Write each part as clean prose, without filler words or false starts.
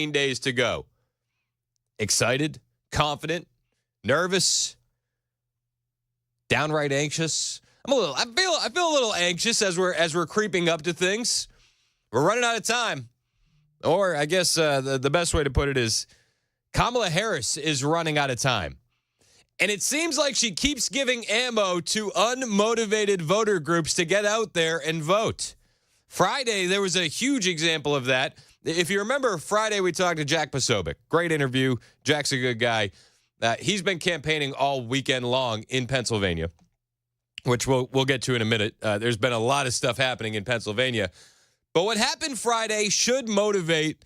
days to go. Excited, confident, nervous, downright anxious. I feel a little anxious as we're creeping up to things. We're running out of time. Or I guess the best way to put it is Kamala Harris is running out of time. And it seems like she keeps giving ammo to unmotivated voter groups to get out there and vote. Friday, there was a huge example of that. If you remember, Friday we talked to Jack Posobiec. Great interview. Jack's a good guy. He's been campaigning all weekend long in Pennsylvania, which we'll get to in a minute. There's been a lot of stuff happening in Pennsylvania. But what happened Friday should motivate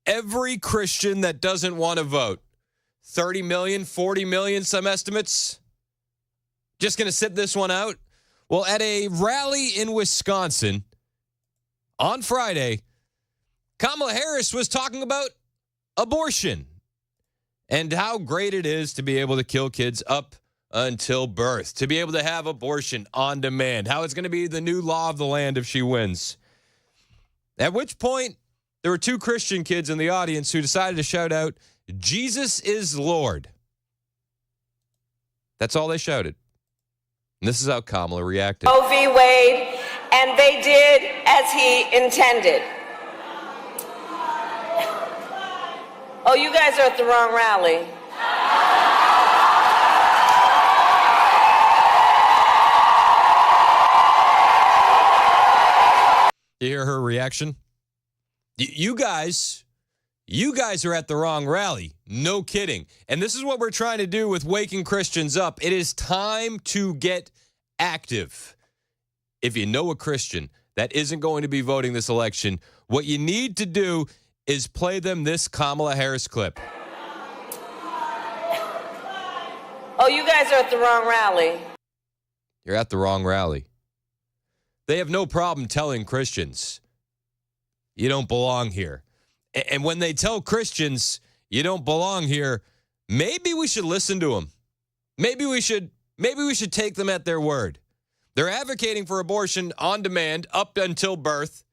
every Christian that doesn't want to vote. 30 million, 40 million, some estimates. Just going to sit this one out? Well, at a rally in Wisconsin on Friday, Kamala Harris was talking about abortion and how great it is to be able to kill kids up until birth, to be able to have abortion on demand, how it's going to be the new law of the land if she wins. At which point, there were two Christian kids in the audience who decided to shout out, "Jesus is Lord." That's all they shouted. And this is how Kamala reacted. Roe v. Wade, and they did as he intended. Oh, you guys are at the wrong rally. You hear her reaction? You guys are at the wrong rally. No kidding. And this is what we're trying to do with waking Christians up. It is time to get active. If you know a Christian that isn't going to be voting this election, what you need to do is play them this Kamala Harris clip. Oh, you guys are at the wrong rally. You're at the wrong rally. They have no problem telling Christians, you don't belong here. And when they tell Christians, you don't belong here, maybe we should listen to them. Maybe we should take them at their word. They're advocating for abortion on demand up until birth.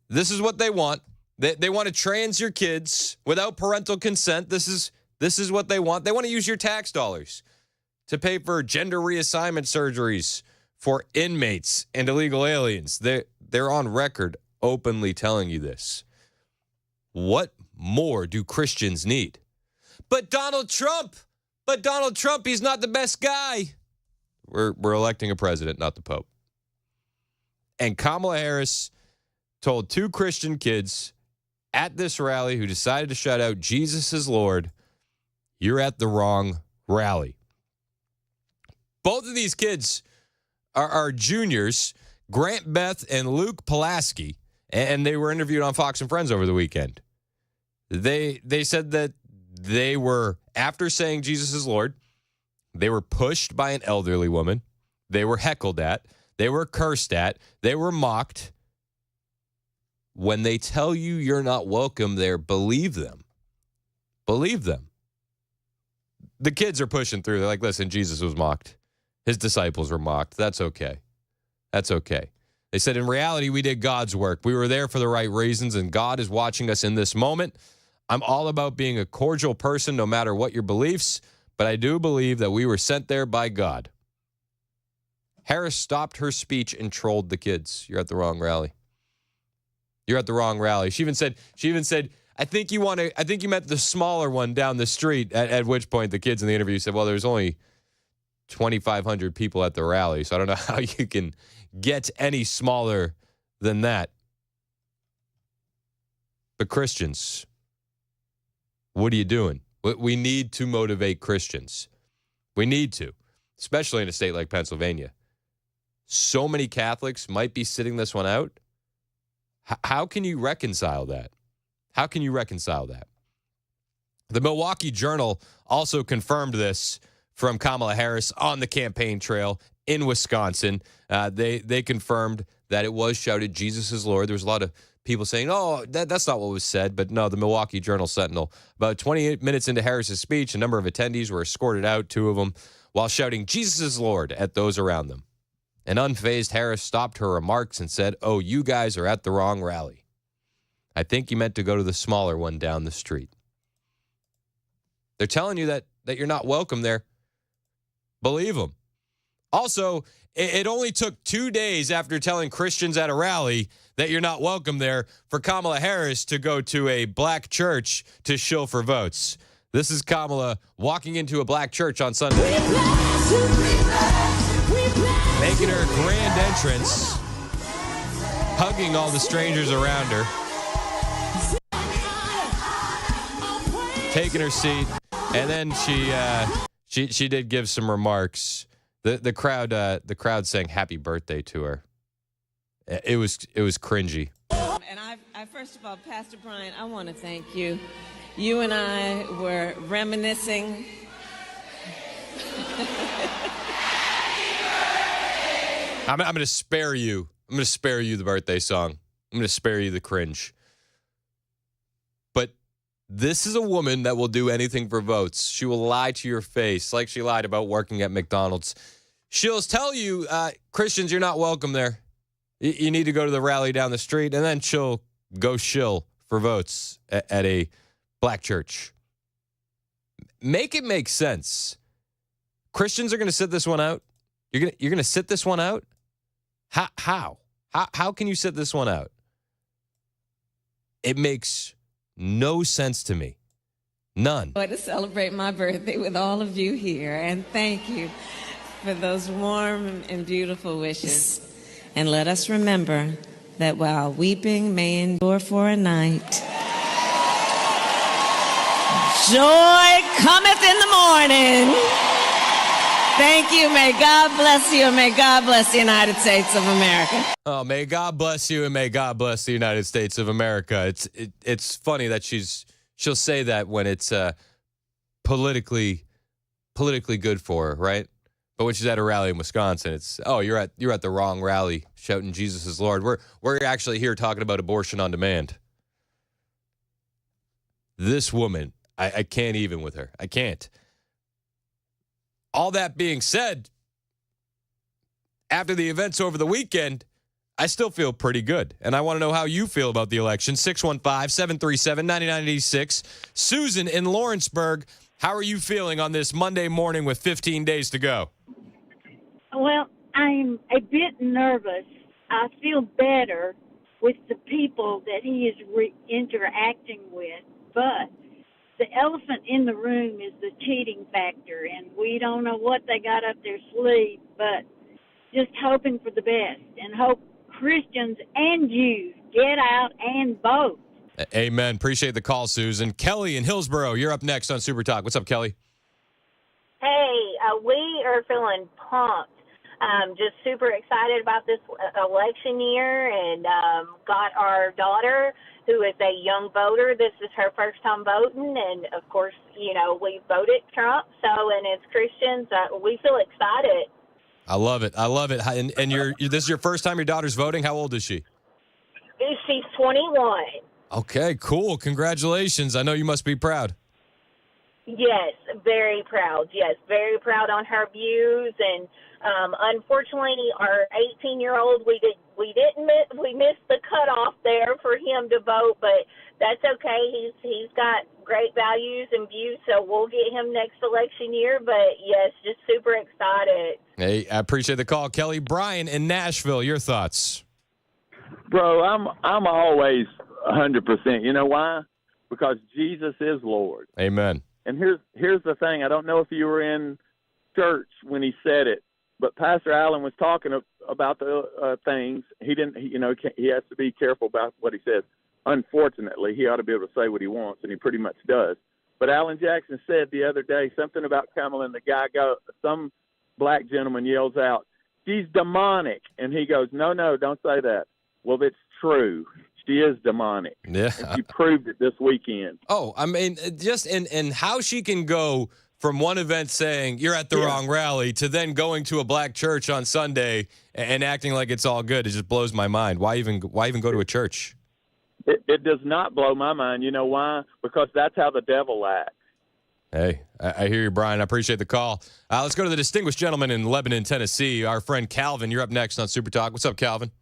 This is what they want. They want to trans your kids without parental consent. This is what they want. They want to use your tax dollars to pay for gender reassignment surgeries for inmates and illegal aliens. They're on record openly telling you this. What more do Christians need? But Donald Trump, he's not the best guy. We're electing a president, not the Pope. And Kamala Harris told two Christian kids at this rally who decided to shout out, "Jesus is Lord," you're at the wrong rally. Both of these kids are juniors, Grant Beth and Luke Pulaski, and they were interviewed on Fox and Friends over the weekend. They said that they were, after saying Jesus is Lord, they were pushed by an elderly woman. They were heckled at. They were cursed at. They were mocked. When they tell you you're not welcome there, believe them. Believe them. The kids are pushing through. They're like, listen, Jesus was mocked. His disciples were mocked. That's okay. That's okay. They said, in reality, we did God's work. We were there for the right reasons, and God is watching us in this moment. I'm all about being a cordial person, no matter what your beliefs, but I do believe that we were sent there by God. Harris stopped her speech and trolled the kids. You're at the wrong rally. You're at the wrong rally. She even said, I think you meant the smaller one down the street, at which point the kids in the interview said, well, there's only 2,500 people at the rally, so I don't know how you can get any smaller than that. But Christians, what are you doing? We need to motivate Christians. We need to, especially in a state like Pennsylvania. So many Catholics might be sitting this one out. How can you reconcile that? How can you reconcile that? The Milwaukee Journal also confirmed this from Kamala Harris on the campaign trail in Wisconsin. They confirmed that it was shouted, Jesus is Lord. There was a lot of people saying, oh, that's not what was said. But no, the Milwaukee Journal Sentinel. About 28 minutes into Harris's speech, a number of attendees were escorted out, two of them, while shouting, Jesus is Lord at those around them. An unfazed Harris stopped her remarks and said, oh, you guys are at the wrong rally. I think you meant to go to the smaller one down the street. They're telling you that you're not welcome there. Believe them. Also, it only took 2 days after telling Christians at a rally that you're not welcome there for Kamala Harris to go to a black church to shill for votes. This is Kamala walking into a black church on Sunday, making her grand entrance, hugging all the strangers around her, taking her seat, and then she did give some remarks. The crowd sang happy birthday to her. It was cringy. And I first of all, Pastor Brian, I want to thank you. You and I were reminiscing. I'm going to spare you. I'm going to spare you the birthday song. I'm going to spare you the cringe. But this is a woman that will do anything for votes. She will lie to your face like she lied about working at McDonald's. She'll tell you, Christians, you're not welcome there. You need to go to the rally down the street, and then she'll go shill for votes at a black church. Make it make sense. Christians are going to sit this one out. You're going to sit this one out? How can you sit this one out? It makes no sense to me. None. I want to celebrate my birthday with all of you here, and thank you for those warm and beautiful wishes. And let us remember that while weeping may endure for a night, joy cometh in the morning. Thank you. May God bless you, and may God bless the United States of America. Oh, may God bless you, and may God bless the United States of America. It's funny that she'll say that when it's politically good for her, right? But when she's at a rally in Wisconsin, it's, oh, you're at the wrong rally shouting Jesus is Lord. We're actually here talking about abortion on demand. This woman, I can't even with her. I can't. All that being said, after the events over the weekend, I still feel pretty good. And I want to know how you feel about the election. 615-737-9986. Susan in Lawrenceburg, how are you feeling on this Monday morning with 15 days to go? Well, I'm a bit nervous. I feel better with the people that he is interacting with, but the elephant in the room is the cheating factor, and we don't know what they got up their sleeve, but just hoping for the best and hope Christians and Jews get out and vote. Amen. Appreciate the call, Susan. Kelly in Hillsboro, you're up next on Super Talk. What's up, Kelly? Hey, we are feeling pumped. Just super excited about this election year, and got our daughter, who is a young voter. This is her first time voting, and of course, you know, we voted Trump. So, and as Christians, we feel excited. I love it. I love it. And this is your first time your daughter's voting. How old is she? She's 21. Okay, cool. Congratulations. I know you must be proud. Yes, very proud. Yes, very proud on her views, and unfortunately, our 18-year-old, we missed the cutoff there for him to vote, but that's okay. He's got great values and views, so we'll get him next election year. But yes, just super excited. Hey, I appreciate the call, Kelly. Brian in Nashville, your thoughts? Bro, I'm always 100%. You know why? Because Jesus is Lord. Amen. And here's the thing. I don't know if you were in church when he said it, but Pastor Allen was talking about the things. He has to be careful about what he says. Unfortunately, he ought to be able to say what he wants, and he pretty much does. But Alan Jackson said the other day something about Kamala, and the guy some black gentleman yells out, "She's demonic," and he goes, "No, don't say that." Well, it's true. She is demonic. Yeah. And she proved it this weekend. Oh, I mean, just in how she can go from one event saying you're at the wrong rally to then going to a black church on Sunday and acting like it's all good. It just blows my mind. Why even go to a church? It does not blow my mind. You know why? Because that's how the devil acts. Hey, I hear you, Brian. I appreciate the call. Let's go to the distinguished gentleman in Lebanon, Tennessee. Our friend Calvin, you're up next on Super Talk. What's up, Calvin?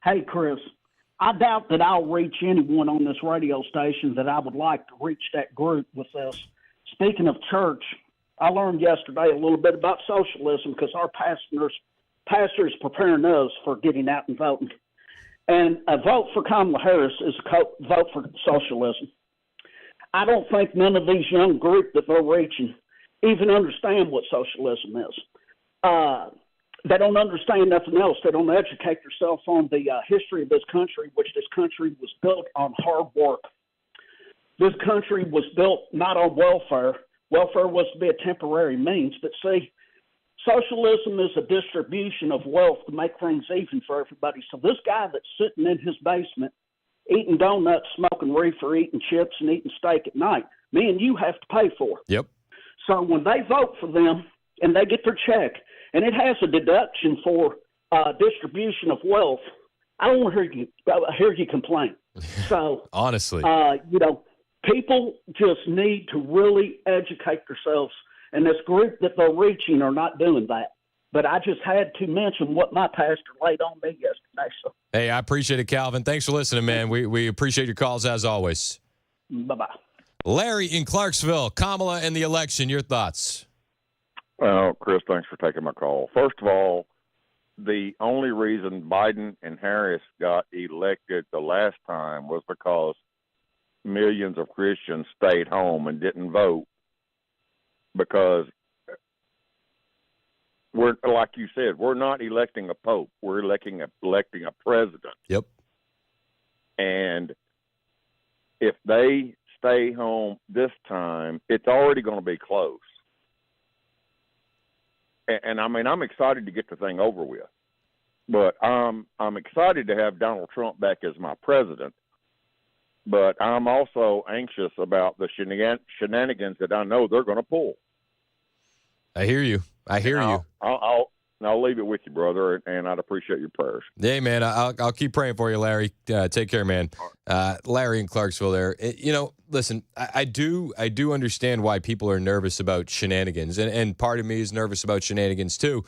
Hey, Chris. I doubt that I'll reach anyone on this radio station that I would like to reach that group with this. Speaking of church, I learned yesterday a little bit about socialism because our pastor is preparing us for getting out and voting. And a vote for Kamala Harris is a vote for socialism. I don't think none of these young groups that they're reaching even understand what socialism is. They don't understand nothing else. They don't educate themselves on the history of this country, which this country was built on hard work. This country was built not on welfare. Welfare was to be a temporary means. But see, socialism is a distribution of wealth to make things even for everybody. So this guy that's sitting in his basement eating donuts, smoking reefer, eating chips, and eating steak at night, me and you have to pay for. Yep. So when they vote for them and they get their check, and it has a deduction for distribution of wealth, I don't want to hear you complain. So honestly, people just need to really educate themselves, and this group that they're reaching are not doing that. But I just had to mention what my pastor laid on me yesterday. So, hey, I appreciate it, Calvin. Thanks for listening, man. We appreciate your calls as always. Bye-bye. Larry in Clarksville, Kamala and the election, your thoughts? Well, Chris, thanks for taking my call. First of all, the only reason Biden and Harris got elected the last time was because millions of Christians stayed home and didn't vote, because we're, like you said, we're not electing a pope. We're electing a president. Yep. And if they stay home this time, it's already going to be close. And I mean, I'm excited to get the thing over with, but I'm excited to have Donald Trump back as my president. But I'm also anxious about the shenanigans that I know they're going to pull. I hear you. I'll leave it with you, brother, and I'd appreciate your prayers. Hey, man, I'll keep praying for you, Larry. Take care, man. Larry in Clarksville there. Listen, I do understand why people are nervous about shenanigans, and part of me is nervous about shenanigans too.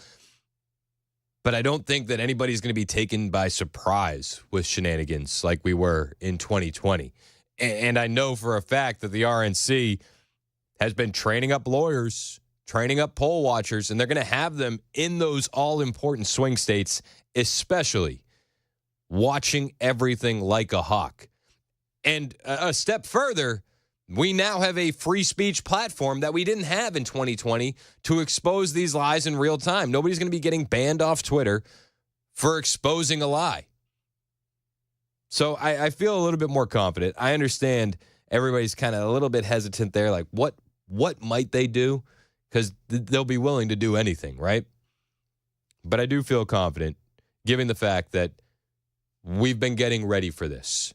But I don't think that anybody's going to be taken by surprise with shenanigans like we were in 2020. And I know for a fact that the RNC has been training up lawyers, training up poll watchers, and they're going to have them in those all-important swing states, especially watching everything like a hawk. And a step further, we now have a free speech platform that we didn't have in 2020 to expose these lies in real time. Nobody's going to be getting banned off Twitter for exposing a lie. So I feel a little bit more confident. I understand everybody's kind of a little bit hesitant there, like what might they do? Because they'll be willing to do anything, right? But I do feel confident, given the fact that we've been getting ready for this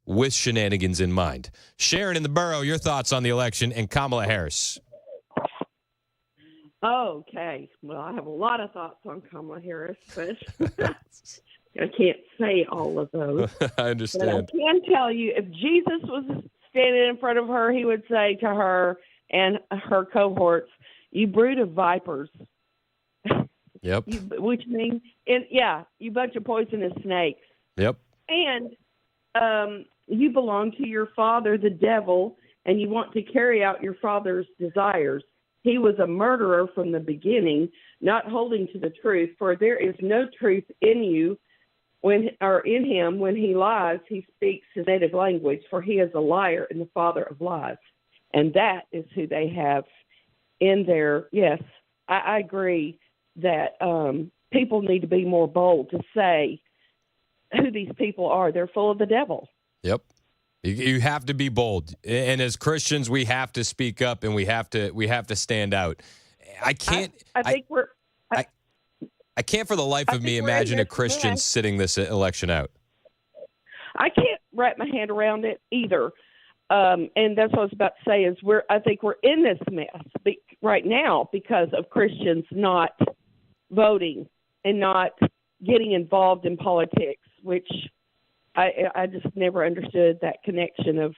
with shenanigans in mind. Sharon in the borough, your thoughts on the election and Kamala Harris. Okay. Well, I have a lot of thoughts on Kamala Harris, but I can't say all of those. I understand. But I can tell you, if Jesus was standing in front of her, he would say to her and her cohorts, "You brood of vipers." Yep. Which means, you bunch of poisonous snakes. Yep. And you belong to your father, the devil, and you want to carry out your father's desires. He was a murderer from the beginning, not holding to the truth, for there is no truth in you in him. When he lies, he speaks his native language, for he is a liar and the father of lies. And that is who they have in there. Yes, I agree that people need to be more bold to say who these people are. They're full of the devil. Yep. You have to be bold. And as Christians, we have to speak up and we have to stand out. I can't I can't for the life of me imagine a Christian sitting this election out. I can't wrap my hand around it either. And that's what I was about to say is I think we're in this mess right now because of Christians not voting and not getting involved in politics, which I just never understood that connection of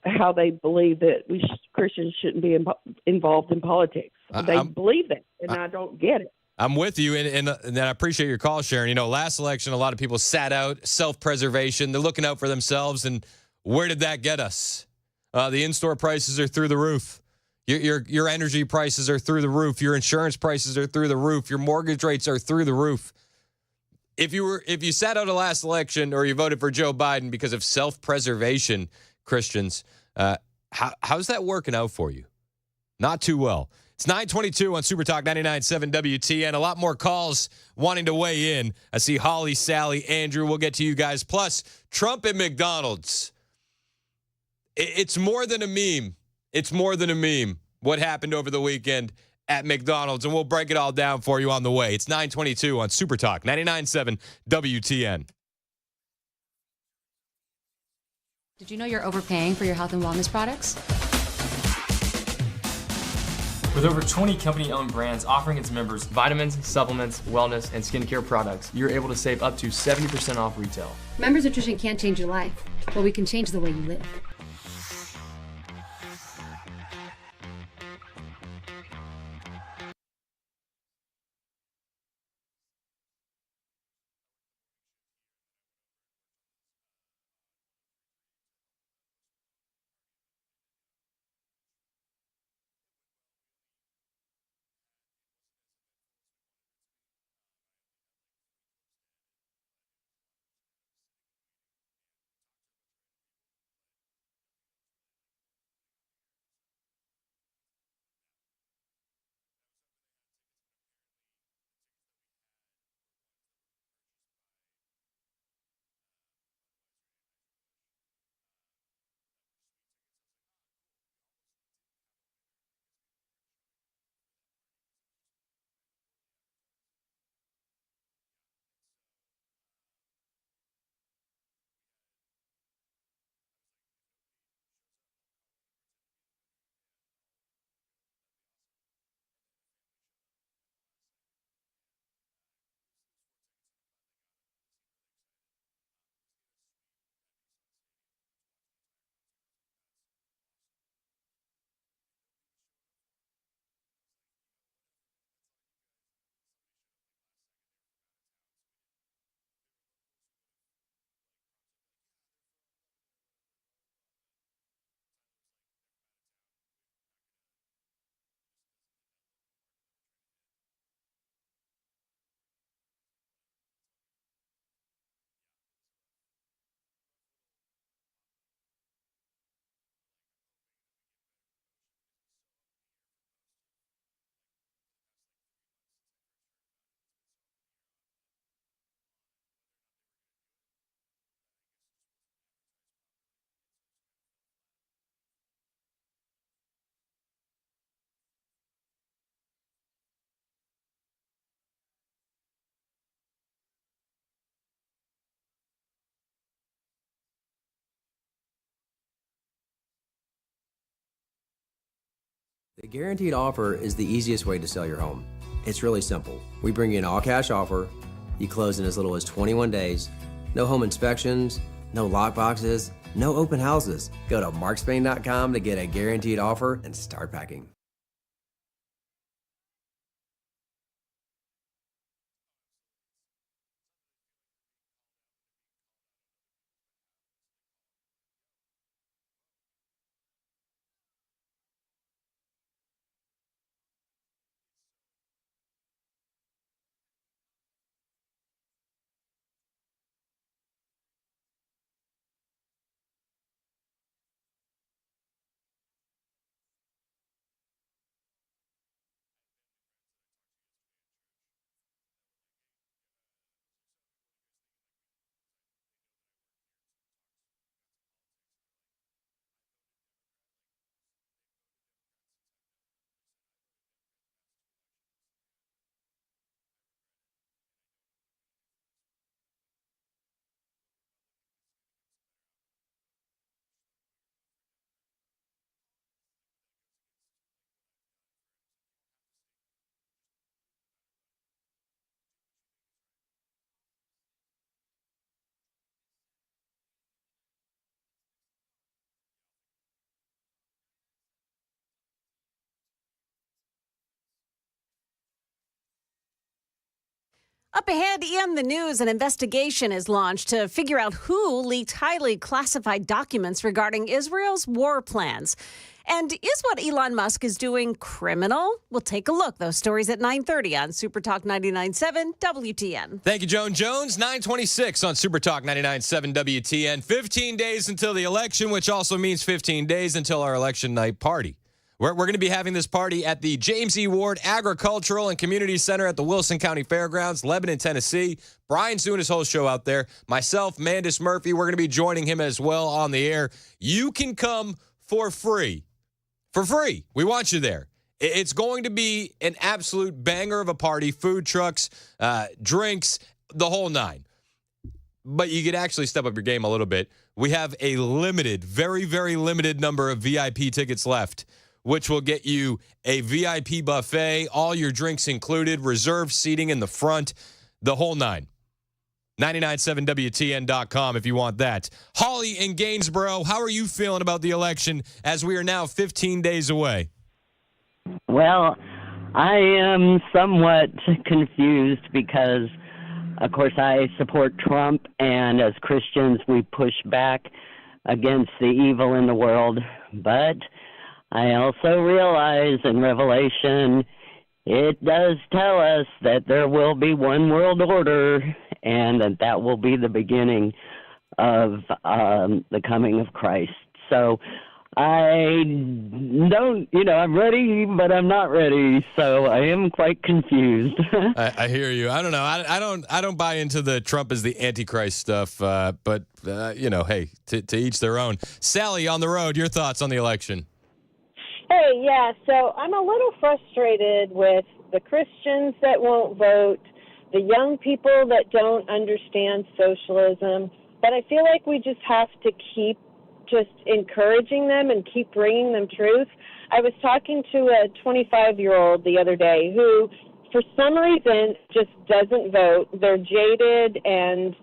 how they believe that Christians shouldn't be involved in politics. They believe that, and I don't get it. I'm with you, and I appreciate your call, Sharon. Last election, a lot of people sat out, self-preservation. They're looking out for themselves, and where did that get us? The in-store prices are through the roof. Your energy prices are through the roof. Your insurance prices are through the roof. Your mortgage rates are through the roof. If you sat out a last election or you voted for Joe Biden because of self-preservation, Christians, how's that working out for you? Not too well. It's 9:22 on Super Talk 99.7 WTN. A lot more calls wanting to weigh in. I see Holly, Sally, Andrew. We'll get to you guys. Plus, Trump at McDonald's. It's more than a meme. It's more than a meme. What happened over the weekend at McDonald's, and we'll break it all down for you on the way. It's 9:22 on Super Talk 99.7 WTN. Did you know you're overpaying for your health and wellness products? With over 20 company-owned brands offering its members vitamins, supplements, wellness, and skincare products, you're able to save up to 70% off retail. Members Nutrition can't change your life, but we can change the way you live. The guaranteed offer is the easiest way to sell your home. It's really simple. We bring you an all-cash offer. You close in as little as 21 days. No home inspections, no lock boxes, no open houses. Go to markspain.com to get a guaranteed offer and start packing. Up ahead in the news, an investigation is launched to figure out who leaked highly classified documents regarding Israel's war plans. And is what Elon Musk is doing criminal? We'll take a look. Those stories at 9:30 on Super Talk 99.7 WTN. Thank you, Joan Jones. 9:26 on Super Talk 99.7 WTN. 15 days until the election, which also means 15 days until our election night party. We're going to be having this party at the James E. Ward Agricultural and Community Center at the Wilson County Fairgrounds, Lebanon, Tennessee. Brian's doing his whole show out there. Myself, Mandis Murphy, we're going to be joining him as well on the air. You can come for free. For free. We want you there. It's going to be an absolute banger of a party. Food trucks, drinks, the whole nine. But you could actually step up your game a little bit. We have a limited, very, very limited number of VIP tickets left, which will get you a VIP buffet, all your drinks included, reserved seating in the front, the whole nine. 997WTN.com if you want that. Holly in Gainsborough, how are you feeling about the election as we are now 15 days away? Well, I am somewhat confused because, of course, I support Trump, and as Christians, we push back against the evil in the world. But I also realize in Revelation, it does tell us that there will be one world order, and that will be the beginning of the coming of Christ. So I don't, I'm ready, but I'm not ready. So I am quite confused. I hear you. I don't know. I don't buy into the Trump is the Antichrist stuff. But hey, to each their own. Sally on the road. Your thoughts on the election? Hey, yeah. So I'm a little frustrated with the Christians that won't vote, the young people that don't understand socialism. But I feel like we just have to keep just encouraging them and keep bringing them truth. I was talking to a 25-year-old the other day who, for some reason, just doesn't vote. They're jaded and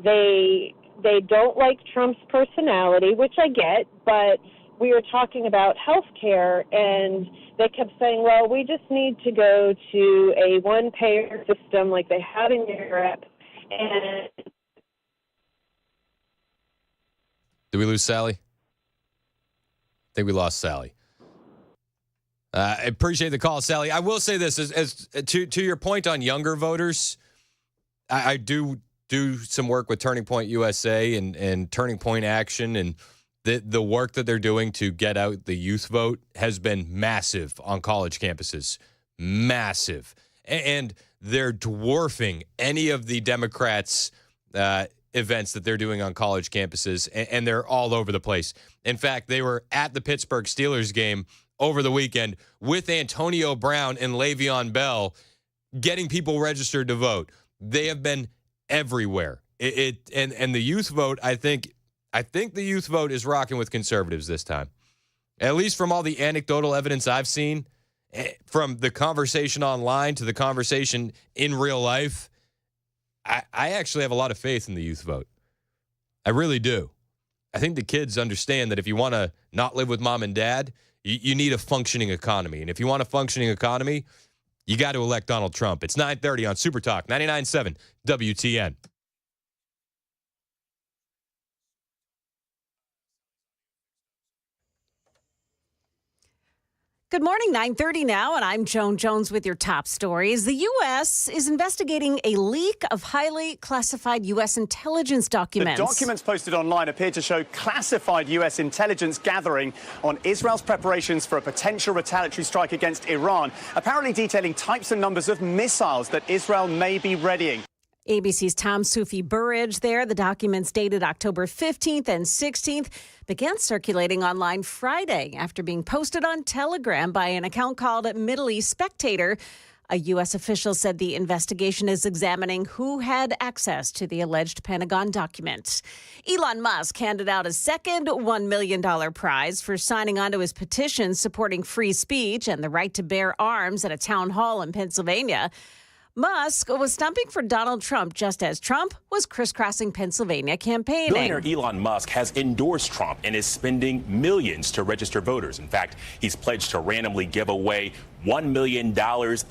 they don't like Trump's personality, which I get, but we were talking about health care, and they kept saying, well, we just need to go to a one-payer system like they have in Europe. And did we lose Sally? I think we lost Sally. I appreciate the call, Sally. I will say this, as to your point on younger voters, I do some work with Turning Point USA and Turning Point Action, and the work that they're doing to get out the youth vote has been massive on college campuses. Massive. And they're dwarfing any of the Democrats' events that they're doing on college campuses, and they're all over the place. In fact, they were at the Pittsburgh Steelers game over the weekend with Antonio Brown and Le'Veon Bell getting people registered to vote. They have been everywhere. And the youth vote, I think the youth vote is rocking with conservatives this time. At least from all the anecdotal evidence I've seen, from the conversation online to the conversation in real life, I actually have a lot of faith in the youth vote. I really do. I think the kids understand that if you want to not live with mom and dad, you need a functioning economy. And if you want a functioning economy, you got to elect Donald Trump. It's 9:30 on Super Talk 99.7 WTN. Good morning, 9:30 now, and I'm Joan Jones with your top stories. The U.S. is investigating a leak of highly classified U.S. intelligence documents. The documents posted online appear to show classified U.S. intelligence gathering on Israel's preparations for a potential retaliatory strike against Iran, apparently detailing types and numbers of missiles that Israel may be readying. ABC's Tom Sufi Burridge there. The documents dated October 15th and 16th began circulating online Friday after being posted on Telegram by an account called Middle East Spectator. A U.S. official said the investigation is examining who had access to the alleged Pentagon documents. Elon Musk handed out a second $1 million prize for signing on to his petition supporting free speech and the right to bear arms at a town hall in Pennsylvania. Musk was stumping for Donald Trump just as Trump was crisscrossing Pennsylvania campaigning. Billionaire Elon Musk has endorsed Trump and is spending millions to register voters. In fact, he's pledged to randomly give away $1 million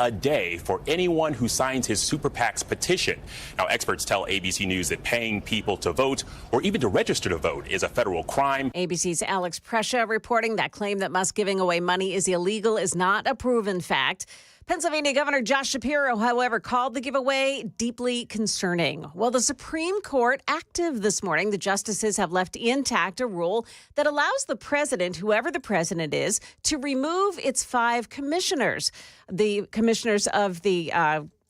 a day for anyone who signs his super PAC's petition. Now, experts tell ABC News that paying people to vote or even to register to vote is a federal crime. ABC's Alex Prescia reporting that claim that Musk giving away money is illegal is not a proven fact. Pennsylvania Governor Josh Shapiro, however, called the giveaway deeply concerning. Well, the Supreme Court active this morning. The justices have left intact a rule that allows the president, whoever the president is, to remove its 5 commissioners. The commissioners of the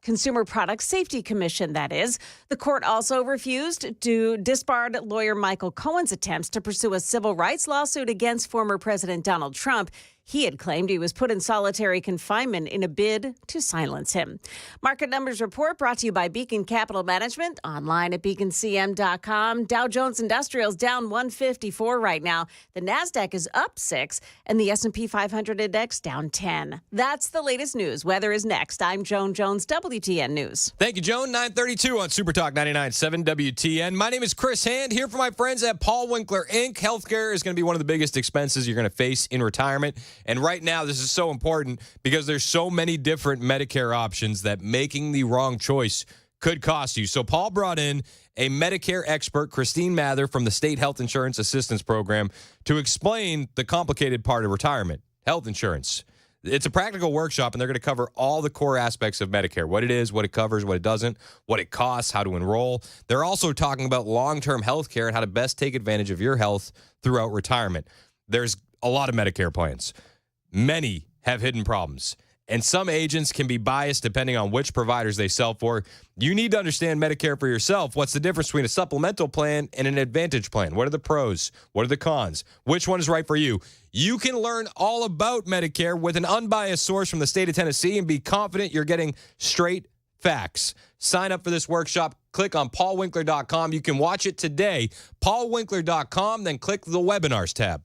Consumer Product Safety Commission, that is. The court also refused to disbarred lawyer Michael Cohen's attempts to pursue a civil rights lawsuit against former President Donald Trump. He had claimed he was put in solitary confinement in a bid to silence him. Market Numbers Report brought to you by Beacon Capital Management, online at beaconcm.com. Dow Jones Industrials down 154 right now. The NASDAQ is up 6, and the S&P 500 index down 10. That's the latest news. Weather is next. I'm Joan Jones, WTN News. Thank you, Joan. 9:32 on Super Talk 99.7 WTN. My name is Chris Hand, here for my friends at Paul Winkler Inc. Healthcare is going to be one of the biggest expenses you're going to face in retirement. And right now, this is so important because there's so many different Medicare options that making the wrong choice could cost you. So Paul brought in a Medicare expert, Christine Mather, from the State Health Insurance Assistance Program to explain the complicated part of retirement, health insurance. It's a practical workshop, and they're going to cover all the core aspects of Medicare, what it is, what it covers, what it doesn't, what it costs, how to enroll. They're also talking about long-term health care and how to best take advantage of your health throughout retirement. There's a lot of Medicare plans. Many have hidden problems, and some agents can be biased depending on which providers they sell for. You need to understand Medicare for yourself. What's the difference between a supplemental plan and an advantage plan? What are the pros? What are the cons? Which one is right for you? You can learn all about Medicare with an unbiased source from the state of Tennessee and be confident you're getting straight facts. Sign up for this workshop. Click on paulwinkler.com. You can watch it today. paulwinkler.com, then click the webinars tab.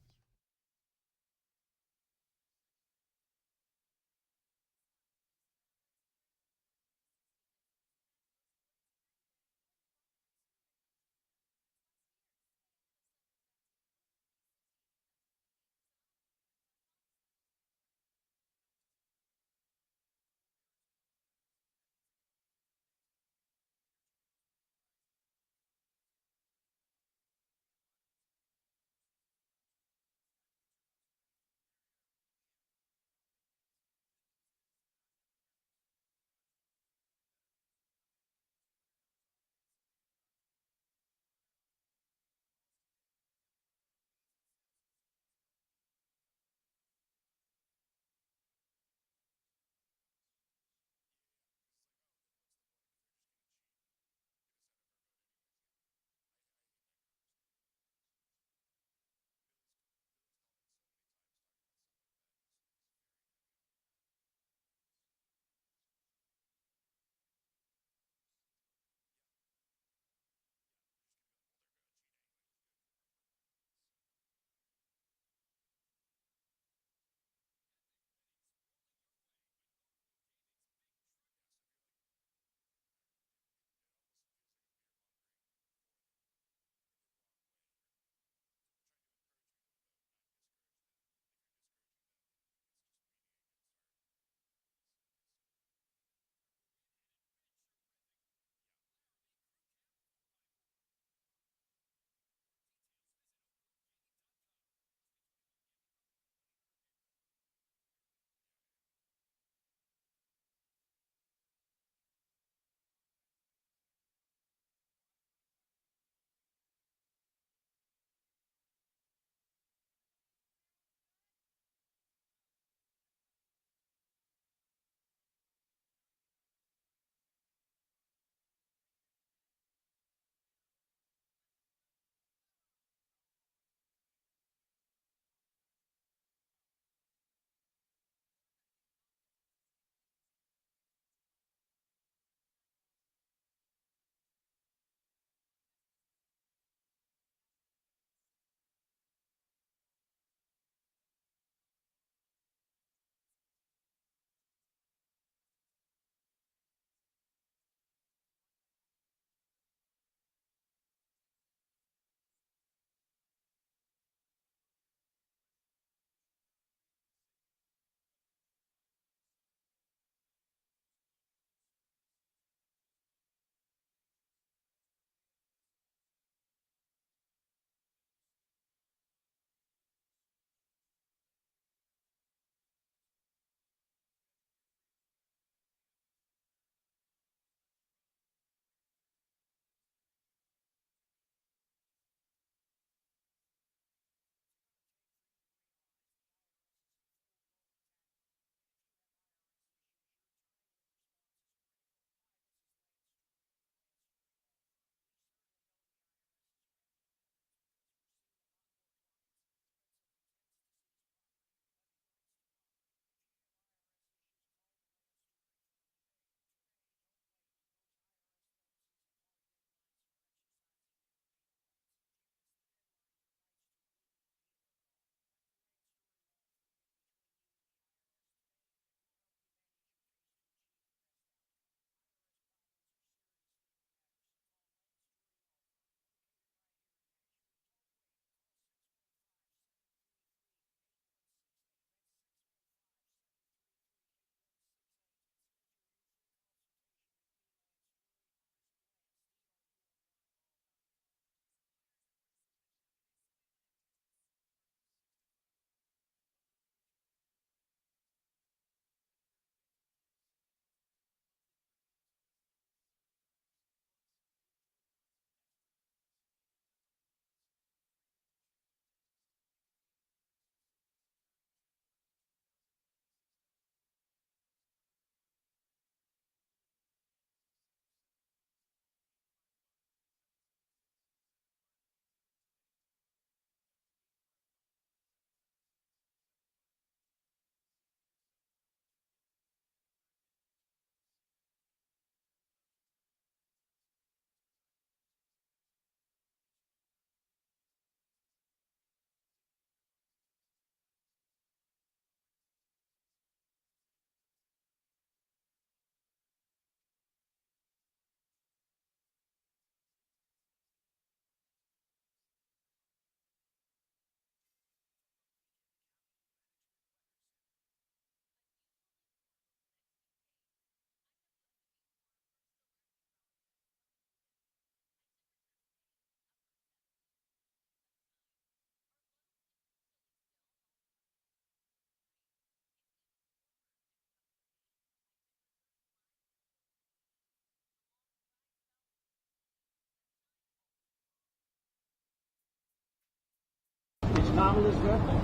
Kamala's birthday?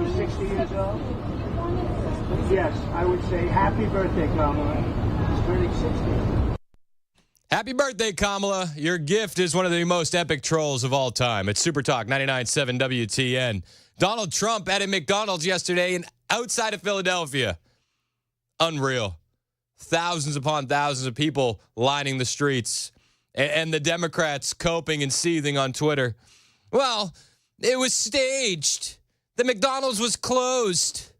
She's 60 years old? Yes, I would say happy birthday, Kamala. She's turning 60. Happy birthday, Kamala. Your gift is one of the most epic trolls of all time. It's Super Talk 99.7 WTN. Donald Trump at a McDonald's yesterday and outside of Philadelphia. Unreal. Thousands upon thousands of people lining the streets. And the Democrats coping and seething on Twitter. Well, it was staged. The McDonald's was closed.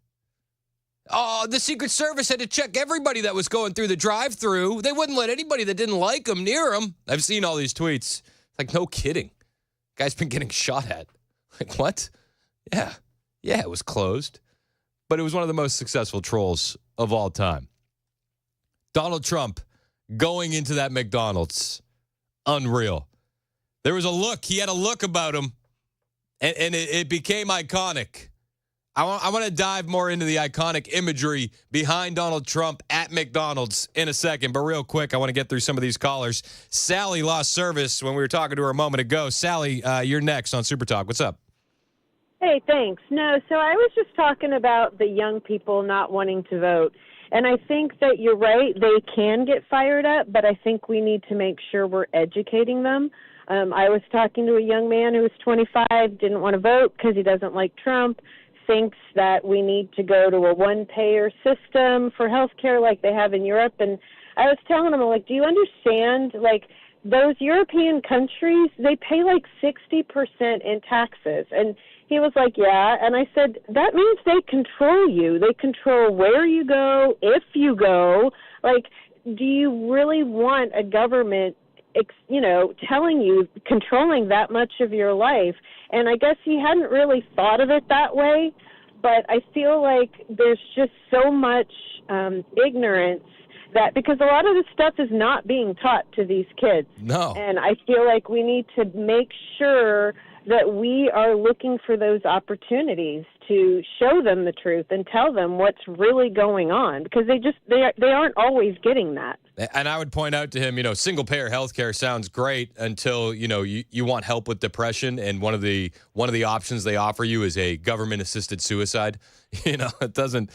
Oh, the Secret Service had to check everybody that was going through the drive-thru. They wouldn't let anybody that didn't like them near them. I've seen all these tweets. Like, no kidding. Guy's been getting shot at. Like, what? Yeah, it was closed. But it was one of the most successful trolls of all time. Donald Trump going into that McDonald's. Unreal. There was a look. He had a look about him, and it became iconic. I want to dive more into the iconic imagery behind Donald Trump at McDonald's in a second. But real quick, I want to get through some of these callers. Sally lost service when we were talking to her a moment ago. Sally, you're next on Super Talk. What's up? Hey, thanks. No, so I was just talking about the young people not wanting to vote. And I think that you're right. They can get fired up, but I think we need to make sure we're educating them. I was talking to a young man who was 25, didn't want to vote because he doesn't like Trump, thinks that we need to go to a one-payer system for health care like they have in Europe. And I was telling him, like, do you understand, like, those European countries, they pay like 60% in taxes. And he was like, yeah. And I said, that means they control you. They control where you go, if you go. Like, do you really want a government, telling you, controlling that much of your life? And I guess he hadn't really thought of it that way. But I feel like there's just so much ignorance that, because a lot of this stuff is not being taught to these kids. No. And I feel like we need to make sure that we are looking for those opportunities to show them the truth and tell them what's really going on, because they aren't always getting that. And I would point out to him, single payer healthcare sounds great until, you want help with depression, and one of the options they offer you is a government assisted suicide. It doesn't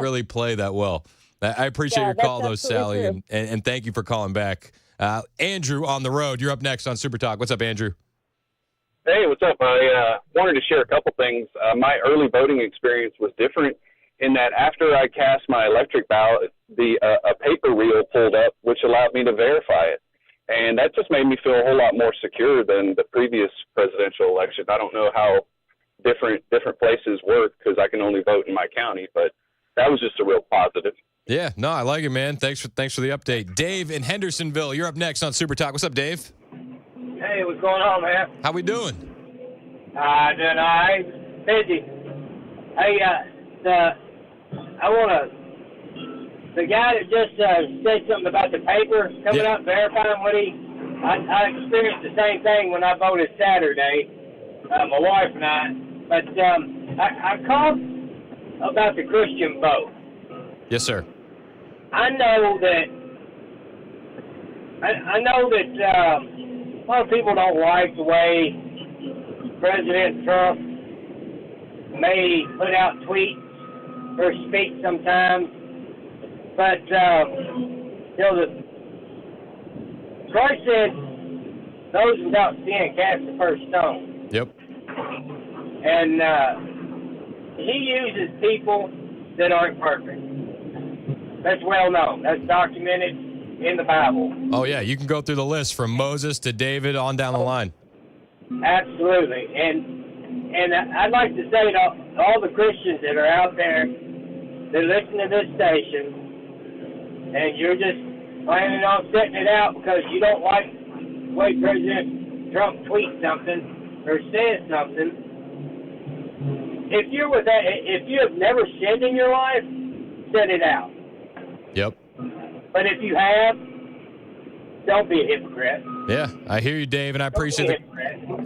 really play that well. I appreciate your call though, Sally, and thank you for calling back. Andrew on the road, you're up next on Super Talk. What's up, Andrew? Hey, what's up? I wanted to share a couple things. My early voting experience was different in that after I cast my electric ballot, a paper reel pulled up, which allowed me to verify it. And that just made me feel a whole lot more secure than the previous presidential election. I don't know how different places work because I can only vote in my county, but that was just a real positive. Yeah, no, I like it, man. Thanks for the update. Dave in Hendersonville, you're up next on Super Talk. What's up, Dave? Hey, what's going on, man? How we doing? Doing all right. Busy. Hey, the guy that just said something about the paper coming up, verifying what I experienced the same thing when I voted Saturday, my wife and I. But I called about the Christian vote. Yes, sir. I know that a lot of people don't like the way President Trump may put out tweets or speak sometimes, but Christ said, "Those without sin cast the first stone." Yep. And he uses people that aren't perfect. That's well known. That's documented in the Bible. Oh, yeah. You can go through the list from Moses to David on down the line. Absolutely. And I'd like to say to all the Christians that are out there that listen to this station, and you're just planning on setting it out because you don't like the way President Trump tweets something or says something, if you have never sinned in your life, set it out. Yep. But if you have, don't be a hypocrite. Yeah, I hear you, Dave, and I appreciate it.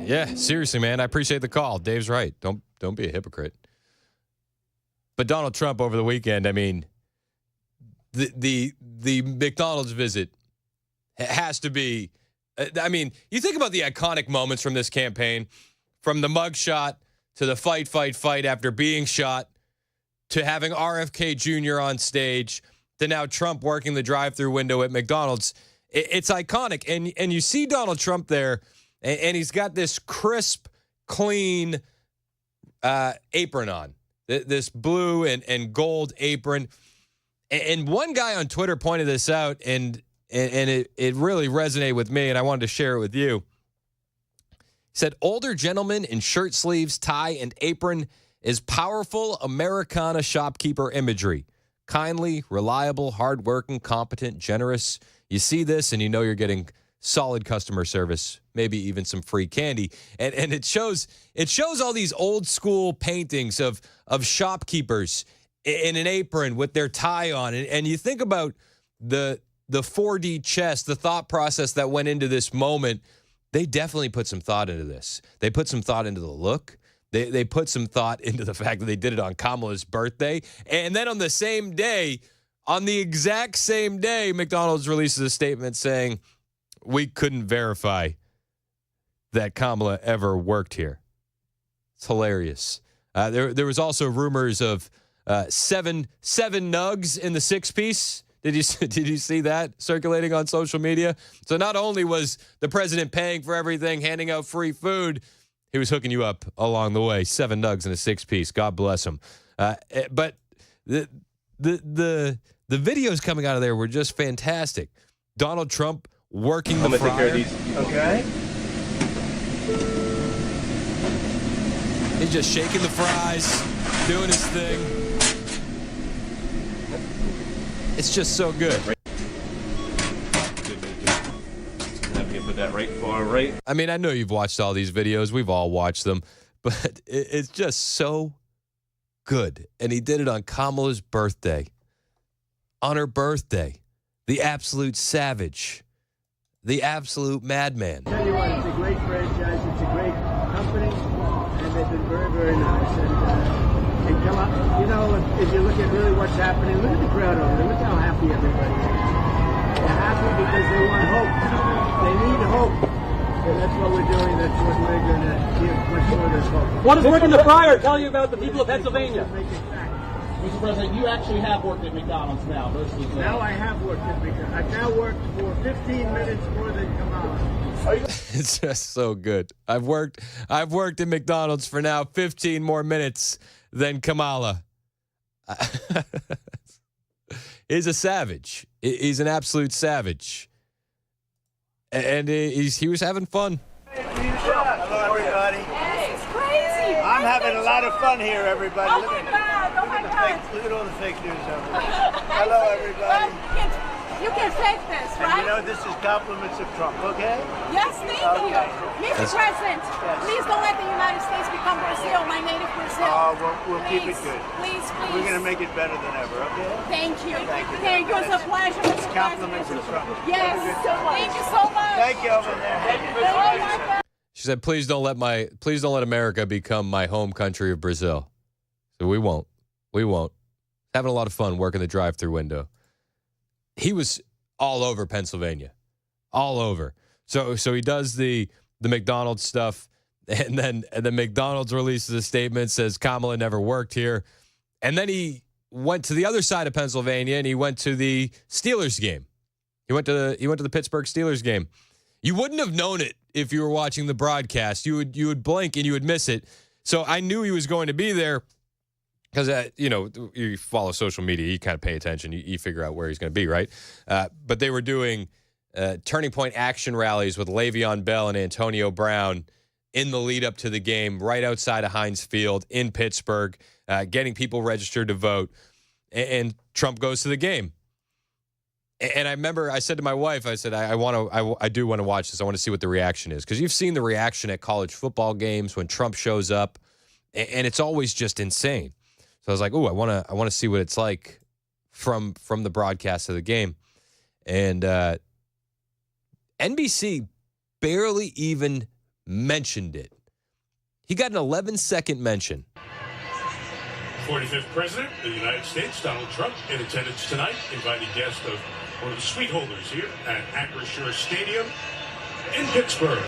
Yeah, seriously, man, I appreciate the call. Dave's right. Don't be a hypocrite. But Donald Trump over the weekend, I mean, the McDonald's visit has to be. I mean, you think about the iconic moments from this campaign, from the mugshot to the fight after being shot, to having RFK Jr. on stage, to now Trump working the drive-through window at McDonald's. It's iconic. And you see Donald Trump there, and he's got this crisp, clean apron on, this blue and gold apron. And one guy on Twitter pointed this out, and it really resonated with me, and I wanted to share it with you. He said, older gentleman in shirt sleeves, tie, and apron is powerful Americana shopkeeper imagery. Kindly, reliable, hardworking, competent, generous. You see this and you know you're getting solid customer service, maybe even some free candy. And it shows all these old school paintings of shopkeepers in an apron with their tie on. And you think about the 4D chess, the thought process that went into this moment. They definitely put some thought into this. They put some thought into the look. They put some thought into the fact that they did it on Kamala's birthday. And then on the same day, on the exact same day, McDonald's releases a statement saying, we couldn't verify that Kamala ever worked here. It's hilarious. There was also rumors of seven nugs in the 6-piece. Did you see that circulating on social media? So not only was the president paying for everything, handing out free food, he was hooking you up along the way. 7 nugs in a 6-piece. God bless him. But the videos coming out of there were just fantastic. Donald Trump working the fryer. Okay. He's just shaking the fries, doing his thing. It's just so good. Put that right far right. I mean, I know you've watched all these videos. We've all watched them. But it's just so good. And he did it on Kamala's birthday. On her birthday. The absolute savage. The absolute madman. I tell you what, it's a great franchise. It's a great company. And they've been very, very nice. And come up, you know, if you look at really what's happening, look at the crowd over there. Look how happy everybody is. They're happy because they want hope. They need hope. And that's what we're doing. That's what we're going to give much more of this hope. What does working the fryer tell you about the people of Pennsylvania? Mr. President, you actually have worked at McDonald's now versus... Now I have worked at McDonald's. I've now worked for 15 minutes more than Kamala. It's just so good. I've worked at McDonald's for now 15 more minutes than Kamala. He's a savage. He's an absolute savage. And he was having fun. Hello, everybody. Hey, it's crazy. I'm having a lot of fun here, everybody. Oh, my God. Oh, my God. Look at all the fake news over there. Hello, everybody. You can fake this, right? And you know this is compliments of Trump, okay? Yes, thank you. Mr. President, please don't let the United States become Brazil, my native Brazil. We'll keep it good. Please. We're going to make it better than ever, okay? Thank you. Thank you. It's a pleasure, Mr. President. Compliments of Trump. Yes. Thank you so much. Thank you over there. Oh, my God. She said, please don't let America become my home country of Brazil. So we won't. Having a lot of fun working the drive-through window. He was all over Pennsylvania. All over. So he does the McDonald's stuff, and then McDonald's releases a statement, says Kamala never worked here. And then he went to the other side of Pennsylvania, and he went to the Steelers game. He went to the Pittsburgh Steelers game. You wouldn't have known it if you were watching the broadcast. You would blink and you would miss it. So I knew he was going to be there because, you follow social media. You kind of pay attention. You figure out where he's going to be, right? But they were doing turning point action rallies with Le'Veon Bell and Antonio Brown in the lead up to the game right outside of Heinz Field in Pittsburgh, getting people registered to vote. And Trump goes to the game. And I remember I said to my wife, I said, I do want to watch this. I want to see what the reaction is. Because you've seen the reaction at college football games when Trump shows up, and it's always just insane. So I was like, I want to see what it's like from the broadcast of the game. And NBC barely even mentioned it. He got an 11-second mention. 45th President of the United States, Donald Trump, in attendance tonight, invited guest of one of the suite holders here at Acrisure Stadium in Pittsburgh.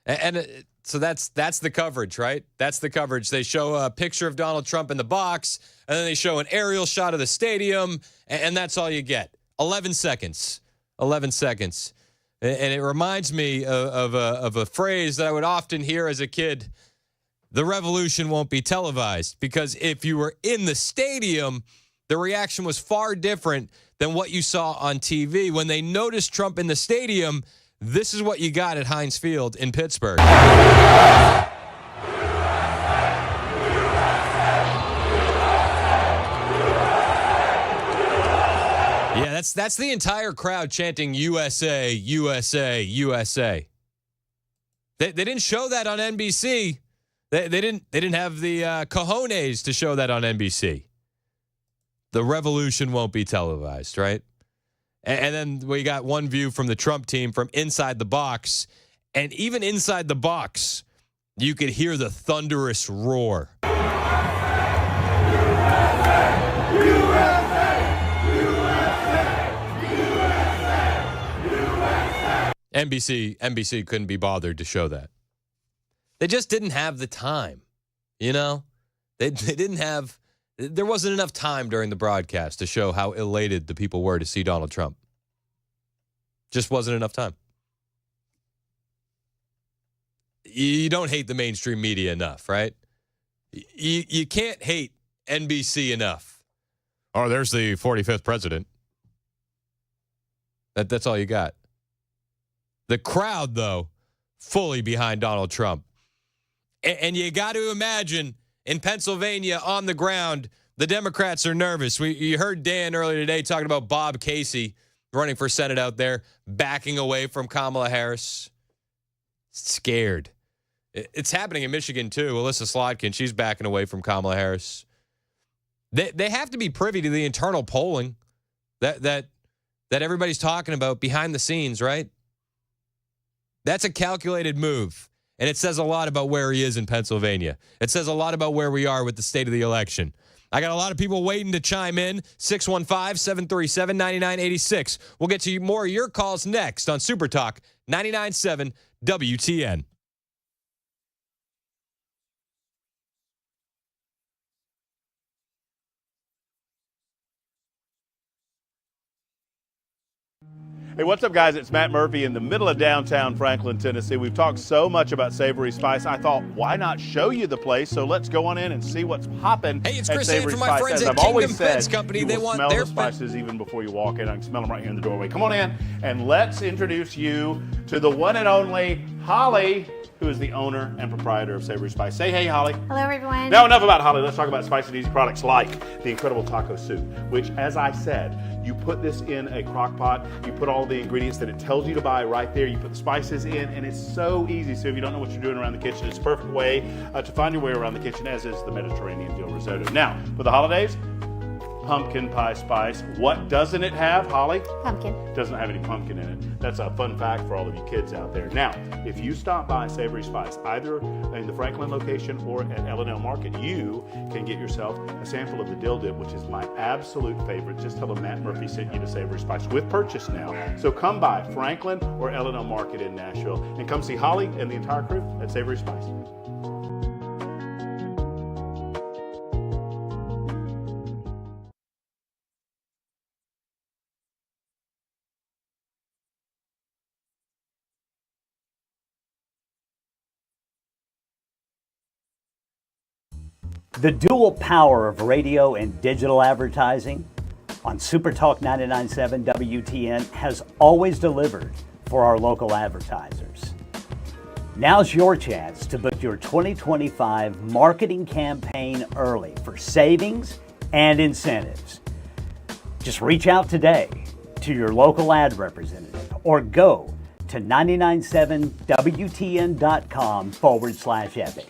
And So that's the coverage, right? That's the coverage. They show a picture of Donald Trump in the box, and then they show an aerial shot of the stadium, and that's all you get. 11 seconds. 11 seconds. And it reminds me of a phrase that I would often hear as a kid. The revolution won't be televised, because if you were in the stadium, the reaction was far different than what you saw on TV. When they noticed Trump in the stadium, this is what you got at Heinz Field in Pittsburgh. Yeah, that's the entire crowd chanting USA, USA, USA. They didn't show that on NBC. They didn't have the cojones to show that on NBC. The revolution won't be televised, right? And then we got one view from the Trump team from inside the box. And even inside the box, you could hear the thunderous roar. NBC couldn't be bothered to show that. They just didn't have the time, you know? They didn't have... There wasn't enough time during the broadcast to show how elated the people were to see Donald Trump. Just wasn't enough time. You don't hate the mainstream media enough, right? You can't hate NBC enough. Oh, there's the 45th president. That's all you got. The crowd, though, fully behind Donald Trump. And you got to imagine... In Pennsylvania, on the ground, the Democrats are nervous. You heard Dan earlier today talking about Bob Casey running for Senate out there, backing away from Kamala Harris. Scared. It's happening in Michigan, too. Alyssa Slotkin, she's backing away from Kamala Harris. They have to be privy to the internal polling that everybody's talking about behind the scenes, right? That's a calculated move. And it says a lot about where he is in Pennsylvania. It says a lot about where we are with the state of the election. I got a lot of people waiting to chime in. 615-737-9986. We'll get to more of your calls next on Super Talk 99.7 WTN. Hey, what's up, guys? It's Matt Murphy in the middle of downtown Franklin, Tennessee. We've talked so much about Savory Spice. I thought, why not show you the place? So let's go on in and see what's popping. Hey, it's at Chris Savory from my Spice. friends As at I've always Kingdom said, Pets Company. You They will want smell their the spices even before you walk in. I can smell them right here in the doorway. Come on in and let's introduce you to the one and only Holly, who is the owner and proprietor of Savory Spice. Say hey, Holly. Hello, everyone. Now, enough about Holly. Let's talk about spicy and easy products like the incredible taco soup, which, as I said, you put this in a crock pot, you put all the ingredients that it tells you to buy right there, you put the spices in, and it's so easy. So if you don't know what you're doing around the kitchen, it's a perfect way to find your way around the kitchen, as is the Mediterranean dill risotto. Now, for the holidays, pumpkin pie spice. What doesn't it have, Holly? Pumpkin. Doesn't have any pumpkin in it. That's a fun fact for all of you kids out there. Now, if you stop by Savory Spice, either in the Franklin location or at L&L Market, you can get yourself a sample of the dill dip, which is my absolute favorite. Just tell them Matt Murphy sent you to Savory Spice with purchase now. So come by Franklin or L&L Market in Nashville and come see Holly and the entire crew at Savory Spice. The dual power of radio and digital advertising on Super Talk 99.7 WTN has always delivered for our local advertisers. Now's your chance to book your 2025 marketing campaign early for savings and incentives. Just reach out today to your local ad representative or go to 997wtn.com/epic.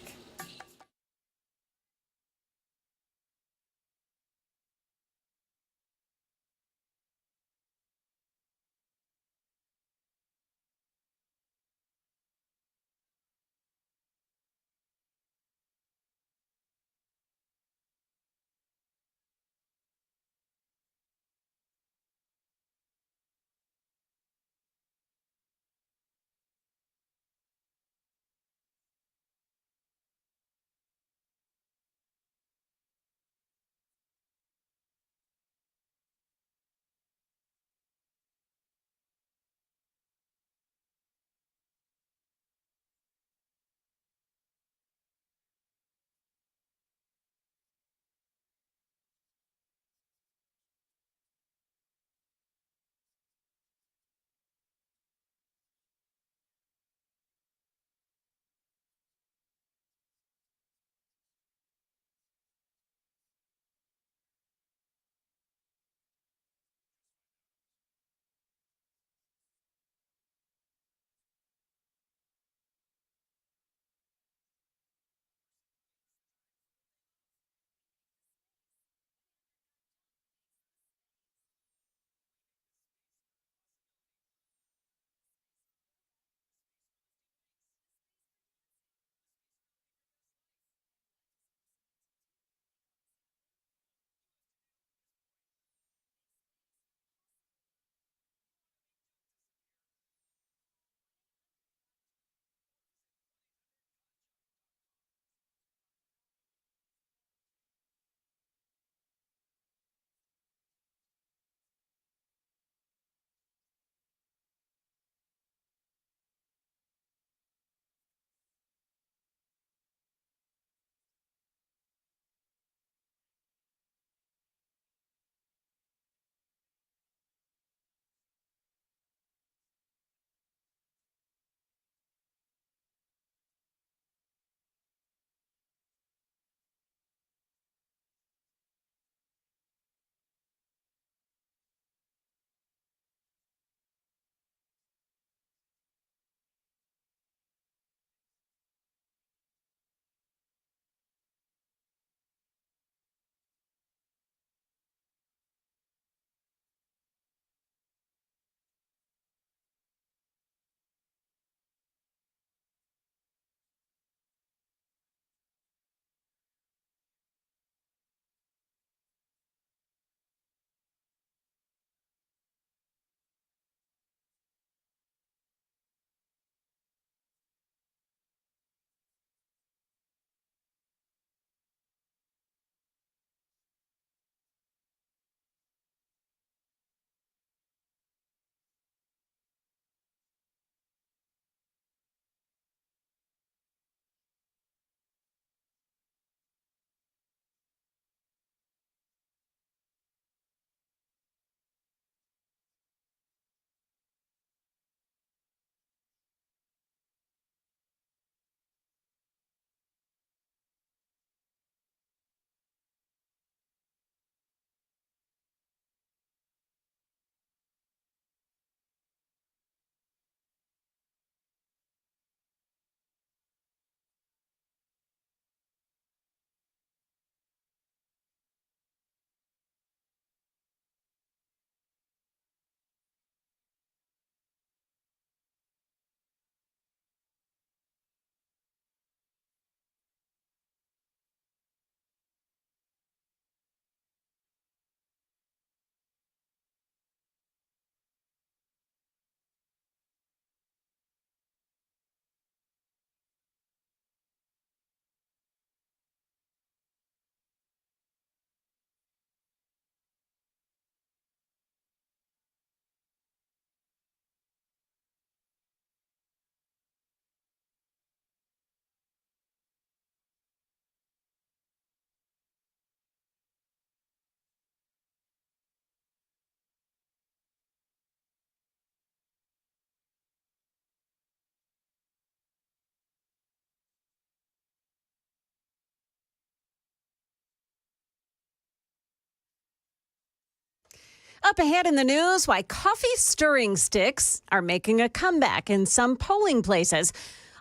Up ahead in the news, why coffee stirring sticks are making a comeback in some polling places.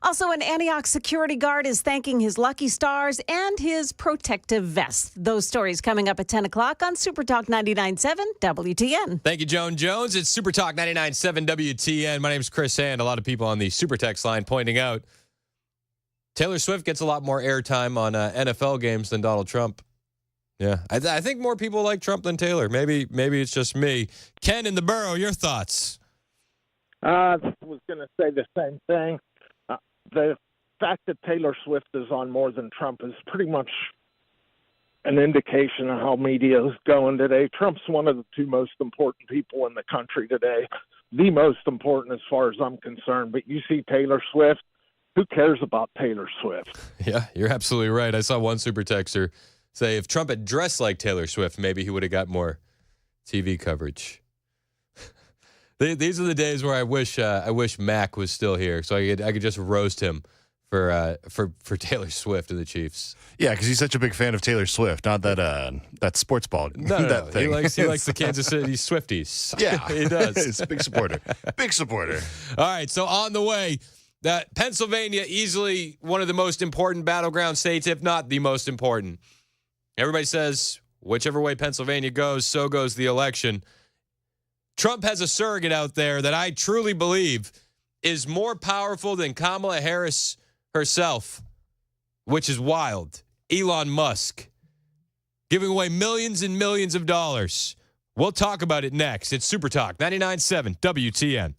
Also, an Antioch security guard is thanking his lucky stars and his protective vest. Those stories coming up at 10 o'clock on Super Talk 99.7 WTN. Thank you, Joan Jones. It's Super Talk 99.7 WTN. My name's Chris Hand. A lot of people on the Super Text line pointing out Taylor Swift gets a lot more airtime on NFL games than Donald Trump. Yeah, I think more people like Trump than Taylor. Maybe it's just me. Ken in the borough, your thoughts? I was going to say the same thing. The fact that Taylor Swift is on more than Trump is pretty much an indication of how media is going today. Trump's one of the two most important people in the country today, the most important as far as I'm concerned. But you see Taylor Swift, who cares about Taylor Swift? Yeah, you're absolutely right. I saw one super texter say if Trump had dressed like Taylor Swift, maybe he would have got more TV coverage. These are the days where I wish Mac was still here, so I could just roast him for Taylor Swift and the Chiefs. Yeah, because he's such a big fan of Taylor Swift, not that sports ball. No. Thing. He likes the Kansas City Swifties. Yeah, he does. He's a big supporter. Big supporter. All right, so on the way, that Pennsylvania, easily one of the most important battleground states, if not the most important. Everybody says whichever way Pennsylvania goes, so goes the election. Trump has a surrogate out there that I truly believe is more powerful than Kamala Harris herself, which is wild. Elon Musk giving away millions and millions of dollars. We'll talk about it next. It's Super Talk 99.7 WTN.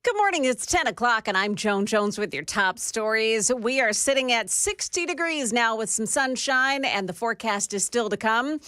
Good morning. It's 10 o'clock, and I'm Joan Jones with your top stories. We are sitting at 60 degrees now with some sunshine, and the forecast is still to come.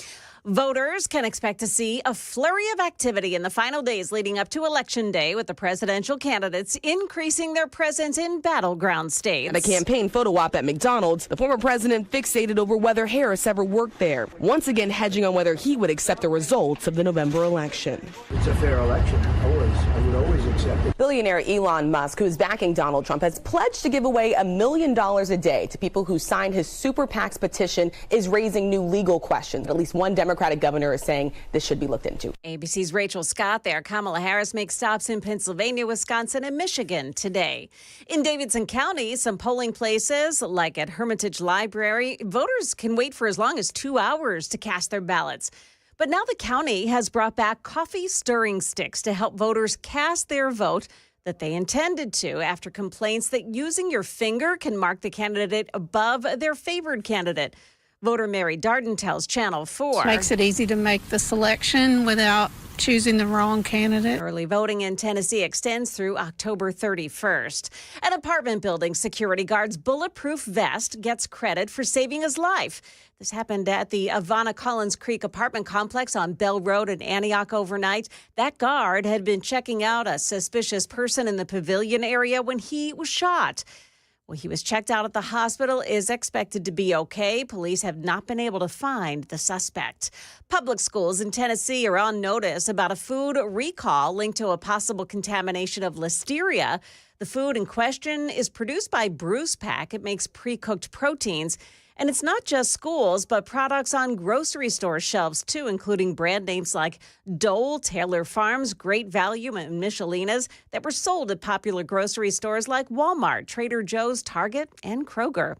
Voters can expect to see a flurry of activity in the final days leading up to Election Day, with the presidential candidates increasing their presence in battleground states. At a campaign photo op at McDonald's, the former president fixated over whether Harris ever worked there, once again hedging on whether he would accept the results of the November election. It's a fair election. I would always accept it. Billionaire Elon Musk, who is backing Donald Trump, has pledged to give away $1 million a day to people who signed his super PAC's petition, is raising new legal questions. At least one Democratic governor is saying this should be looked into. ABC's Rachel Scott there. Kamala Harris makes stops in Pennsylvania, Wisconsin, and Michigan today. In Davidson County, some polling places, like at Hermitage Library, voters can wait for as long as 2 hours to cast their ballots. But now the county has brought back coffee stirring sticks to help voters cast their vote that they intended to after complaints that using your finger can mark the candidate above their favored candidate. Voter Mary Darden tells Channel 4. Makes it easy to make the selection without choosing the wrong candidate. Early voting in Tennessee extends through October 31st. An apartment building security guard's bulletproof vest gets credit for saving his life. This happened at the Ivana Collins Creek apartment complex on Bell Road in Antioch overnight. That guard had been checking out a suspicious person in the pavilion area when he was shot. Well, he was checked out at the hospital, is expected to be okay. Police have not been able to find the suspect. Public schools in Tennessee are on notice about a food recall linked to a possible contamination of listeria. The food in question is produced by Bruce Pack. It makes pre-cooked proteins. And it's not just schools, but products on grocery store shelves, too, including brand names like Dole, Taylor Farms, Great Value, and Michelina's that were sold at popular grocery stores like Walmart, Trader Joe's, Target, and Kroger.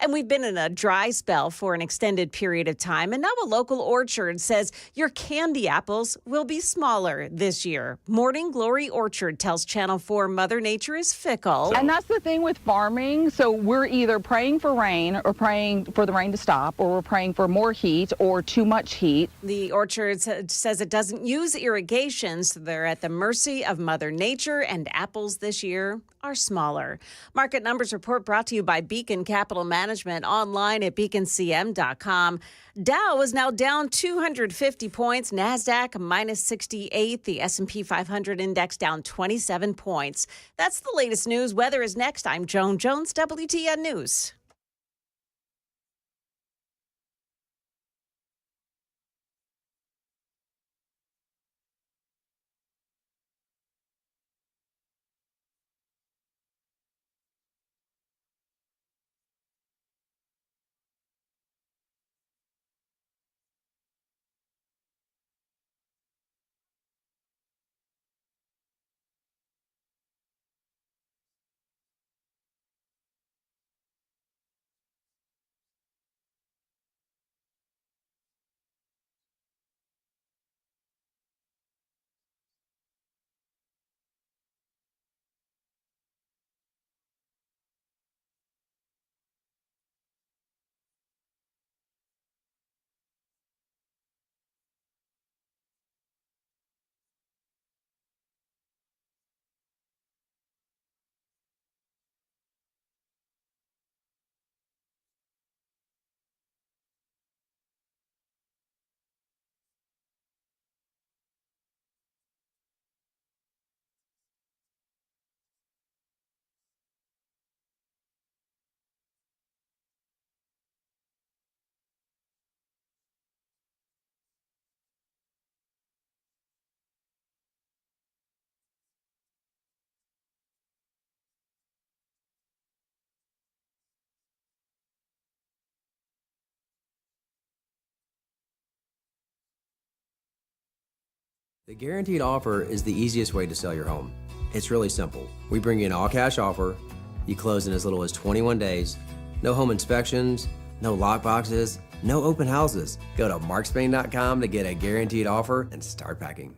And we've been in a dry spell for an extended period of time. And now a local orchard says your candy apples will be smaller this year. Morning Glory Orchard tells Channel 4 Mother Nature is fickle. And that's the thing with farming. So we're either praying for rain or praying for the rain to stop, or we're praying for more heat or too much heat. The orchard says it doesn't use irrigation, so they're at the mercy of Mother Nature, and apples this year are smaller. Market Numbers Report brought to you by Beacon Capital Management, online at beaconcm.com. Dow is now down 250 points. NASDAQ minus 68. The S&P 500 index down 27 points. That's the latest news. Weather is next. I'm Joan Jones, WTN News. The guaranteed offer is the easiest way to sell your home. It's really simple. We bring you an all-cash offer. You close in as little as 21 days. No home inspections, no lock boxes, no open houses. Go to markspain.com to get a guaranteed offer and start packing.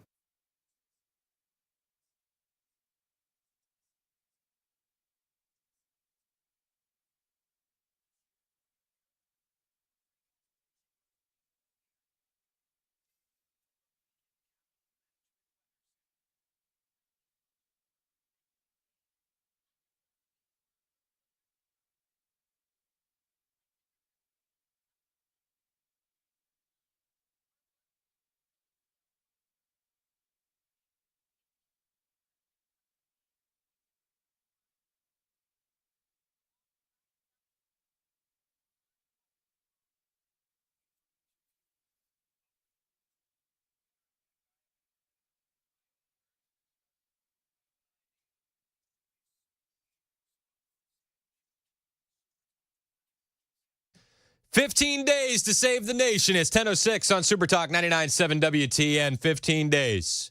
"15 days to save the nation." It's 10:06 on Super Talk 99.7 WTN. 15 days.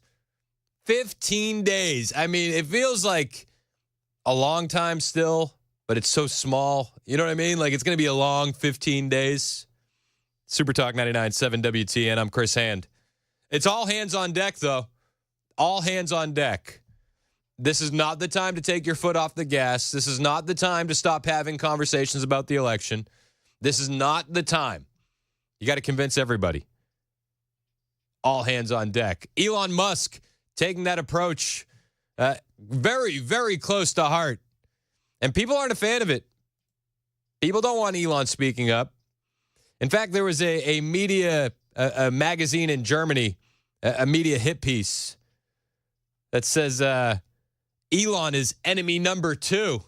15 days. I mean, it feels like a long time still, but it's so small. You know what I mean? Like, it's going to be a long 15 days. Super Talk 99.7 WTN. I'm Chris Hand. It's all hands on deck, though. All hands on deck. This is not the time to take your foot off the gas. This is not the time to stop having conversations about the election. This is not the time. You got to convince everybody. All hands on deck. Elon Musk taking that approach very, very close to heart. And people aren't a fan of it. People don't want Elon speaking up. In fact, there was a media, a magazine in Germany, a media hit piece that says Elon is enemy number 2.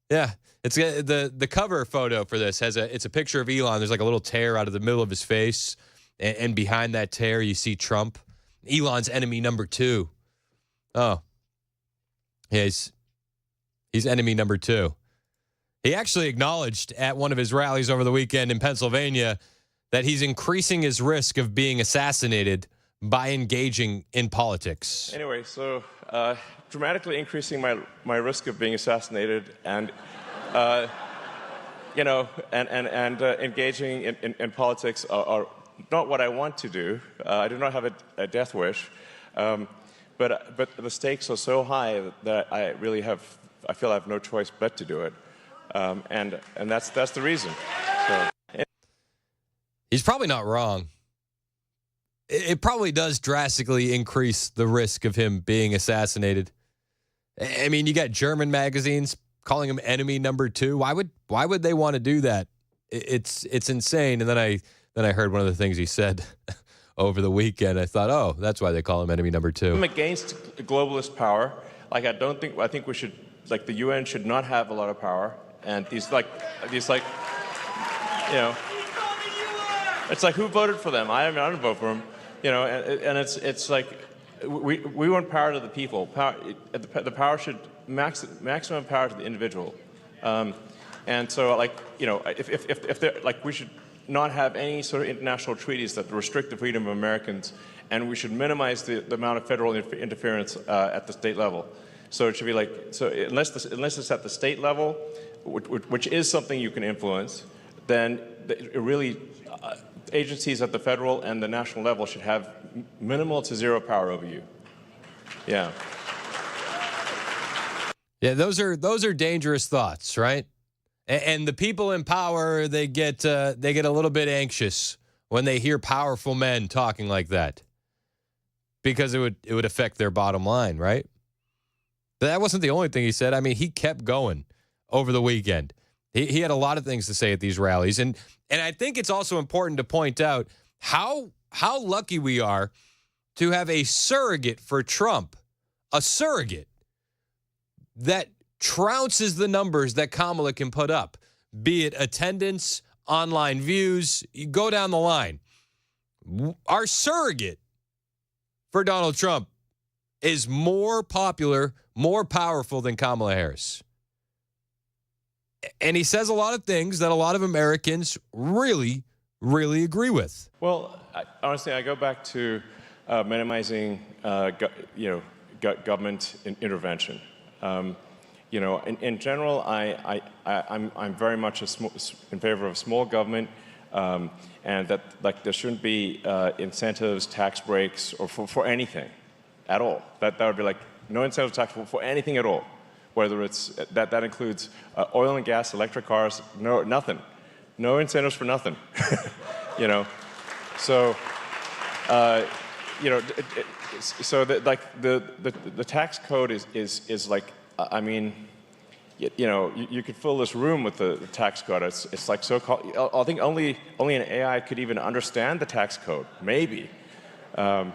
Yeah. It's the cover photo for this it's a picture of Elon. There's like a little tear out of the middle of his face, and behind that tear you see Trump. Elon's enemy number 2. Oh, yeah, he's enemy number 2. He actually acknowledged at one of his rallies over the weekend in Pennsylvania that he's increasing his risk of being assassinated by engaging in politics. Anyway, so dramatically increasing my risk of being assassinated and. Engaging in politics are not what I want to do. I do not have a death wish, but the stakes are so high that I feel I have no choice but to do it, and that's the reason. So. He's probably not wrong. It probably does drastically increase the risk of him being assassinated. I mean, you got German magazines calling him enemy number 2. Why would they want to do that? It's insane. And then I heard one of the things he said over the weekend. I thought, oh, that's why they call him enemy number 2. I'm against globalist power. Like I think we should, like, the UN should not have a lot of power. And these like it's like, who voted for them? I didn't vote for them. And it's like we want power to the people. The power should maximum power to the individual, and so if they're like, we should not have any sort of international treaties that restrict the freedom of Americans, and we should minimize the amount of federal interference at the state level. So it should be like, so unless it's at the state level, which is something you can influence, then agencies at the federal and the national level should have minimal to zero power over you. Yeah. Yeah, those are dangerous thoughts, right? And the people in power, they get a little bit anxious when they hear powerful men talking like that, because it would affect their bottom line, right? But that wasn't the only thing he said. I mean, he kept going over the weekend. He had a lot of things to say at these rallies, and I think it's also important to point out how lucky we are to have a surrogate for Trump, a surrogate that trounces the numbers that Kamala can put up, be it attendance, online views, you go down the line. Our surrogate for Donald Trump is more popular, more powerful than Kamala Harris. And he says a lot of things that a lot of Americans really, really agree with. Well, honestly, I go back to minimizing government intervention. In general, I'm very much in favor of small government, and that there shouldn't be incentives, tax breaks, or for anything at all. That would be no incentive tax for anything at all. Whether it's that includes oil and gas, electric cars, nothing, no incentives for nothing. So the tax code is I mean, you could fill this room with the tax code. It's like so-called. I think only an AI could even understand the tax code. Maybe. I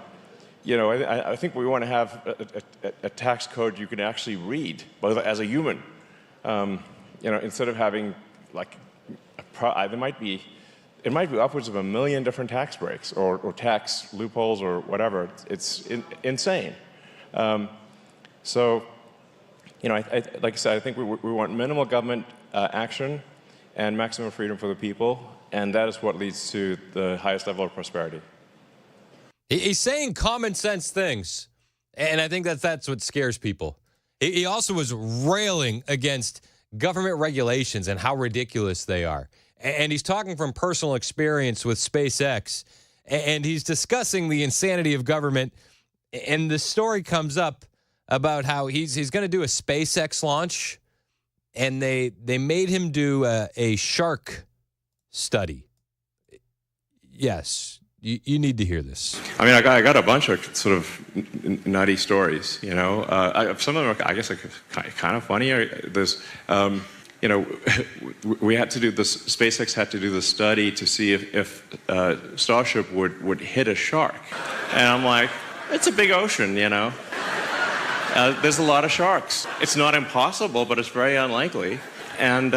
think we want to have a tax code you can actually read, both as a human. Instead of having it might be upwards of 1 million different tax breaks or tax loopholes or whatever. It's insane. Like I said, I think we want minimal government action and maximum freedom for the people, and that is what leads to the highest level of prosperity. He's saying common sense things, and I think that's what scares people. He also was railing against government regulations and how ridiculous they are. And he's talking from personal experience with SpaceX, and he's discussing the insanity of government. And the story comes up about how he's going to do a SpaceX launch, and they made him do a shark study. Yes, you need to hear this. I mean, I got a bunch of sort of nutty stories, Some of them are, I guess, kind of funny. There's, we had to do this. SpaceX had to do the study to see if Starship would hit a shark, and I'm like, it's a big ocean, There's a lot of sharks. It's not impossible, but it's very unlikely. And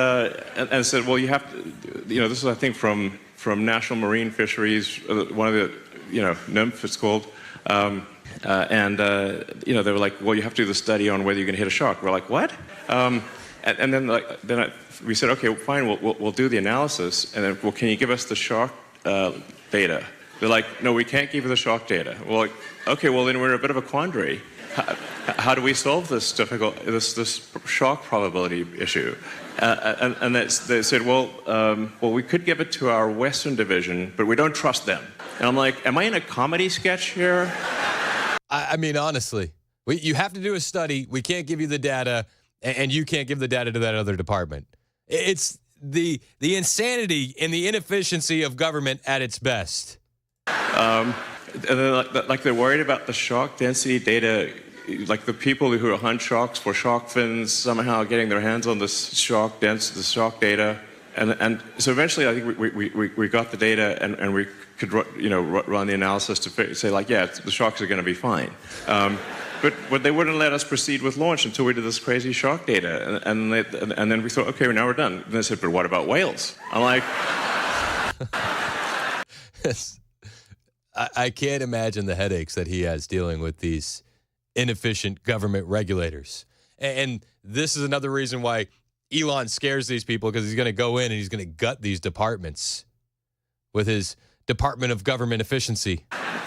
said, well, you have to, this is, I think, from National Marine Fisheries, one of the, NIMF it's called. They were like, well, you have to do the study on whether you can hit a shark. We're like, what? And then we said, okay, fine, we'll do the analysis. And then, well, can you give us the shark data? They're like, no, we can't give you the shark data. We're like, okay, well, then we're in a bit of a quandary. How do we solve this this shark probability issue? And they said, well, we could give it to our Western division, but we don't trust them. And I'm like, am I in a comedy sketch here? I mean, honestly, you have to do a study. We can't give you the data, and you can't give the data to that other department. It's the insanity and the inefficiency of government at its best. And they're worried about the shark density data, like the people who hunt sharks for shark fins somehow getting their hands on the shark data, and so eventually I think we got the data and we could run the analysis to say the sharks are going to be fine, but they wouldn't let us proceed with launch until we did this crazy shark data, and then we thought, okay, now we're done. And they said, but what about whales? I'm like. I can't imagine the headaches that he has dealing with these inefficient government regulators. And this is another reason why Elon scares these people, because he's going to go in and he's going to gut these departments with his Department of Government Efficiency.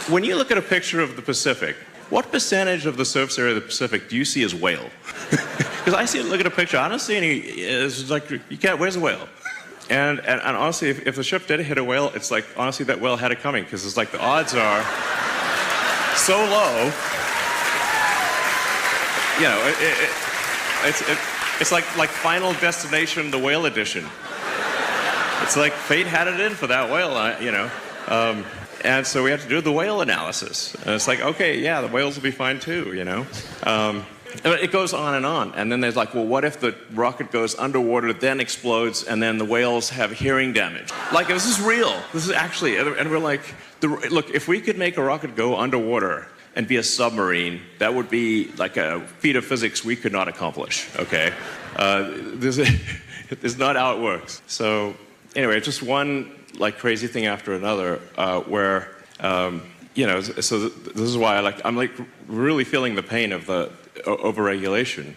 When you look at a picture of the Pacific, what percentage of the surface area of the Pacific do you see as whale? Because look at a picture, I don't see any. It's like, where's the whale? And honestly, if the ship did hit a whale, it's like, honestly, that whale had it coming, because it's like the odds are so low. It's like Final Destination, the whale edition. It's like fate had it in for that whale, and so we have to do the whale analysis. And it's like, okay, yeah, the whales will be fine too, It goes on, and then there's like, well, what if the rocket goes underwater, then explodes, and then the whales have hearing damage? Like, this is real. This is actually, and we're like, look, if we could make a rocket go underwater and be a submarine, that would be like a feat of physics we could not accomplish, okay? This is not how it works. So anyway, just one like crazy thing after another, where, so this is why I'm really feeling the pain of the overregulation.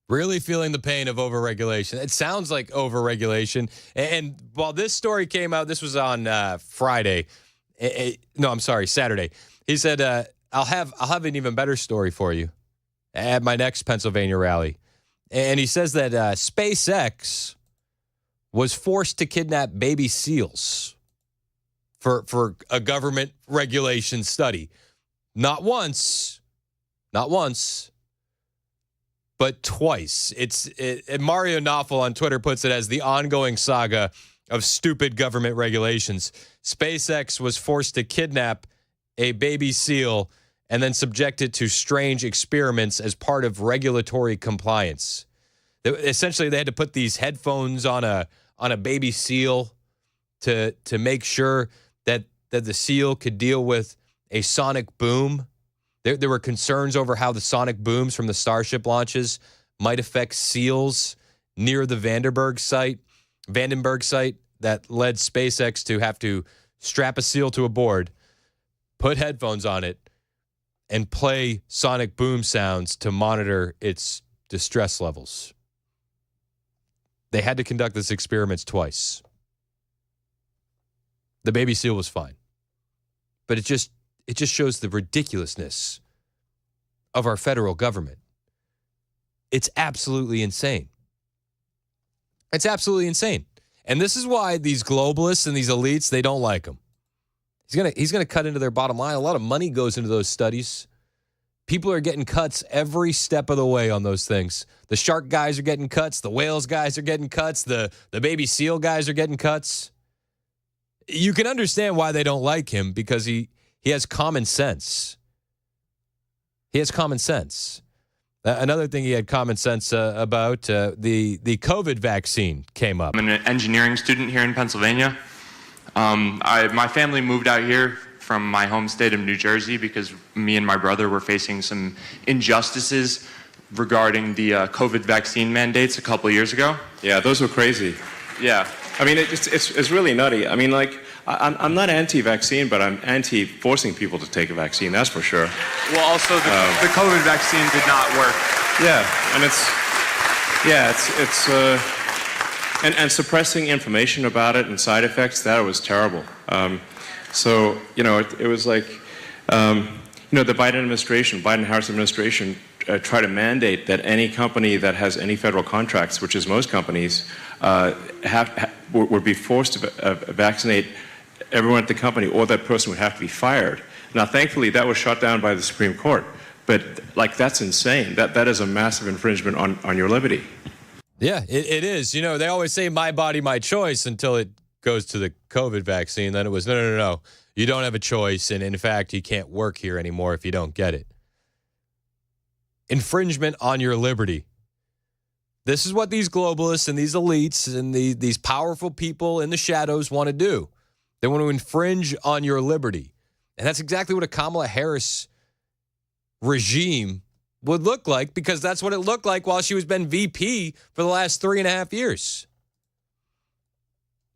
Really feeling the pain of overregulation. It sounds like overregulation. And while this story came out, this was on Friday, No, I'm sorry, Saturday. He said, I'll have an even better story for you at my next Pennsylvania rally. And he says that SpaceX was forced to kidnap baby seals for a government regulation study. Not once, but twice. Mario Knopfel on Twitter puts it as the ongoing saga of stupid government regulations. SpaceX was forced to kidnap a baby seal and then subject it to strange experiments as part of regulatory compliance. Essentially, they had to put these headphones on a baby seal to make sure that the seal could deal with a sonic boom. There were concerns over how the sonic booms from the Starship launches might affect seals near the Vandenberg site that led SpaceX to have to strap a seal to a board, put headphones on it, and play sonic boom sounds to monitor its distress levels. They had to conduct this experiment twice. The baby seal was fine. But it just shows the ridiculousness of our federal government. It's absolutely insane. It's absolutely insane. And this is why these globalists and these elites, they don't like him. He's gonna cut into their bottom line. A lot of money goes into those studies. People are getting cuts every step of the way on those things. The shark guys are getting cuts. The whales guys are getting cuts. The baby seal guys are getting cuts. You can understand why they don't like him because he has common sense. He has common sense. Another thing he had common sense about, the COVID vaccine came up. I'm an engineering student here in Pennsylvania. My family moved out here from my home state of New Jersey because me and my brother were facing some injustices regarding the COVID vaccine mandates a couple of years ago. Yeah, those were crazy. Yeah. I mean, it's really nutty. I mean, like, I'm not anti-vaccine, but I'm anti-forcing people to take a vaccine, that's for sure. Well, also, the COVID vaccine did not work. Yeah, and and suppressing information about it and side effects, that was terrible. So, it was like, the Biden-Harris administration tried to mandate that any company that has any federal contracts, which is most companies, would be forced to vaccinate everyone at the company, or that person would have to be fired. Now, thankfully, that was shut down by the Supreme Court. But, that's insane. That is a massive infringement on your liberty. Yeah, it is. They always say my body, my choice until it goes to the COVID vaccine. Then it was, no. You don't have a choice. And in fact, you can't work here anymore if you don't get it. Infringement on your liberty. This is what these globalists and these elites and these powerful people in the shadows want to do. They want to infringe on your liberty. And that's exactly what a Kamala Harris regime would look like, because that's what it looked like while she was been VP for the last 3.5 years.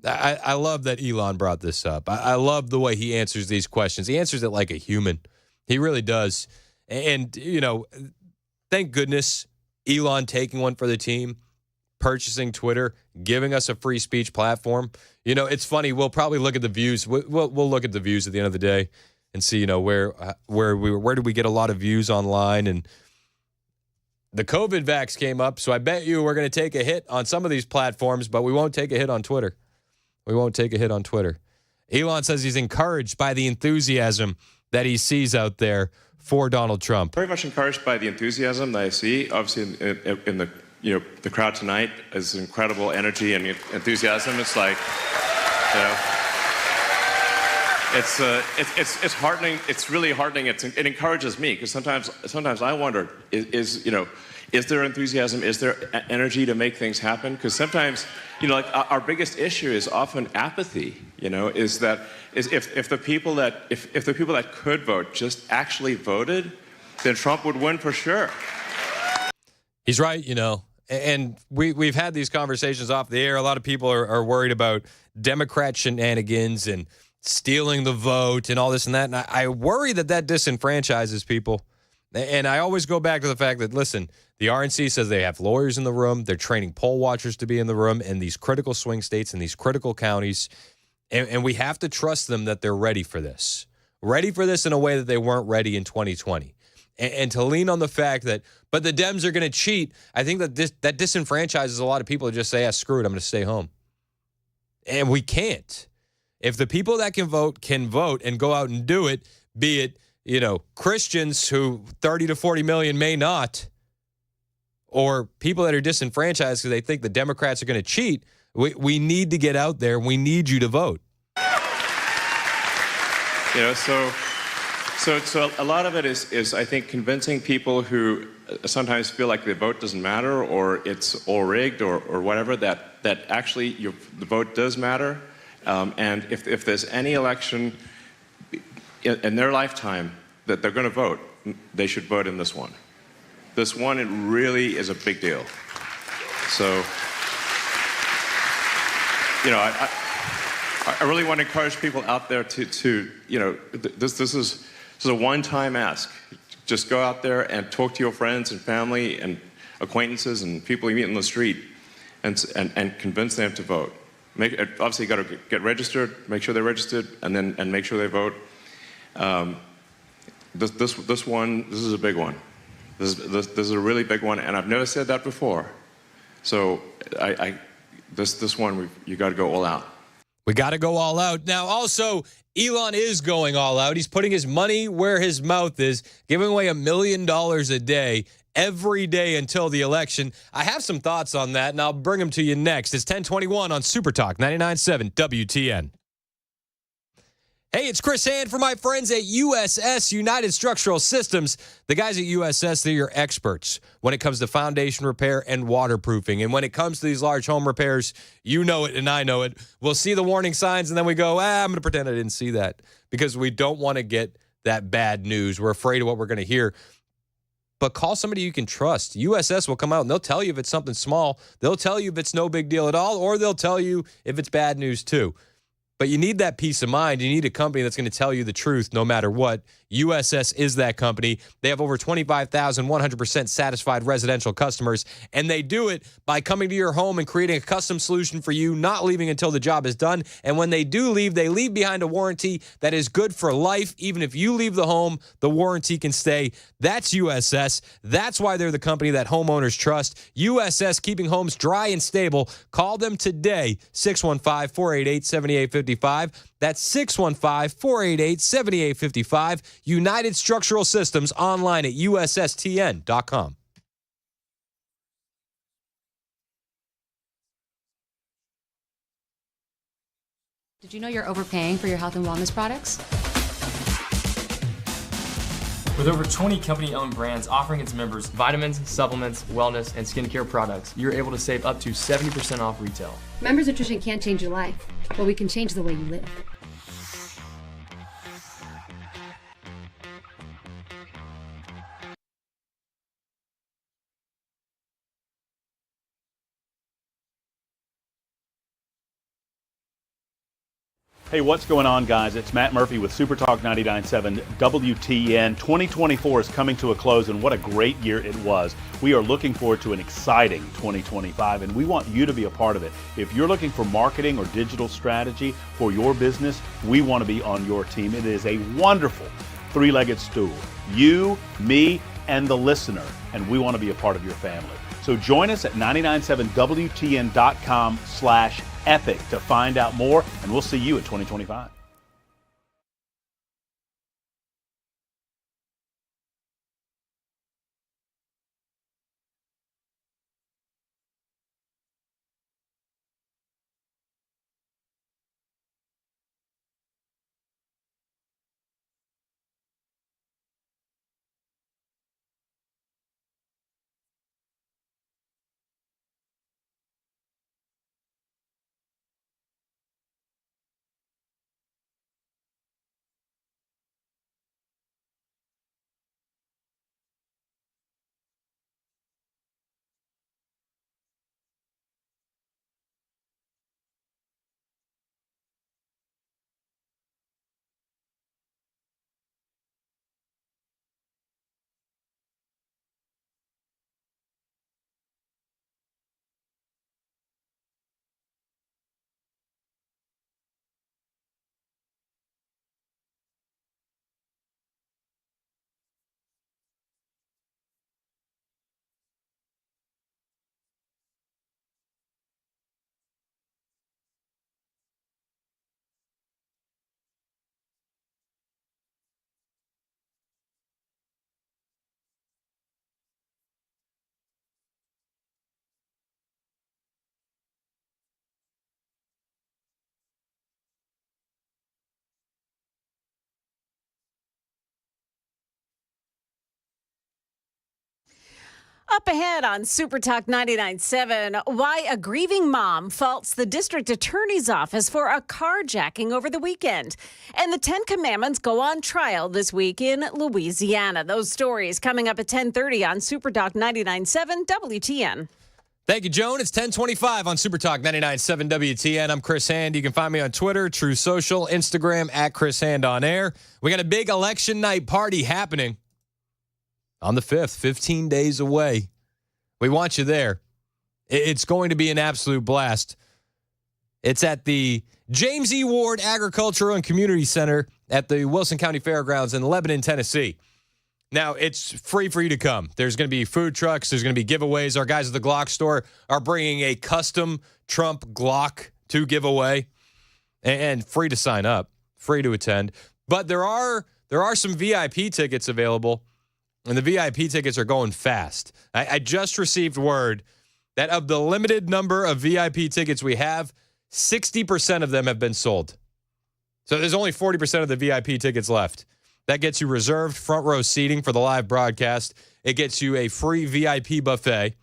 I love that Elon brought this up. I love the way he answers these questions. He answers it like a human. He really does. And, thank goodness Elon taking one for the team, purchasing Twitter, giving us a free speech platform. It's funny. We'll probably look at the views. We'll look at the views at the end of the day and see, where did we get a lot of views online. And the COVID vax came up. So I bet you we're going to take a hit on some of these platforms, but we won't take a hit on Twitter. Elon says he's encouraged by the enthusiasm that he sees out there for Donald Trump. Very much encouraged by the enthusiasm that I see. Obviously, in the crowd tonight is incredible energy and enthusiasm. It's like, it's heartening. It's really heartening. It encourages me, because sometimes I wonder, is there enthusiasm? Is there energy to make things happen? Because sometimes, our biggest issue is often apathy. Is that if the people that could vote just actually voted, then Trump would win for sure. He's right, and we've had these conversations off the air. A lot of people are worried about Democrat shenanigans and stealing the vote and all this and that. And I worry that disenfranchises people. And I always go back to the fact that, listen, the RNC says they have lawyers in the room. They're training poll watchers to be in the room in these critical swing states and these critical counties. And we have to trust them that they're ready for this. Ready for this in a way that they weren't ready in 2020. And to lean on the fact that, but the Dems are going to cheat, I think that that disenfranchises a lot of people to just say, yeah, screw it, I'm going to stay home. And we can't. If the people that can vote and go out and do it, be it, Christians who 30 to 40 million may not, or people that are disenfranchised because they think the Democrats are going to cheat, we need to get out there. We need you to vote. So a lot of it is I think convincing people who sometimes feel like the vote doesn't matter or it's all rigged or whatever that actually the vote does matter, and if there's any election in their lifetime that they're going to vote, they should vote in this one. This one, it really is a big deal. So, I really want to encourage people out there to this is a one-time ask. Just go out there and talk to your friends and family and acquaintances and people you meet in the street and convince them to vote. Obviously, you got to get registered, make sure they're registered, and make sure they vote. This is a big one. This is a really big one, and I've never said that before. So this one, you got to go all out. We got to go all out. Now, also, Elon is going all out. He's putting his money where his mouth is, giving away $1 million a day every day until the election. I have some thoughts on that, and I'll bring them to you next. It's 1021 on Super Talk 99.7 WTN. Hey, it's Chris Hand for my friends at USS, United Structural Systems. The guys at USS, they're your experts when it comes to foundation repair and waterproofing. And when it comes to these large home repairs, you know it and I know it. We'll see the warning signs and then we go, I'm going to pretend I didn't see that because we don't want to get that bad news. We're afraid of what we're going to hear. But call somebody you can trust. USS will come out and they'll tell you if it's something small. They'll tell you if it's no big deal at all, or they'll tell you if it's bad news too. But you need that peace of mind. You need a company that's going to tell you the truth no matter what. USS is that company. They have over 25,000 100% satisfied residential customers, and they do it by coming to your home and creating a custom solution for you, not leaving until the job is done. And when they do leave, they leave behind a warranty that is good for life. Even if you leave the home, the warranty can stay. That's USS. That's why they're the company that homeowners trust. USS, keeping homes dry and stable. Call them today, 615-488-7855. That's 615-488-7855. United Structural Systems, online at USSTN.com. Did you know you're overpaying for your health and wellness products? With over 20 company-owned brands offering its members vitamins, supplements, wellness, and skincare products, you're able to save up to 70% off retail. Members Nutrition can't change your life, but we can change the way you live. Hey, what's going on, guys? It's Matt Murphy with Super Talk 99.7 WTN. 2024 is coming to a close, and what a great year it was. We are looking forward to an exciting 2025, and we want you to be a part of it. If you're looking for marketing or digital strategy for your business, we want to be on your team. It is a wonderful three-legged stool. You, me, and the listener, and we want to be a part of your family. So join us at 997wtn.com/epic to find out more, and we'll see you in 2025. Up ahead on Super Talk 99.7, why a grieving mom faults the district attorney's office for a carjacking over the weekend. And the 10 Commandments go on trial this week in Louisiana. Those stories coming up at 10:30 on Super Talk 99.7 WTN. Thank you, Joan. It's 10:25 on Super Talk 99.7 WTN. I'm Chris Hand. You can find me on Twitter, True Social, Instagram, at Chris Hand on air. We got a big election night party happening on the 5th, 15 days away. We want you there. It's going to be an absolute blast. It's at the James E. Ward Agricultural and Community Center at the Wilson County Fairgrounds in Lebanon, Tennessee. Now, it's free for you to come. There's going to be food trucks. There's going to be giveaways. Our guys at the Glock store are bringing a custom Trump Glock to give away, and free to sign up, free to attend. But there are some VIP tickets available, and the VIP tickets are going fast. I just received word that of the limited number of VIP tickets we have, 60% of them have been sold. So there's only 40% of the VIP tickets left. That gets you reserved front row seating for the live broadcast. It gets you a free VIP buffet.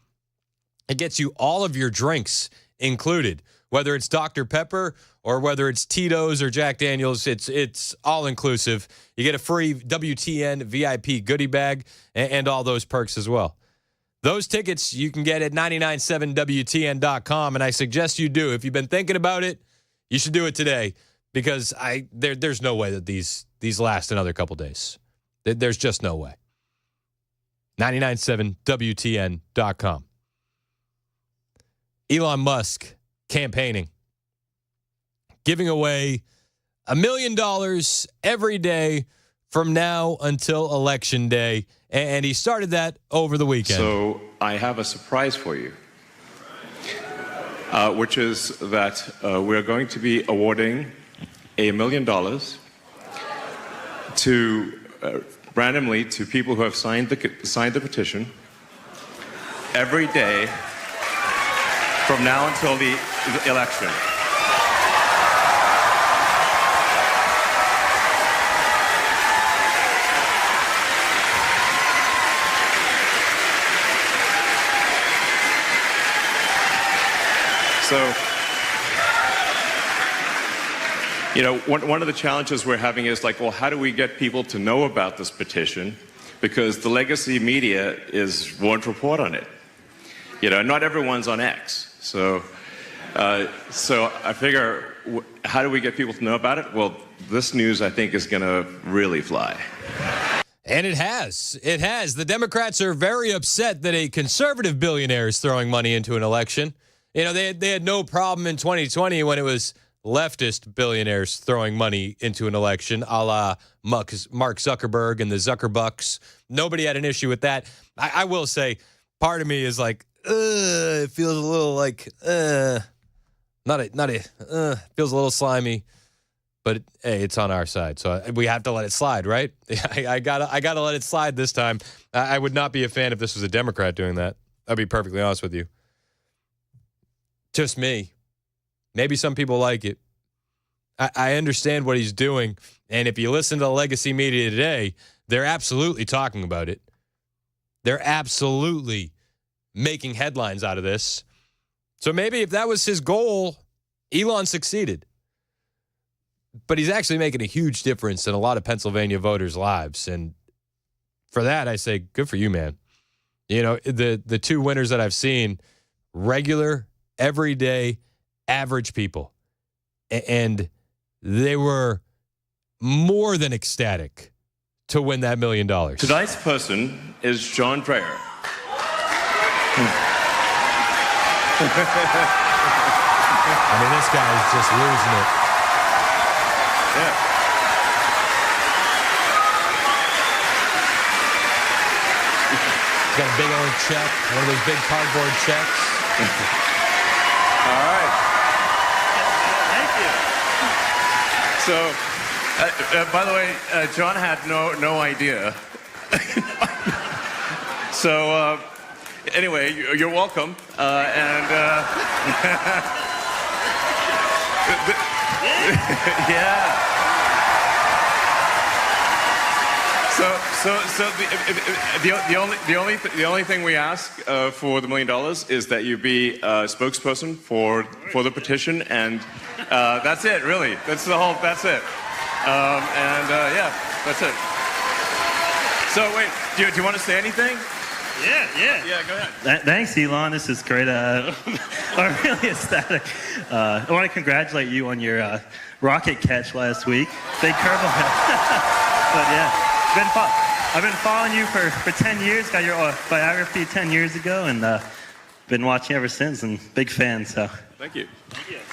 It gets you all of your drinks included, whether it's Dr. Pepper or whether it's Tito's or Jack Daniels. It's all inclusive. You get a free WTN VIP goodie bag and all those perks as well. Those tickets you can get at 997WTN.com, and I suggest you do. If you've been thinking about it, you should do it today, because there's no way that these last another couple days. There's just no way. 997WTN.com. Elon Musk campaigning, giving away $1 million every day from now until Election Day, and he started that over the weekend. So I have a surprise for you, which is that we're going to be awarding $1 million to randomly to people who have signed the petition every day from now until the election. So, one of the challenges we're having is like, well, how do we get people to know about this petition? Because the legacy media won't report on it. Not everyone's on X. So I figure, how do we get people to know about it? Well, this news, I think, is going to really fly. And it has. It has. The Democrats are very upset that a conservative billionaire is throwing money into an election. They had no problem in 2020 when it was leftist billionaires throwing money into an election, a la Mark Zuckerberg and the Zuckerbucks. Nobody had an issue with that. I will say, part of me is like, it feels a little like, feels a little slimy. But hey, it's on our side, so we have to let it slide, right? I gotta let it slide this time. I would not be a fan if this was a Democrat doing that. I'll be perfectly honest with you. Just me. Maybe some people like it. I understand what he's doing, and if you listen to the legacy media today, they're absolutely talking about it. They're absolutely making headlines out of this. So maybe if that was his goal, Elon succeeded. But he's actually making a huge difference in a lot of Pennsylvania voters' lives, and for that, I say, good for you, man. The two winners that I've seen, regular, everyday, average people. And they were more than ecstatic to win that $1 million. Tonight's person is John Dreyer. This guy is just losing it. Yeah. He's got a big old check, one of those big cardboard checks. All right. Thank you. So, by the way, John had no idea. So, anyway, you're welcome. Yeah. So the only thing we ask for the $1 million is that you be a spokesperson for the petition, and that's it. Really, that's it. Yeah, that's it. So wait, do you want to say anything? Yeah, go ahead. Thanks, Elon. This is great. I'm really ecstatic. I want to congratulate you on your rocket catch last week. Big curveball. But yeah, I've been following you for 10 years. Got your biography 10 years ago, and been watching ever since, and big fan. So thank you.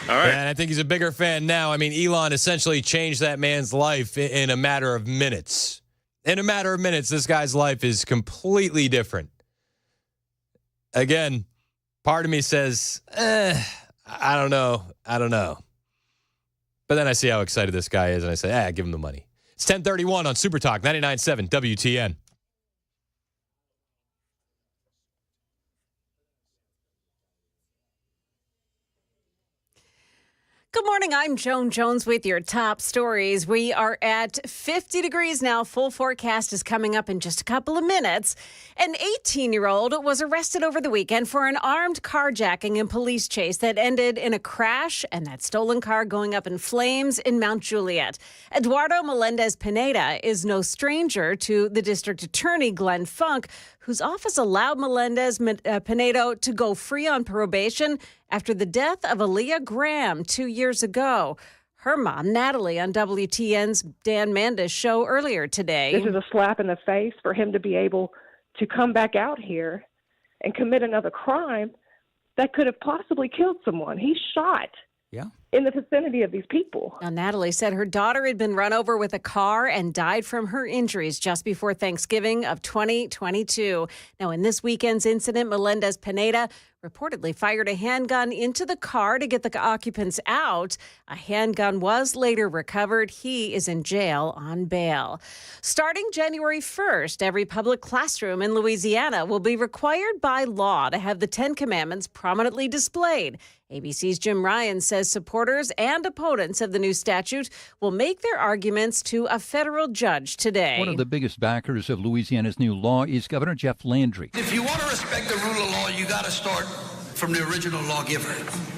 All right. And I think he's a bigger fan now. I mean, Elon essentially changed that man's life in a matter of minutes. In a matter of minutes, this guy's life is completely different. Again, part of me says, I don't know. But then I see how excited this guy is, and I say, give him the money. It's 10:31 on Super Talk 99.7 WTN. Good morning. I'm Joan Jones with your top stories. We are at 50 degrees now. Full forecast is coming up in just a couple of minutes. An 18-year-old was arrested over the weekend for an armed carjacking and police chase that ended in a crash and that stolen car going up in flames in Mount Juliet. Eduardo Melendez-Pineda is no stranger to the district attorney, Glenn Funk, whose office allowed Melendez-Pineda to go free on probation after the death of Aaliyah Graham 2 years ago. Her mom, Natalie, on WTN's Dan Manda's show earlier today. This is a slap in the face for him to be able to come back out here and commit another crime that could have possibly killed someone. He shot in the vicinity of these people. Now, Natalie said her daughter had been run over with a car and died from her injuries just before Thanksgiving of 2022. Now, in this weekend's incident, Melendez-Pineda reportedly fired a handgun into the car to get the occupants out. A handgun was later recovered. He is in jail on bail. Starting January 1st, every public classroom in Louisiana will be required by law to have the Ten Commandments prominently displayed. ABC's Jim Ryan says supporters and opponents of the new statute will make their arguments to a federal judge today. One of the biggest backers of Louisiana's new law is Governor Jeff Landry. If you want to respect the rule of law, you got to start from the original lawgiver,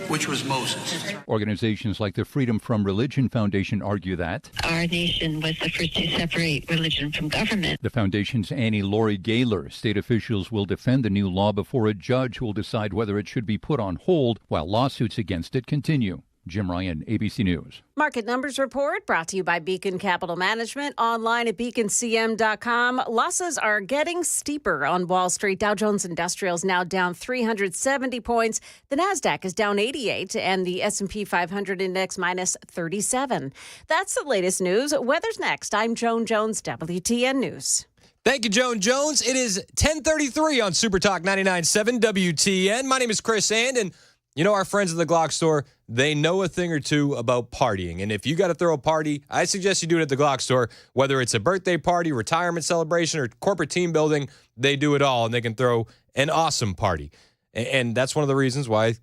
which was Moses. Organizations like the Freedom from Religion Foundation argue that our nation was the first to separate religion from government. The foundation's Annie Laurie Gaylor. State officials will defend the new law before a judge will decide whether it should be put on hold while lawsuits against it continue. Jim Ryan, ABC News. Market Numbers Report brought to you by Beacon Capital Management. Online at beaconcm.com. Losses are getting steeper on Wall Street. Dow Jones Industrials now down 370 points. The Nasdaq is down 88 and the S&P 500 index minus 37. That's the latest news. Weather's next. I'm Joan Jones, WTN News. Thank you, Joan Jones. It is 10:33 on Super Talk 99.7 WTN. My name is Chris and you know, our friends at the Glock store, they know a thing or two about partying. And if you got to throw a party, I suggest you do it at the Glock store. Whether it's a birthday party, retirement celebration, or corporate team building, they do it all, and they can throw an awesome party. And that's one of the reasons why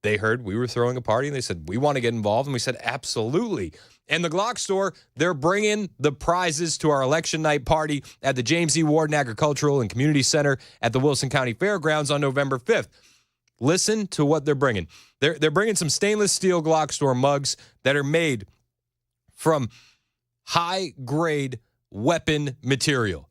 they heard we were throwing a party, and they said, we want to get involved. And we said, absolutely. And the Glock store, they're bringing the prizes to our election night party at the James E. Warden Agricultural and Community Center at the Wilson County Fairgrounds on November 5th. Listen to what they're bringing. They're bringing some stainless steel Glock store mugs that are made from high-grade weapon material.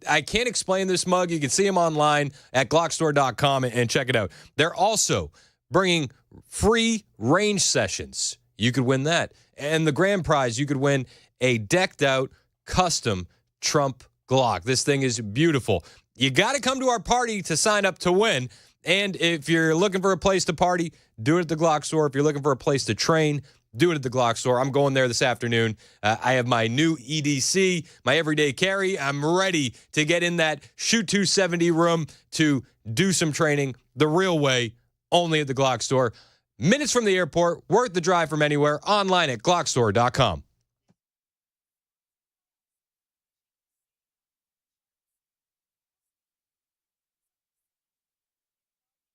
I can't explain this mug. You can see them online at glockstore.com and check it out. They're also bringing free range sessions. You could win that. And the grand prize, you could win a decked-out custom Trump Glock. This thing is beautiful. You got to come to our party to sign up to win. And if you're looking for a place to party, do it at the Glock store. If you're looking for a place to train, do it at the Glock store. I'm going there this afternoon. I have my new EDC, my everyday carry. I'm ready to get in that Shoot 270 room to do some training the real way, only at the Glock store. Minutes from the airport, worth the drive from anywhere, online at glockstore.com.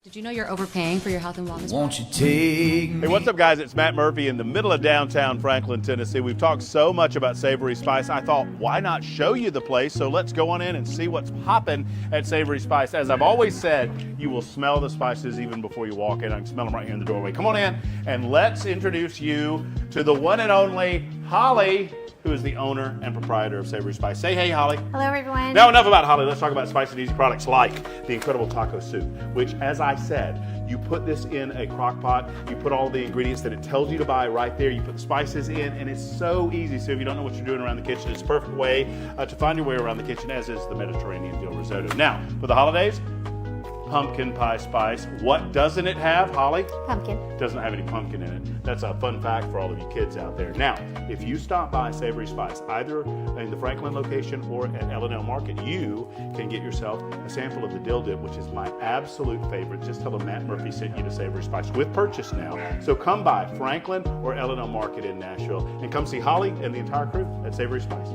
Did you know you're overpaying for your health and wellness? Won't you take me? Hey, what's up, guys? It's Matt Murphy in the middle of downtown Franklin, Tennessee. We've talked so much about Savory Spice. I thought, why not show you the place? So let's go on in and see what's popping at Savory Spice. As I've always said, you will smell the spices even before you walk in. I can smell them right here in the doorway. Come on in, and let's introduce you to the one and only Holly, who is the owner and proprietor of Savory Spice. Say hey, Holly. Hello, everyone. Now, enough about Holly. Let's talk about spicy and easy products like the incredible taco soup, which, as I said, you put this in a crock pot, you put all the ingredients that it tells you to buy right there, you put the spices in, and it's so easy. So if you don't know what you're doing around the kitchen, it's a perfect way to find your way around the kitchen, as is the Mediterranean dill risotto. Now, for the holidays, pumpkin pie spice. What doesn't it have, Holly? Pumpkin. It doesn't have any pumpkin in it. That's a fun fact for all of you kids out there. Now, if you stop by Savory Spice, either in the Franklin location or at L&L Market, you can get yourself a sample of the dill dip, which is my absolute favorite. Just tell them Matt Murphy sent you to Savory Spice with purchase now. So come by Franklin or L&L Market in Nashville and come see Holly and the entire crew at Savory Spice.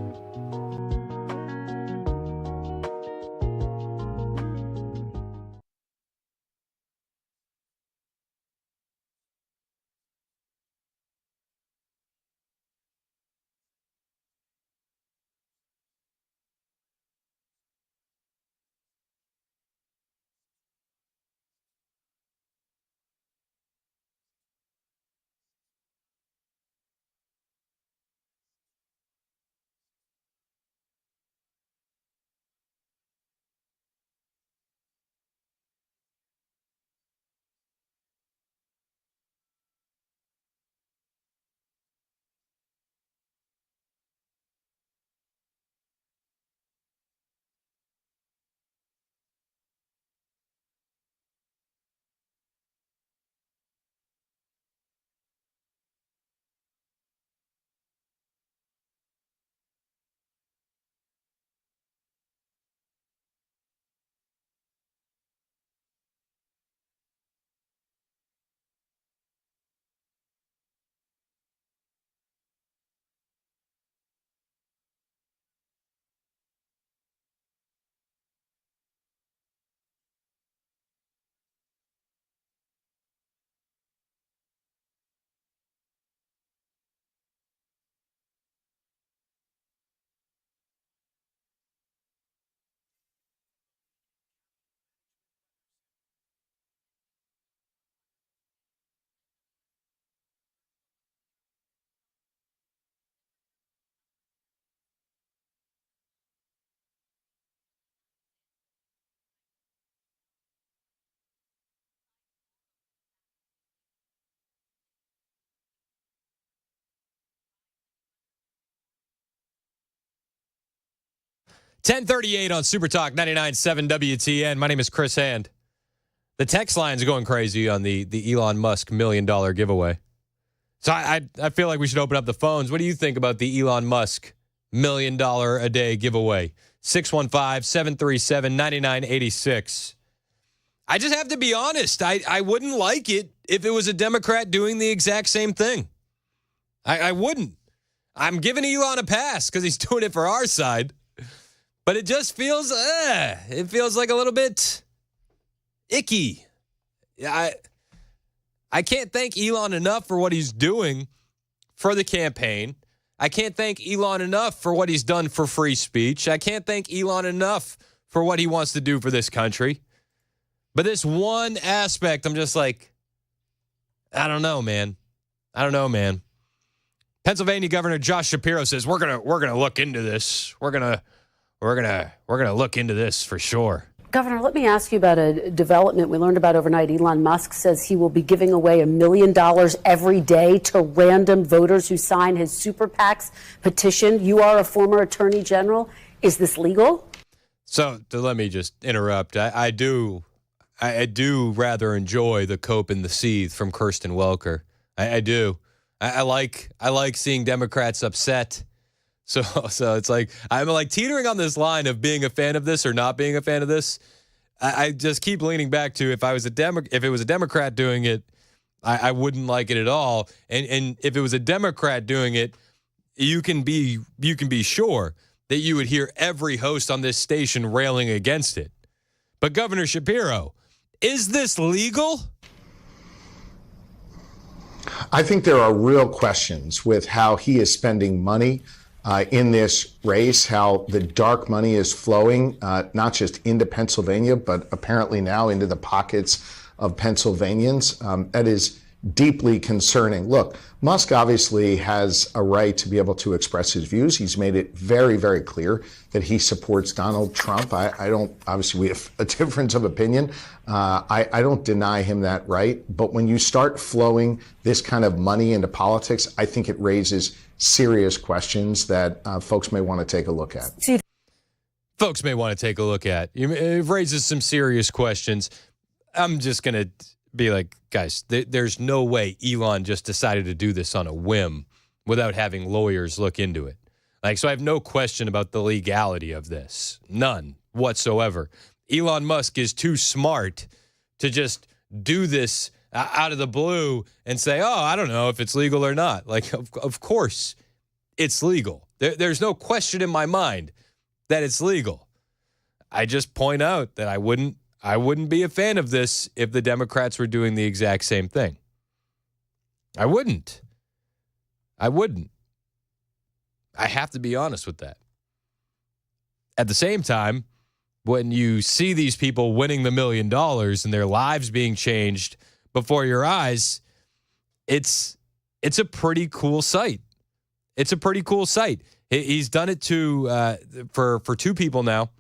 .38 on Super Talk 99.7 WTN. My name is Chris Hand. The text line's going crazy on the Elon Musk $1 million giveaway. So I feel like we should open up the phones. What do you think about the Elon Musk $1 million a day giveaway? 615-737-9986. I just have to be honest. I wouldn't like it if it was a Democrat doing the exact same thing. I wouldn't. I'm giving Elon a pass because he's doing it for our side. But it just feels, it feels like a little bit icky. I can't thank Elon enough for what he's doing for the campaign. I can't thank Elon enough for what he's done for free speech. I can't thank Elon enough for what he wants to do for this country. But this one aspect, I'm just like, I don't know, man. Pennsylvania Governor Josh Shapiro says we're gonna look into this. We're gonna look into this for sure. Governor, let me ask you about a development we learned about overnight. Elon Musk says he will be giving away $1 million every day to random voters who sign his super PAC's petition. You are a former attorney general. Is this legal? So let me just interrupt. I do rather enjoy the cope and the seethe from Kirsten Welker. I do. I like seeing Democrats upset. So it's like I'm like teetering on this line of being a fan of this or not being a fan of this. I just keep leaning back to if it was a Democrat doing it, I wouldn't like it at all. And if it was a Democrat doing it, you can be sure that you would hear every host on this station railing against it. But Governor Shapiro, Is this legal? I think there are real questions with how he is spending money in this race, how the dark money is flowing, not just into Pennsylvania, but apparently now into the pockets of Pennsylvanians. That is deeply concerning. Look, Musk obviously has a right to be able to express his views. He's made it very, very clear that he supports Donald Trump. I don't, obviously we have a difference of opinion. I don't deny him that right. But when you start flowing this kind of money into politics, I think it raises serious questions that folks may want to take a look at. Folks may want to take a look at. It raises some serious questions. I'm just going to be like, guys, there's no way Elon just decided to do this on a whim without having lawyers look into it. So I have no question about the legality of this. None whatsoever. Elon Musk is too smart to just do this out of the blue and say, oh, I don't know if it's legal or not. Of course it's legal. There's no question in my mind that it's legal. I just point out that I wouldn't be a fan of this if the Democrats were doing the exact same thing. I wouldn't. I have to be honest with that. At the same time, when you see these people winning the $1 million and their lives being changed before your eyes, it's a pretty cool sight. It's a pretty cool sight. He's done it for two people now.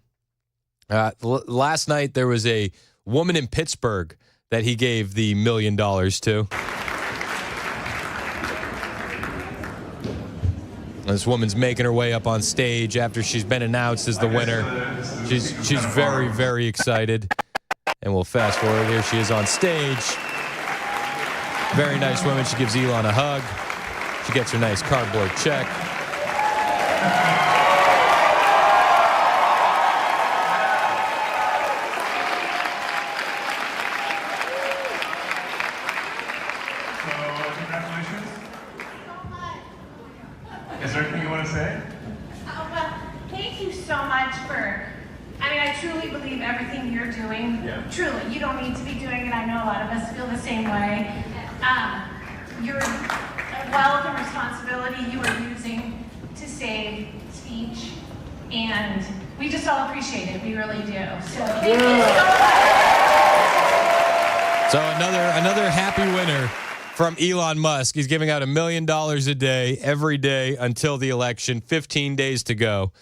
Last night, there was a woman in Pittsburgh that he gave the $1 million to. This woman's making her way up on stage after she's been announced as the winner. She's very, very excited. And we'll fast forward. Here she is on stage. Very nice woman. She gives Elon a hug. She gets her nice cardboard check. Is there anything you want to say? Well, thank you so much I truly believe everything you're doing. Yeah. Truly, you don't need to be doing it. I know a lot of us feel the same way. Your wealth and responsibility you are using to save speech, and we just all appreciate it. We really do. So thank you so much. So another happy winner from Elon Musk. He's giving out $1 million a day, every day until the election. 15 days to go.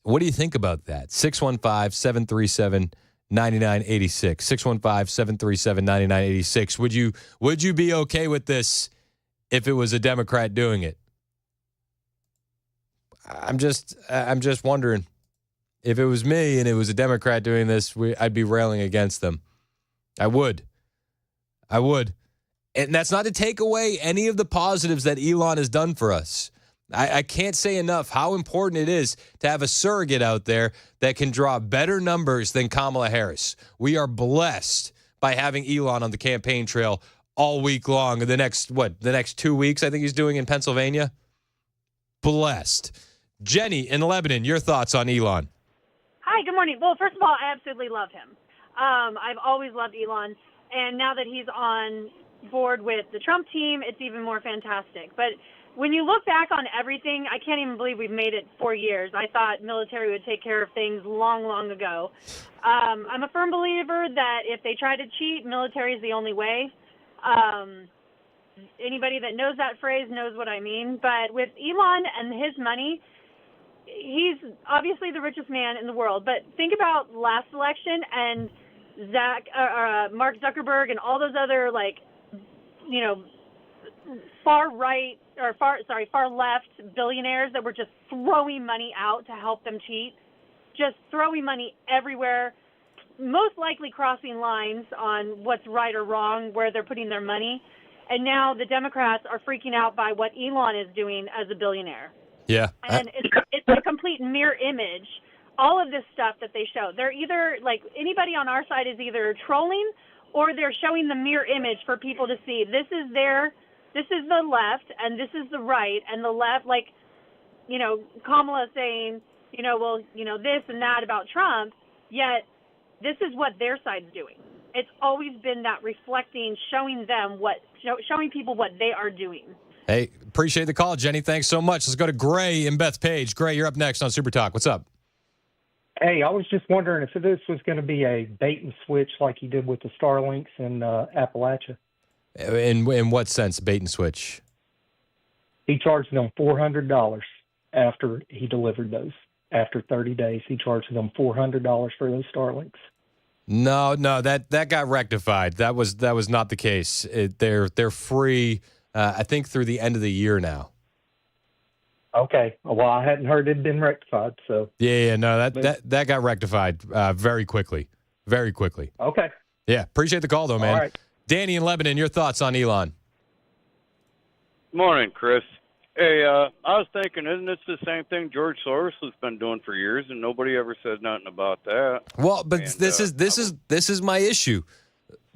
What do you think about that? 615-737-9986. 615-737-9986. Would you be okay with this if it was a Democrat doing it? I'm just wondering. If it was me and it was a Democrat doing this, I'd be railing against them. I would. And that's not to take away any of the positives that Elon has done for us. I can't say enough how important it is to have a surrogate out there that can draw better numbers than Kamala Harris. We are blessed by having Elon on the campaign trail all week long. The next 2 weeks, I think he's doing in Pennsylvania. Blessed. Jenny in Lebanon, your thoughts on Elon? Hi, good morning. Well, first of all, I absolutely love him. I've always loved Elon. And now that he's on board with the Trump team, it's even more fantastic. But when you look back on everything, I can't even believe we've made it 4 years. I thought military would take care of things long, long ago. I'm a firm believer that if they try to cheat, military is the only way. Anybody that knows that phrase knows what I mean. But with Elon and his money, he's obviously the richest man in the world. But think about last election and Mark Zuckerberg and all those other far left billionaires that were just throwing money out to help them cheat, just throwing money everywhere, most likely crossing lines on what's right or wrong, where they're putting their money. And now the Democrats are freaking out by what Elon is doing as a billionaire. Yeah. And it's a complete mirror image. All of this stuff that they show, they're either anybody on our side is either trolling or they're showing the mirror image for people to see. This is the left and this is the right, and the left, Kamala saying, this and that about Trump, yet this is what their side's doing. It's always been that reflecting, showing people what they are doing. Hey, appreciate the call, Jenny. Thanks so much. Let's go to Gray in Bethpage. Gray, you're up next on Super Talk. What's up? Hey, I was just wondering if this was going to be a bait and switch like he did with the Starlinks in Appalachia. In what sense, bait and switch? He charged them $400 after he delivered those. After 30 days, he charged them $400 for those Starlinks. No, that got rectified. That was not the case. They're free. I think through the end of the year now. Okay. Well, I hadn't heard it had been rectified. So No, that got rectified very quickly. Very quickly. Okay. Yeah, appreciate the call though, man. All right. Danny in Lebanon, your thoughts on Elon? Morning, Chris. Hey, I was thinking, isn't this the same thing George Soros has been doing for years, and nobody ever said nothing about that? Well, but this is my issue.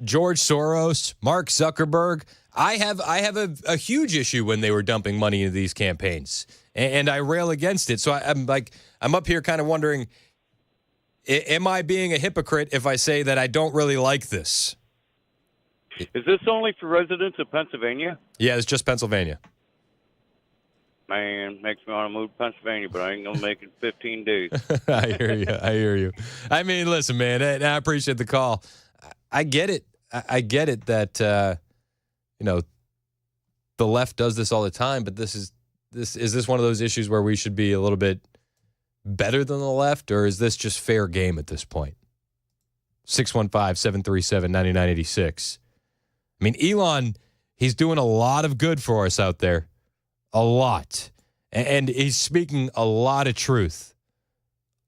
George Soros, Mark Zuckerberg. I have a huge issue when they were dumping money into these campaigns, and I rail against it. So I'm up here kind of wondering, am I being a hypocrite if I say that I don't really like this? Is this only for residents of Pennsylvania? Yeah, it's just Pennsylvania. Man, makes me want to move to Pennsylvania, but I ain't going to make it 15 days. I hear you. I mean, listen, man, and I appreciate the call. I get it. I get it that, the left does this all the time, but is this one of those issues where we should be a little bit better than the left, or is this just fair game at this point? 615-737-9986. I mean, Elon, he's doing a lot of good for us out there. A lot. And he's speaking a lot of truth.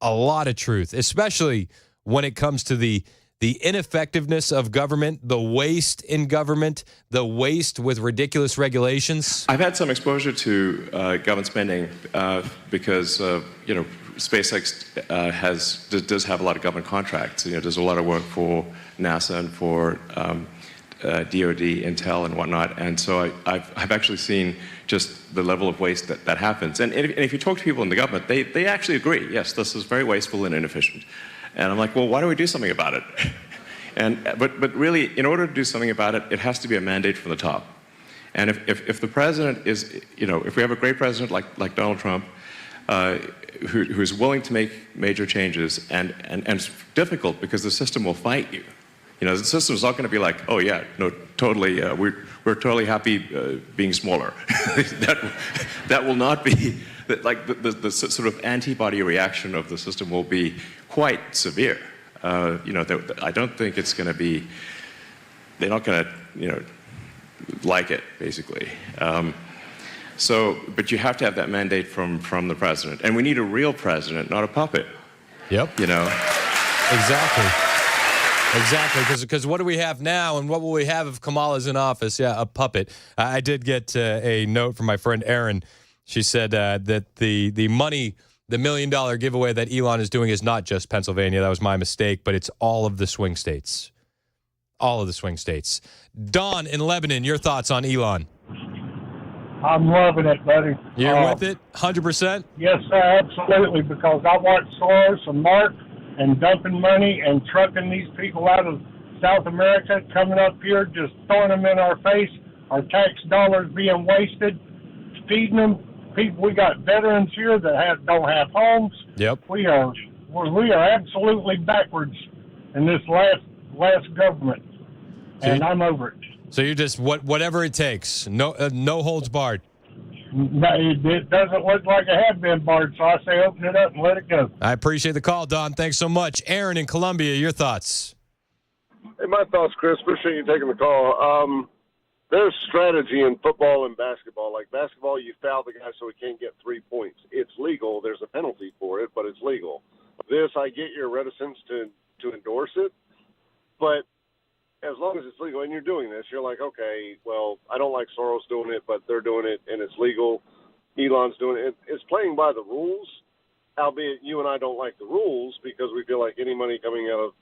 A lot of truth, especially when it comes to the ineffectiveness of government, the waste in government, the waste with ridiculous regulations. I've had some exposure to government spending because, SpaceX does have a lot of government contracts. There's a lot of work for NASA and for DoD, Intel, and whatnot. And so I've actually seen just the level of waste that happens. And if you talk to people in the government, they actually agree, yes, this is very wasteful and inefficient. And I'm like, well, why don't we do something about it? But really, in order to do something about it, it has to be a mandate from the top. And if the president is, if we have a great president like Donald Trump, who's willing to make major changes, and it's difficult because the system will fight you. The system's not going to be like, oh yeah, no, totally, we're totally happy being smaller. that will not be, the sort of antibody reaction of the system will be quite severe. I don't think it's going to be, they're not going to, like it, basically. But you have to have that mandate from the president. And we need a real president, not a puppet. Yep. Exactly, because what do we have now, and what will we have if Kamala's in office? Yeah, a puppet. I did get a note from my friend Erin. She said that the money, the $1 million giveaway that Elon is doing is not just Pennsylvania. That was my mistake, but it's all of the swing states. All of the swing states. Don in Lebanon, your thoughts on Elon? I'm loving it, buddy. You're with it? 100%? Yes, sir, absolutely, because I watch Soros and Mark and dumping money and trucking these people out of South America, coming up here, just throwing them in our face, our tax dollars being wasted, feeding them. People, we got veterans here that don't have homes. Yep. We are absolutely backwards in this last government, and I'm over it. So you're just whatever it takes, no holds barred. No, it doesn't look like it had been barred, so I say open it up and let it go. I appreciate the call, Don. Thanks so much. Aaron in Columbia, your thoughts? Hey, my thoughts, Chris. Appreciate you taking the call. There's strategy in football and basketball. Like basketball, you foul the guy so he can't get 3 points. It's legal. There's a penalty for it, but it's legal. This, I get your reticence to endorse it, but as long as it's legal and you're doing this, you're like, okay, well, I don't like Soros doing it, but they're doing it and it's legal. Elon's doing it. It's playing by the rules, albeit you and I don't like the rules because we feel like any money coming out of,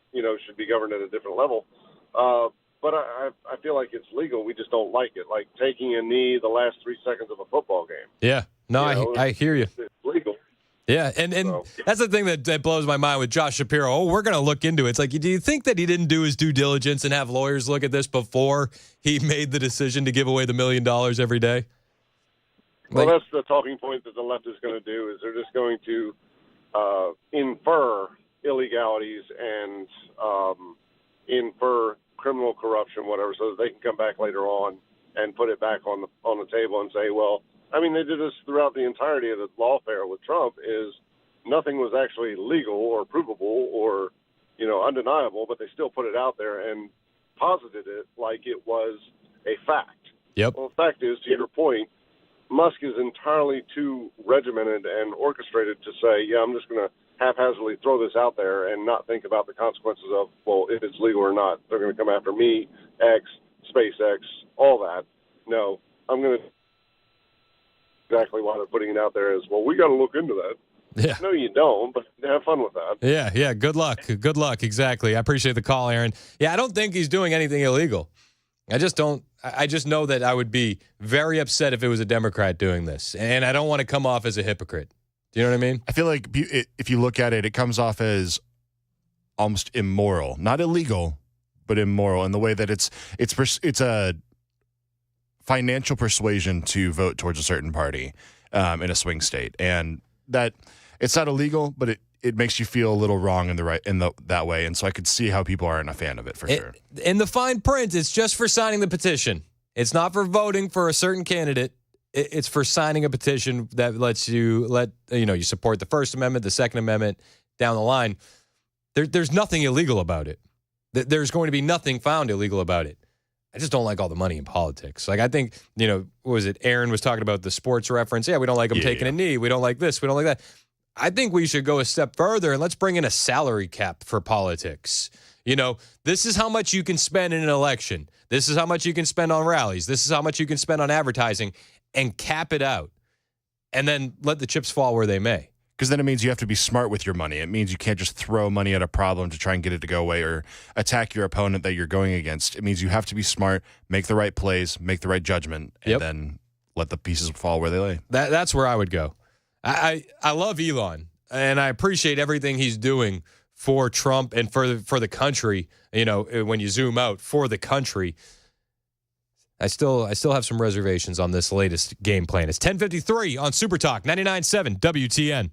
should be governed at a different level. But I feel like it's legal. We just don't like it. Like taking a knee the last 3 seconds of a football game. Yeah. No, I hear you. It's legal. Yeah, and that's the thing that blows my mind with Josh Shapiro. Oh, we're going to look into it. It's like, do you think that he didn't do his due diligence and have lawyers look at this before he made the decision to give away the $1 million every day? Well, that's the talking point that the left is going to do, is they're just going to infer illegalities and infer criminal corruption, whatever, so that they can come back later on and put it back on the table and say, well, I mean, they did this throughout the entirety of the lawfare with Trump, is nothing was actually legal or provable or, undeniable, but they still put it out there and posited it like it was a fact. Yep. Well, the fact is, to your point, Musk is entirely too regimented and orchestrated to say, yeah, I'm just going to haphazardly throw this out there and not think about the consequences of, well, if it's legal or not. They're going to come after me, X, SpaceX, all that. No, I'm going to exactly why they're putting it out there is, well, we got to look into that. Yeah. No, you don't, but have fun with that. Yeah. Good luck. Good luck. Exactly. I appreciate the call, Aaron. Yeah, I don't think he's doing anything illegal. I just don't. I just know that I would be very upset if it was a Democrat doing this, and I don't want to come off as a hypocrite. Do you know what I mean? I feel like if you look at it, it comes off as almost immoral, not illegal, but immoral in the way that it's a financial persuasion to vote towards a certain party in a swing state, and that it's not illegal, but it makes you feel a little wrong that way, and so I could see how people aren't a fan of it for sure. In the fine print, it's just for signing the petition. It's not for voting for a certain candidate. It's for signing a petition that lets you you support the First Amendment, the Second Amendment down the line. There's nothing illegal about it. There's going to be nothing found illegal about it. I just don't like all the money in politics. Like, I think, what was it? Aaron was talking about the sports reference. Yeah, we don't like him taking a knee. We don't like this. We don't like that. I think we should go a step further and let's bring in a salary cap for politics. This is how much you can spend in an election. This is how much you can spend on rallies. This is how much you can spend on advertising, and cap it out. And then let the chips fall where they may. Because then it means you have to be smart with your money. It means you can't just throw money at a problem to try and get it to go away or attack your opponent that you're going against. It means you have to be smart, make the right plays, make the right judgment, and then let the pieces fall where they lay. That's where I would go. I love Elon, and I appreciate everything he's doing for Trump and for the country. When you zoom out, for the country. I still have some reservations on this latest game plan. It's 10:53 on Super Talk 99.7 WTN.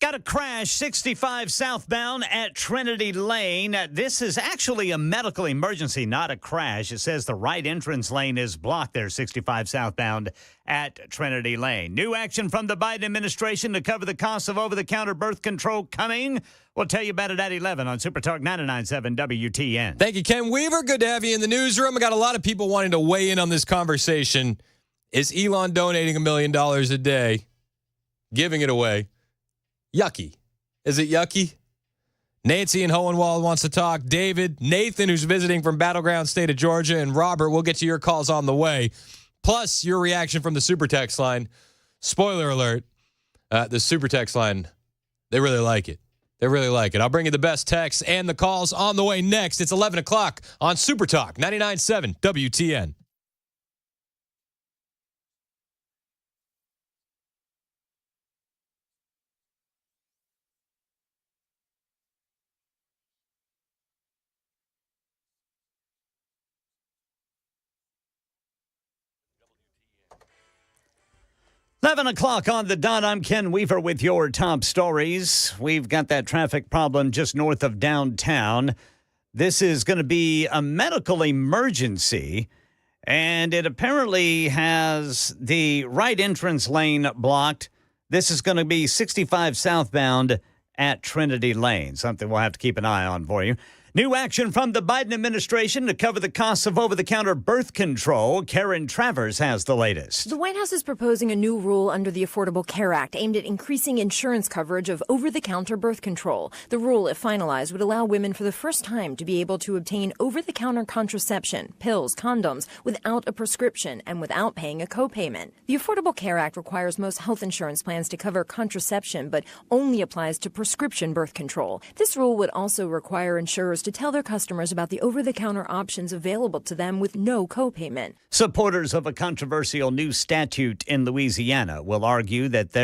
Got a crash 65 southbound at Trinity Lane. This is actually a medical emergency, not a crash. It says the right entrance lane is blocked there, 65 southbound at Trinity Lane. New action from the Biden administration to cover the costs of over-the-counter birth control coming. We'll tell you about it at 11 on Super Talk 99.7 WTN. Thank you, Ken Weaver. Good to have you in the newsroom. I got a lot of people wanting to weigh in on this conversation. Is Elon donating $1 million a day, giving it away? Yucky. Is it yucky? Nancy in Hohenwald wants to talk. David, Nathan, who's visiting from Battleground State of Georgia, and Robert, we'll get to your calls on the way. Plus, your reaction from the Super Text line. Spoiler alert, the Super Text line, they really like it. They really like it. I'll bring you the best texts and the calls on the way next. It's 11 o'clock on Super Talk 99.7 WTN. Eleven o'clock on the dot. I'm Ken Weaver with your top stories. We've got that traffic problem just north of downtown. This is going to be a medical emergency, and it apparently has the right entrance lane blocked. This is going to be 65 southbound at Trinity Lane, something we'll have to keep an eye on for you. New action from the Biden administration to cover the costs of over-the-counter birth control. Karen Travers has the latest. The White House is proposing a new rule under the Affordable Care Act aimed at increasing insurance coverage of over-the-counter birth control. The rule, if finalized, would allow women for the first time to be able to obtain over-the-counter contraception, pills, condoms, without a prescription and without paying a copayment. The Affordable Care Act requires most health insurance plans to cover contraception, but only applies to prescription birth control. This rule would also require insurers to tell their customers about the over-the-counter options available to them with no copayment. Supporters of a controversial new statute in Louisiana will argue that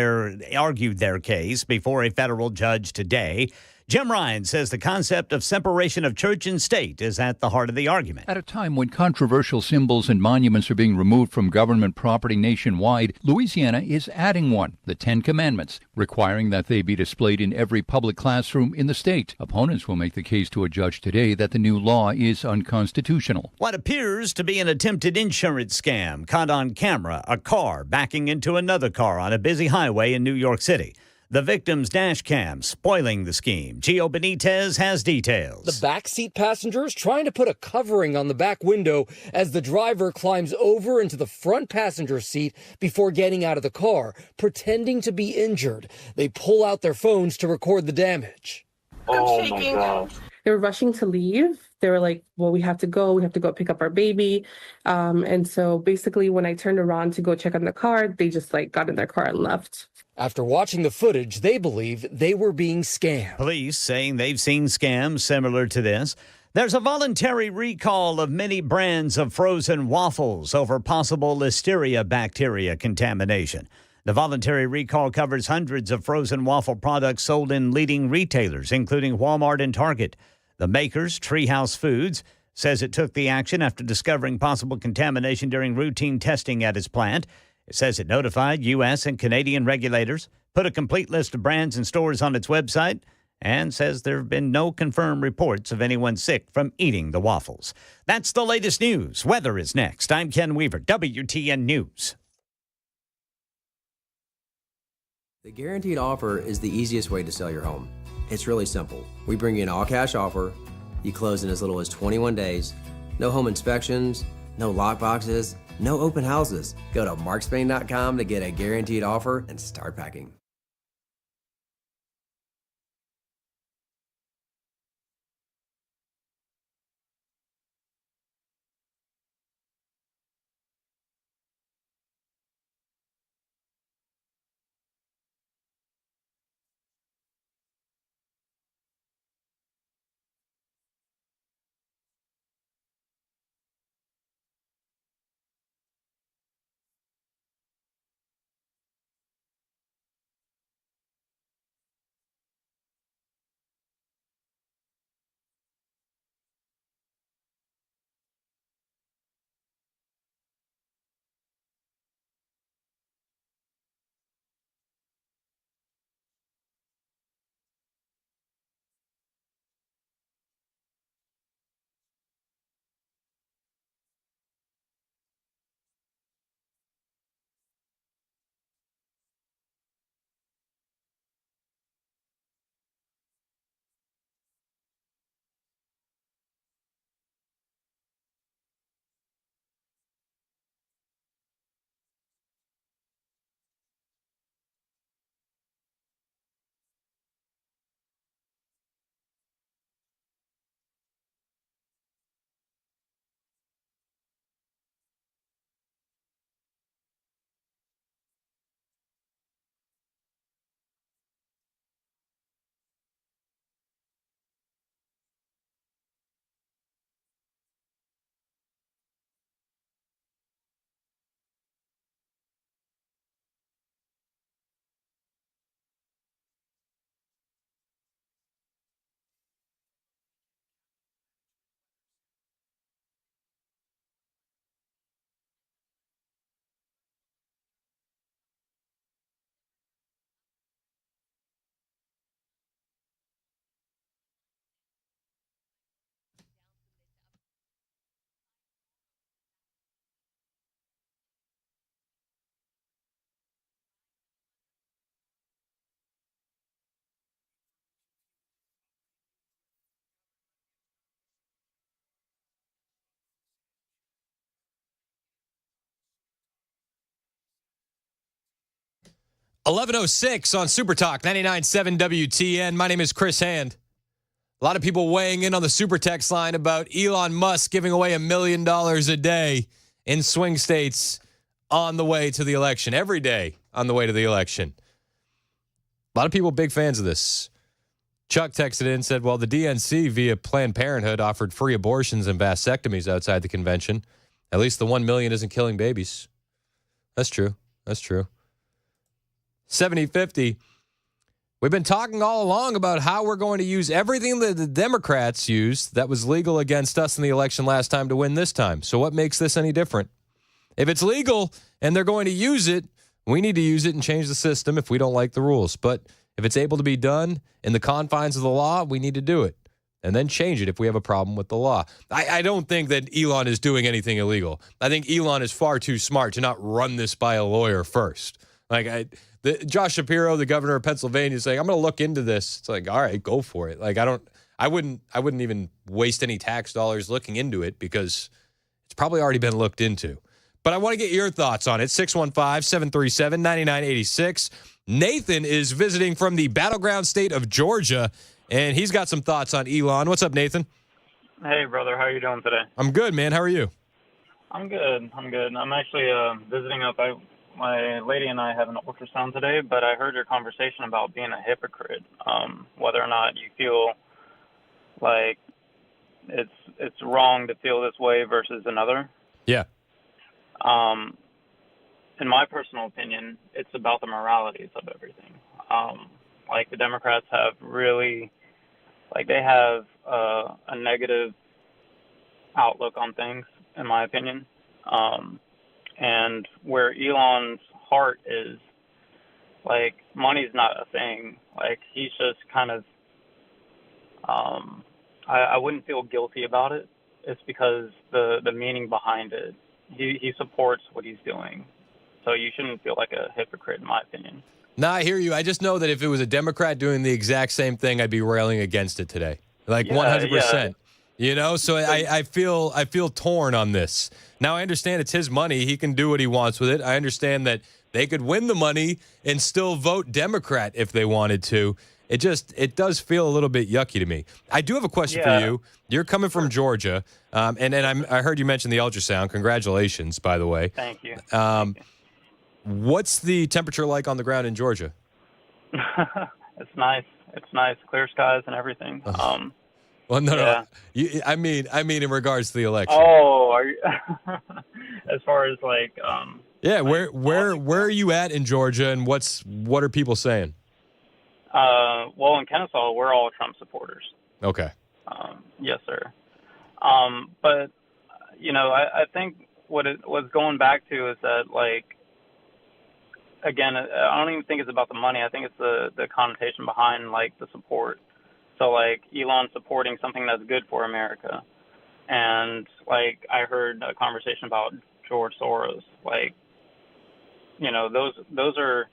argued their case before a federal judge today. Jim Ryan says the concept of separation of church and state is at the heart of the argument. At a time when controversial symbols and monuments are being removed from government property nationwide, Louisiana is adding one, the Ten Commandments, requiring that they be displayed in every public classroom in the state. Opponents will make the case to a judge today that the new law is unconstitutional. What appears to be an attempted insurance scam caught on camera, a car backing into another car on a busy highway in New York City. The victim's dash cam spoiling the scheme. Gio Benitez has details. The backseat passengers trying to put a covering on the back window as the driver climbs over into the front passenger seat before getting out of the car, pretending to be injured. They pull out their phones to record the damage. Oh my God. They were rushing to leave. They were like, well, we have to go pick up our baby. And so basically when I turned around to go check on the car, they just got in their car and left. After watching the footage, they believe they were being scammed. Police saying they've seen scams similar to this. There's a voluntary recall of many brands of frozen waffles over possible Listeria bacteria contamination. The voluntary recall covers hundreds of frozen waffle products sold in leading retailers, including Walmart and Target. The makers, Treehouse Foods, says it took the action after discovering possible contamination during routine testing at its plant. It says it notified U.S. and Canadian regulators, put a complete list of brands and stores on its website, and says there have been no confirmed reports of anyone sick from eating the waffles. That's the latest news. Weather is next. I'm Ken Weaver, WTN News. The guaranteed offer is the easiest way to sell your home. It's really simple. We bring you an all-cash offer. You close in as little as 21 days. No home inspections, no lockboxes, no open houses. Go to markspain.com to get a guaranteed offer and start packing. 11:06 on Super Talk 99.7 WTN. My name is Chris Hand. A lot of people weighing in on the Super Text line about Elon Musk giving away $1 million a day in swing states on the way to the election. Every day on the way to the election. A lot of people big fans of this. Chuck texted in and said, well, the DNC via Planned Parenthood offered free abortions and vasectomies outside the convention. At least the 1 million isn't killing babies. That's true. That's true. 7050. We've been talking all along about how we're going to use everything that the Democrats used that was legal against us in the election last time to win this time. So what makes this any different? If it's legal and they're going to use it, we need to use it and change the system if we don't like the rules. But if it's able to be done in the confines of the law, we need to do it and then change it if we have a problem with the law. I don't think that Elon is doing anything illegal. I think Elon is far too smart to not run this by a lawyer first. Josh Shapiro, the governor of Pennsylvania, is saying, I'm going to look into this. It's like, all right, go for it. I wouldn't even waste any tax dollars looking into it because it's probably already been looked into. But I want to get your thoughts on it. 615-737-9986. Nathan is visiting from the battleground state of Georgia, and he's got some thoughts on Elon. What's up, Nathan? Hey, brother. How are you doing today? I'm good, man. How are you? I'm good. I'm actually visiting up. My lady and I have an ultrasound today, but I heard your conversation about being a hypocrite, whether or not you feel like it's wrong to feel this way versus another. Yeah. In my personal opinion, it's about the moralities of everything. The Democrats have really, they have a negative outlook on things, in my opinion. And where Elon's heart is, money's not a thing. He's just kind of, I wouldn't feel guilty about it. It's because the meaning behind it. He supports what he's doing. So you shouldn't feel like a hypocrite, in my opinion. No, I hear you. I just know that if it was a Democrat doing the exact same thing, I'd be railing against it today. 100%. Yeah. So I feel torn on this. Now, I understand it's his money. He can do what he wants with it. I understand that they could win the money and still vote Democrat if they wanted to. It does feel a little bit yucky to me. I do have a question for you. You're coming from Georgia, and I heard you mention the ultrasound. Congratulations, by the way. Thank you. What's the temperature like on the ground in Georgia? It's nice. It's nice. Clear skies and everything. Well, no. I mean, in regards to the election. Oh, are you as far as Yeah, where are you at in Georgia, and what are people saying? Well, in Kennesaw, we're all Trump supporters. Okay. Yes, sir. But I think what it was going back to is that again, I don't even think it's about the money. I think it's the connotation behind the support. So Elon supporting something that's good for America, and I heard a conversation about George Soros. Those are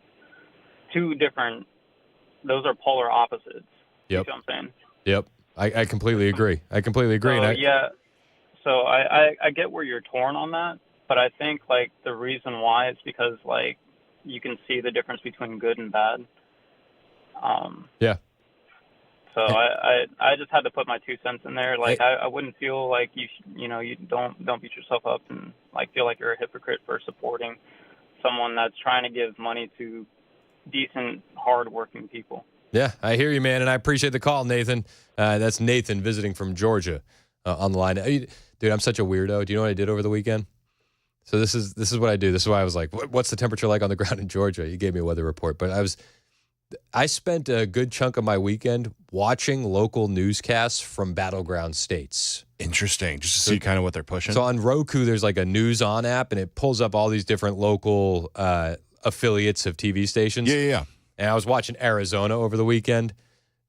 two different. Those are polar opposites. Yep. You know what I'm saying? Yep. I completely agree. I get where you're torn on that, but I think the reason why is because you can see the difference between good and bad. Yeah. So I just had to put my 2 cents in there. I wouldn't feel like you don't beat yourself up and feel like you're a hypocrite for supporting someone that's trying to give money to decent, hard-working people. Yeah, I hear you, man, and I appreciate the call, Nathan. That's Nathan visiting from Georgia on the line. Dude, I'm such a weirdo. Do you know what I did over the weekend? So this is what I do. This is why I was like, what's the temperature like on the ground in Georgia? You gave me a weather report, but I spent a good chunk of my weekend watching local newscasts from battleground states. Interesting, just to see kind of what they're pushing. So on Roku, there's a News On app, and it pulls up all these different local affiliates of TV stations. Yeah. And I was watching Arizona over the weekend.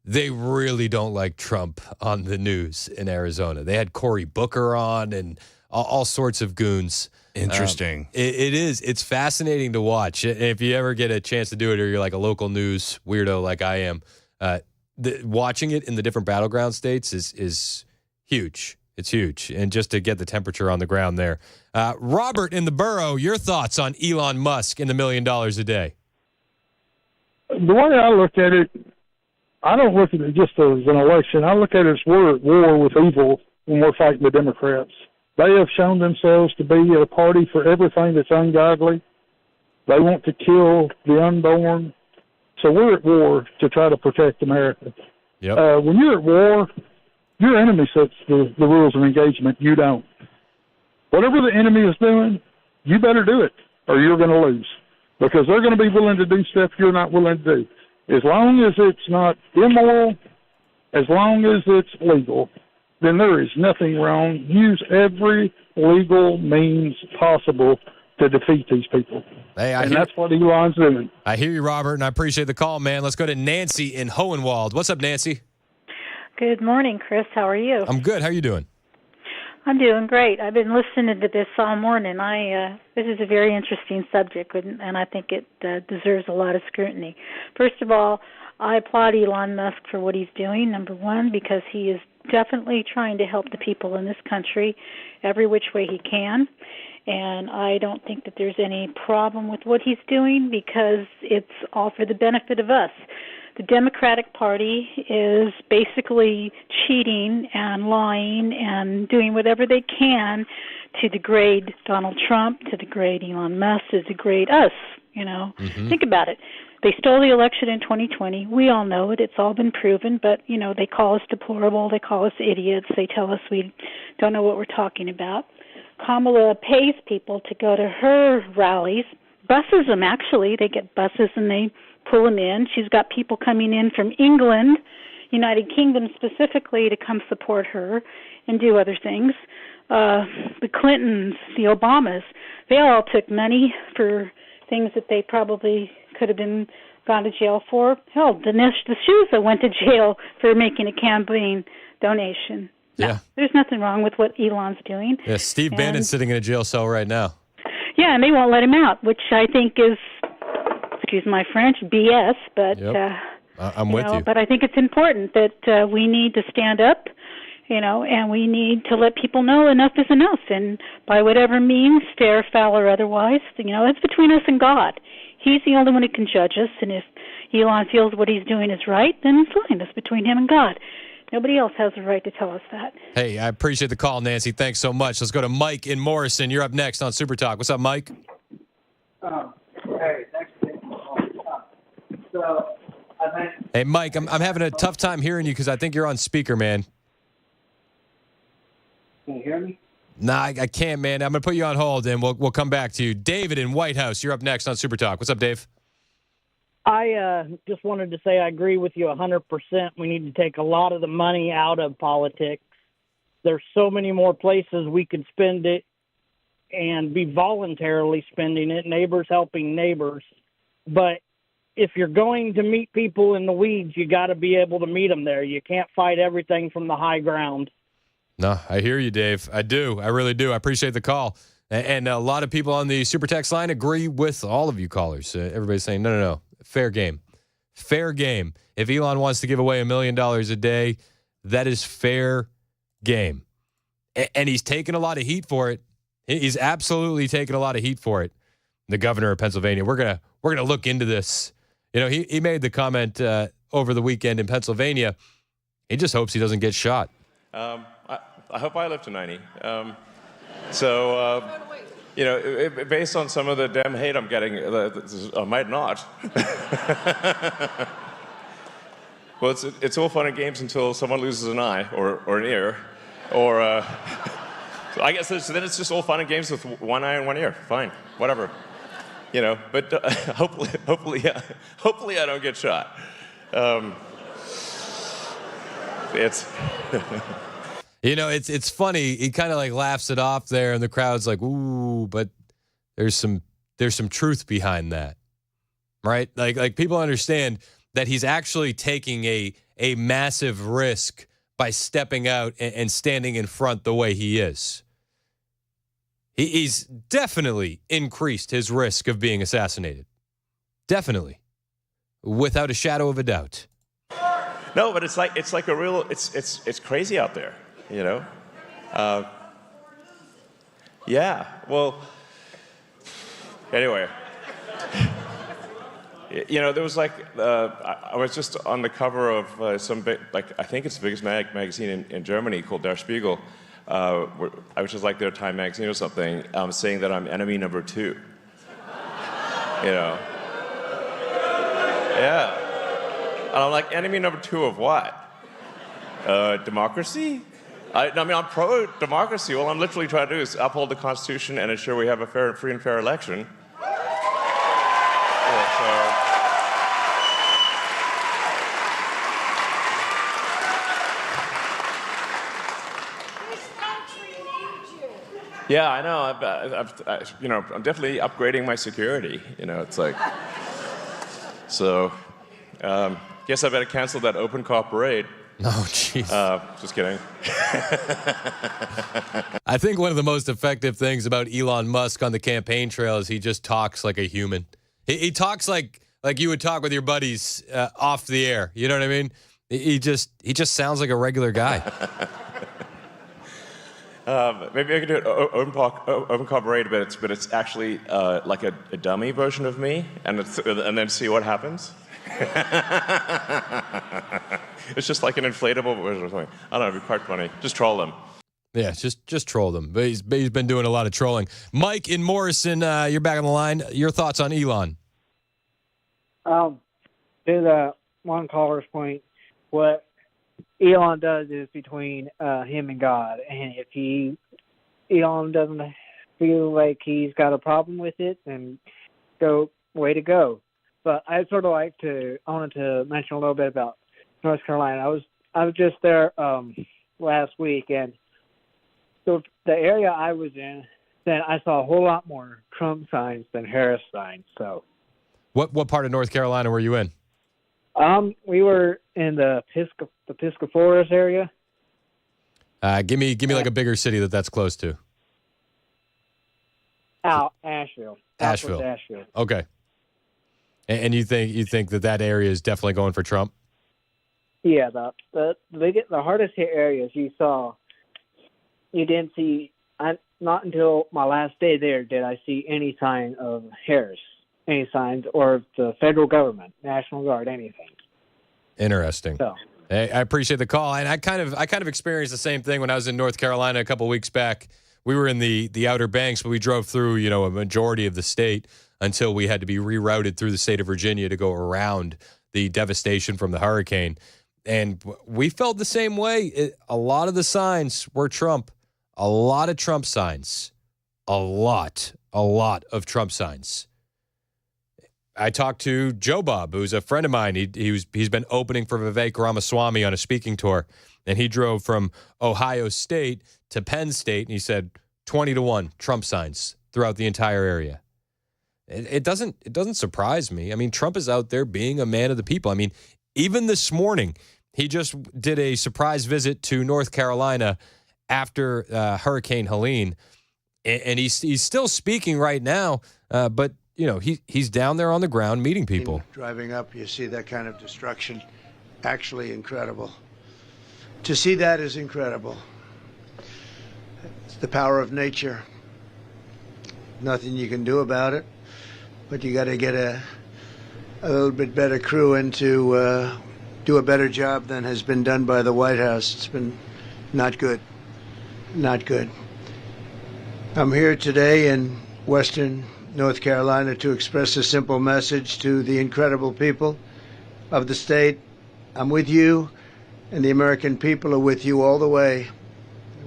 They really don't like Trump on the news in Arizona. They had Cory Booker on and all sorts of goons. Interesting. It is. It's fascinating to watch. If you ever get a chance to do it, or you're a local news weirdo like I am, watching it in the different battleground states is huge. It's huge. And just to get the temperature on the ground there. Robert in the borough, your thoughts on Elon Musk and the $1 million a day? The way I look at it, I don't look at it just as an election. I look at it as we're at war with evil when we're fighting the Democrats. They have shown themselves to be a party for everything that's ungodly. They want to kill the unborn. So we're at war to try to protect America. Yep. When you're at war, your enemy sets the rules of engagement. You don't. Whatever the enemy is doing, you better do it or you're going to lose, because they're going to be willing to do stuff you're not willing to do. As long as it's not immoral, as long as it's legal, then there is nothing wrong. Use every legal means possible to defeat these people. Hey, and that's what Elon's doing. I hear you, Robert, and I appreciate the call, man. Let's go to Nancy in Hohenwald. What's up, Nancy? Good morning, Chris. How are you? I'm good. How are you doing? I'm doing great. I've been listening to this all morning. This is a very interesting subject, and I think it deserves a lot of scrutiny. First of all, I applaud Elon Musk for what he's doing, number one, because he is definitely trying to help the people in this country every which way he can. And I don't think that there's any problem with what he's doing, because it's all for the benefit of us. The Democratic Party is basically cheating and lying and doing whatever they can to degrade Donald Trump, to degrade Elon Musk, to degrade us, Think about it. They stole the election in 2020. We all know it. It's all been proven. But, they call us deplorable. They call us idiots. They tell us we don't know what we're talking about. Kamala pays people to go to her rallies, buses them actually. They get buses and they pull them in. She's got people coming in from England, United Kingdom specifically, to come support her and do other things. The Clintons, the Obamas, they all took money for things that they probably could have been gone to jail for. Hell, Dinesh D'Souza went to jail for making a campaign donation. Yeah. There's nothing wrong with what Elon's doing. Yeah, Steve Bannon's sitting in a jail cell right now. Yeah, and they won't let him out, which I think is, excuse my French, BS. But I'm with you. But I think it's important that we need to stand up, and we need to let people know enough is enough. And by whatever means, fair, foul, or otherwise, it's between us and God. He's the only one who can judge us. And if Elon feels what he's doing is right, then fine. That's between him and God. Nobody else has the right to tell us that. Hey, I appreciate the call, Nancy. Thanks so much. Let's go to Mike in Morrison. You're up next on Super Talk. What's up, Mike? Hey, thanks for taking the call. Hey, Mike, I'm having a tough time hearing you because I think you're on speaker, man. Can you hear me? Nah, I can't, man. I'm going to put you on hold, and we'll come back to you. David in White House, you're up next on Super Talk. What's up, Dave? I just wanted to say I agree with you 100%. We need to take a lot of the money out of politics. There's so many more places we could spend it and be voluntarily spending it, neighbors helping neighbors. But if you're going to meet people in the weeds, you got to be able to meet them there. You can't fight everything from the high ground. No, I hear you, Dave. I do. I really do. I appreciate the call. And a lot of people on the Super Text line agree with all of you callers. Everybody's saying, no. Fair game. Fair game. If Elon wants to give away $1 million a day, that is fair game. And he's taken a lot of heat for it. He's absolutely taken a lot of heat for it. The governor of Pennsylvania. We're gonna look into this. He made the comment over the weekend in Pennsylvania. He just hopes he doesn't get shot. I hope I live to 90. Based on some of the damn hate I'm getting, I might not. Well, it's all fun and games until someone loses an eye or an ear, or so I guess then it's just all fun and games with one eye and one ear. Fine, whatever, But hopefully I don't get shot. It's funny. He kind of laughs it off there, and the crowd's like, "Ooh," but there's some truth behind that, right? Like people understand that he's actually taking a massive risk by stepping out and standing in front the way he is. He's definitely increased his risk of being assassinated. Definitely, without a shadow of a doubt. No, but it's like a real. It's crazy out there. Yeah, well, anyway. There was I was just on the cover of some big, I think it's the biggest magazine in Germany called Der Spiegel, which is like their Time magazine or something, saying that I'm enemy number 2. Yeah. And I'm like, enemy number 2 of what? Democracy? I'm pro-democracy. All I'm literally trying to do is uphold the Constitution and ensure we have a free and fair election. Yeah, I know. I'm definitely upgrading my security. It's like, so. Guess I better cancel that open car parade. Oh, jeez. Just kidding. I think one of the most effective things about Elon Musk on the campaign trail is he just talks like a human. He talks like you would talk with your buddies off the air. You know what I mean? He just sounds like a regular guy. Maybe I could do it open car parade, but it's actually like a dummy version of me, and then see what happens. It's just like an inflatable version or something. I don't know, it'd be quite funny. Just troll them. Yeah, just troll them. But he's been doing a lot of trolling. Mike in Morrison, you're back on the line. Your thoughts on Elon? To the one caller's point, what Elon does is between him and God, and if Elon doesn't feel like he's got a problem with it, then way to go. But I wanted to mention a little bit about North Carolina. I was just there last week, and the area I was in, then I saw a whole lot more Trump signs than Harris signs. So, what part of North Carolina were you in? We were in the Piscataway Forest area. Give me like a bigger city that's close to. Asheville. Asheville. Okay. And you think that area is definitely going for Trump? Yeah, the hardest hit areas you didn't see. Not until my last day there did I see any sign of Harris, any signs, or the federal government, National Guard, anything. Interesting. So, hey, I appreciate the call, and I kind of experienced the same thing when I was in North Carolina a couple of weeks back. We were in the Outer Banks, but we drove through a majority of the state until we had to be rerouted through the state of Virginia to go around the devastation from the hurricane. And we felt the same way. A lot of the signs were Trump. A lot of Trump signs. A lot of Trump signs. I talked to Joe Bob, who's a friend of mine. He's been opening for Vivek Ramaswamy on a speaking tour, and he drove from Ohio State to Penn State, and he said 20-1 Trump signs throughout the entire area. It doesn't surprise me. I mean, Trump is out there being a man of the people. I mean, even this morning, he just did a surprise visit to North Carolina after Hurricane Helene, and he's still speaking right now. But he's down there on the ground meeting people. Driving up, you see that kind of destruction. Actually incredible. To see that is incredible. It's the power of nature. Nothing you can do about it. But you got to get a little bit better crew in to do a better job than has been done by the White House. It's been not good. Not good. I'm here today in Western North Carolina to express a simple message to the incredible people of the state. I'm with you, and the American people are with you all the way.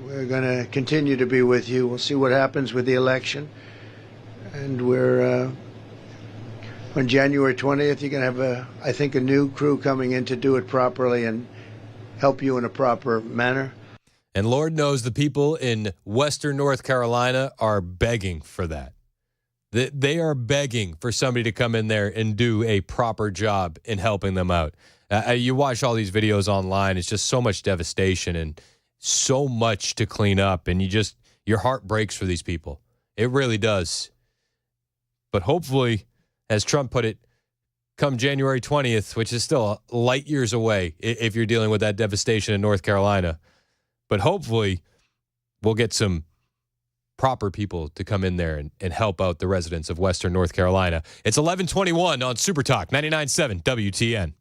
We're going to continue to be with you. We'll see what happens with the election. And we're on January 20th, you're going to have, I think, a new crew coming in to do it properly and help you in a proper manner. And Lord knows the people in Western North Carolina are begging for that. They are begging for somebody to come in there and do a proper job in helping them out. You watch all these videos online. It's just so much devastation and so much to clean up. And your heart breaks for these people. It really does. But hopefully, as Trump put it, come January 20th, which is still light years away if you're dealing with that devastation in North Carolina. But hopefully, we'll get some proper people to come in there and help out the residents of Western North Carolina. It's 11:21 on Super Talk 99.7 WTN.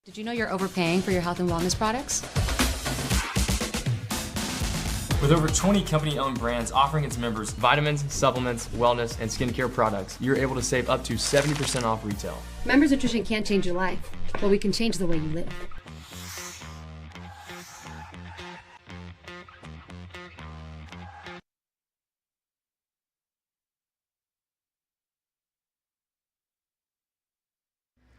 Did you know you're overpaying for your health and wellness products? With over 20 company-owned brands offering its members vitamins, supplements, wellness, and skincare products, you're able to save up to 70% off retail. Members Nutrition can't change your life, but we can change the way you live.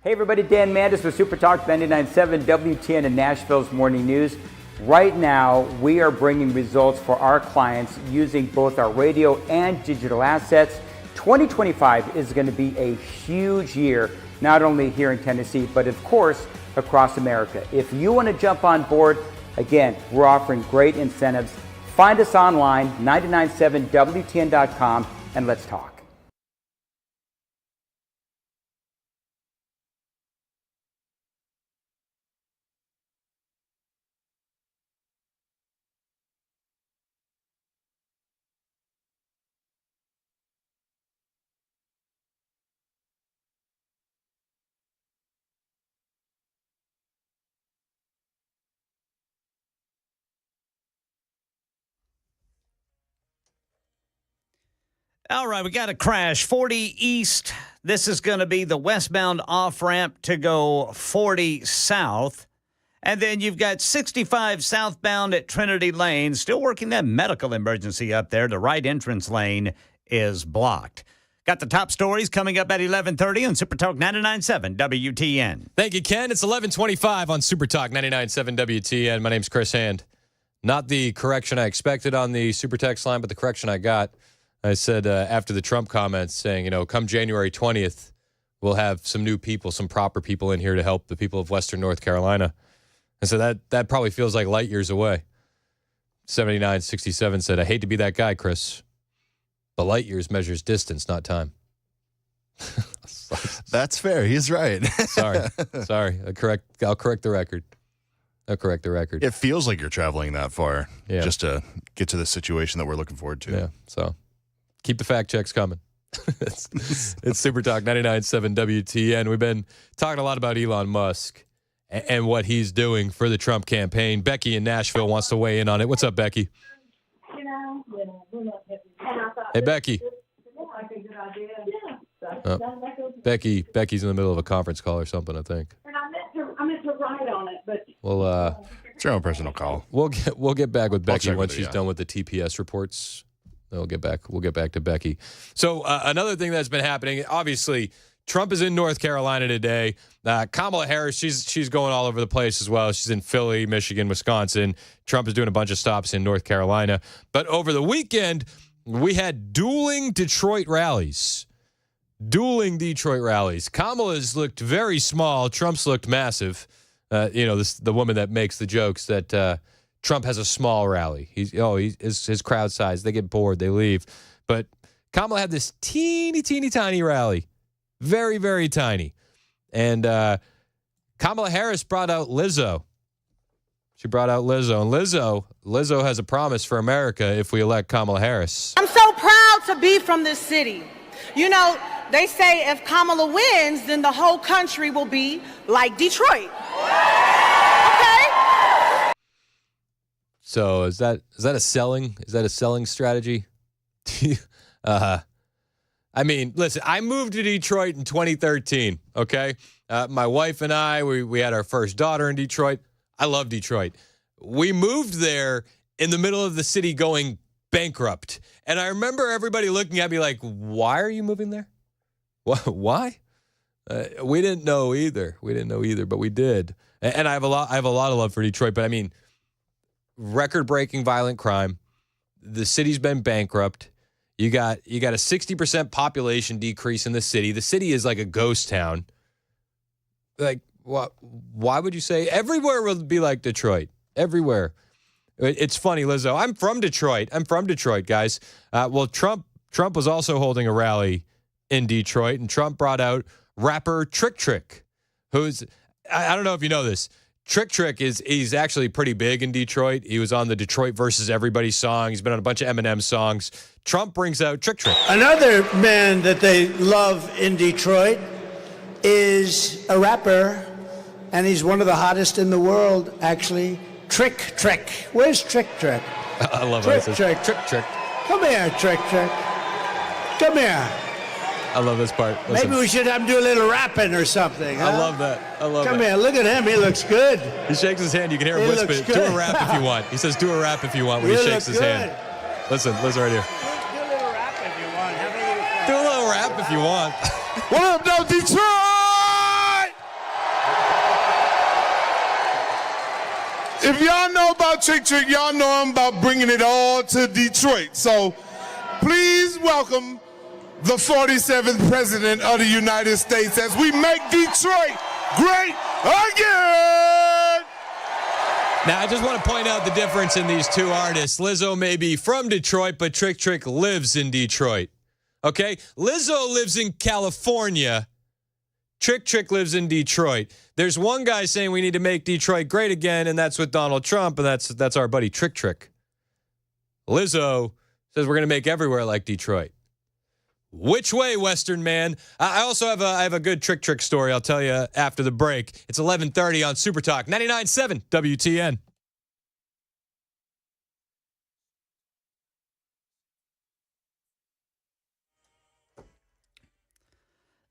Hey everybody, Dan Mandis with Super Talk 99.7 WTN and Nashville's Morning News. Right now, we are bringing results for our clients using both our radio and digital assets. 2025 is going to be a huge year, not only here in Tennessee, but of course, across America. If you want to jump on board, again, we're offering great incentives. Find us online, 997WTN.com, and let's talk. All right, we got a crash. 40 East. This is going to be the westbound off-ramp to go 40 South. And then you've got 65 southbound at Trinity Lane. Still working that medical emergency up there. The right entrance lane is blocked. Got the top stories coming up at 11:30 on Super Talk 99.7 WTN. Thank you, Ken. It's 11:25 on Super Talk 99.7 WTN. My name's Chris Hand. Not the correction I expected on the Super Text line, but the correction I got. I said after the Trump comments saying, come January 20th, we'll have some new people, some proper people in here to help the people of Western North Carolina. And so that probably feels like light years away. 7967 said, I hate to be that guy, Chris, but light years measures distance, not time. That's fair. He's right. Sorry. I'll correct the record. It feels like you're traveling that far just to get to the situation that we're looking forward to. Yeah, so keep the fact checks coming. It's Super Talk 99.7 WTN. We've been talking a lot about Elon Musk and what he's doing for the Trump campaign. Becky in Nashville wants to weigh in on it. What's up, Becky? Hey, Becky. Becky's in the middle of a conference call or something, I think. And I meant to write on it, but Well, it's your own personal call. We'll get back with Becky check once with her, she's yeah. done with the TPS reports. Then we'll get back to Becky. So another thing that's been happening, obviously, Trump is in North Carolina today. Kamala Harris, she's going all over the place as well. She's in Philly, Michigan, Wisconsin. Trump is doing a bunch of stops in North Carolina. But over the weekend, we had dueling Detroit rallies. Kamala's looked very small. Trump's looked massive. The woman that makes the jokes that Trump has a small rally. His crowd size. They get bored. They leave. But Kamala had this teeny tiny rally. Very, very tiny. And Kamala Harris brought out Lizzo. She brought out Lizzo. And Lizzo has a promise for America if we elect Kamala Harris. I'm so proud to be from this city. You know, they say if Kamala wins, then the whole country will be like Detroit. Okay? So is that a selling strategy? I mean, listen, I moved to Detroit in 2013, okay? My wife and I, we had our first daughter in Detroit. I love Detroit. We moved there in the middle of the city going bankrupt. And I remember everybody looking at me like, why are you moving there? Why? We didn't know either. But we did. And I have a lot of love for Detroit. But I mean, record-breaking violent crime. The city's been bankrupt. You got a 60% population decrease in the city. The city is like a ghost town. Like, what? Why would you say everywhere will be like Detroit? Everywhere. It's funny, Lizzo. I'm from Detroit, guys. Well, Trump was also holding a rally in Detroit, and Trump brought out rapper Trick, who's, I don't know if you know this. Trick he's actually pretty big in Detroit. He was on the Detroit versus Everybody song. He's been on a bunch of Eminem songs. Trump brings out Trick. Another man that they love in Detroit is a rapper, and he's one of the hottest in the world, actually. Trick. Where's Trick? I love it. Trick. Come here, Trick. Come here. I love this part. Listen. Maybe we should have him do a little rapping or something. Huh? I love that. Come here, look at him. He looks good. He shakes his hand. You can hear him He whisper. looks Do good. a rap if you want. He says, do a rap if you want when he shakes his hand. Listen right here. Do a little rap if you want. Have a little fun. Do a little rap if you want. What up, though, Detroit? If y'all know about Trick, y'all know I'm about bringing it all to Detroit. So please welcome the 47th President of the United States as we make Detroit great again. Now, I just want to point out the difference in these two artists. Lizzo may be from Detroit, but Trick lives in Detroit. Okay? Lizzo lives in California. Trick lives in Detroit. There's one guy saying we need to make Detroit great again, and that's with Donald Trump, and that's our buddy Trick. Lizzo says we're going to make everywhere like Detroit. Which way, Western man? I also have a good Trick story I'll tell you after the break. It's 11:30 on Super Talk 99.7 WTN.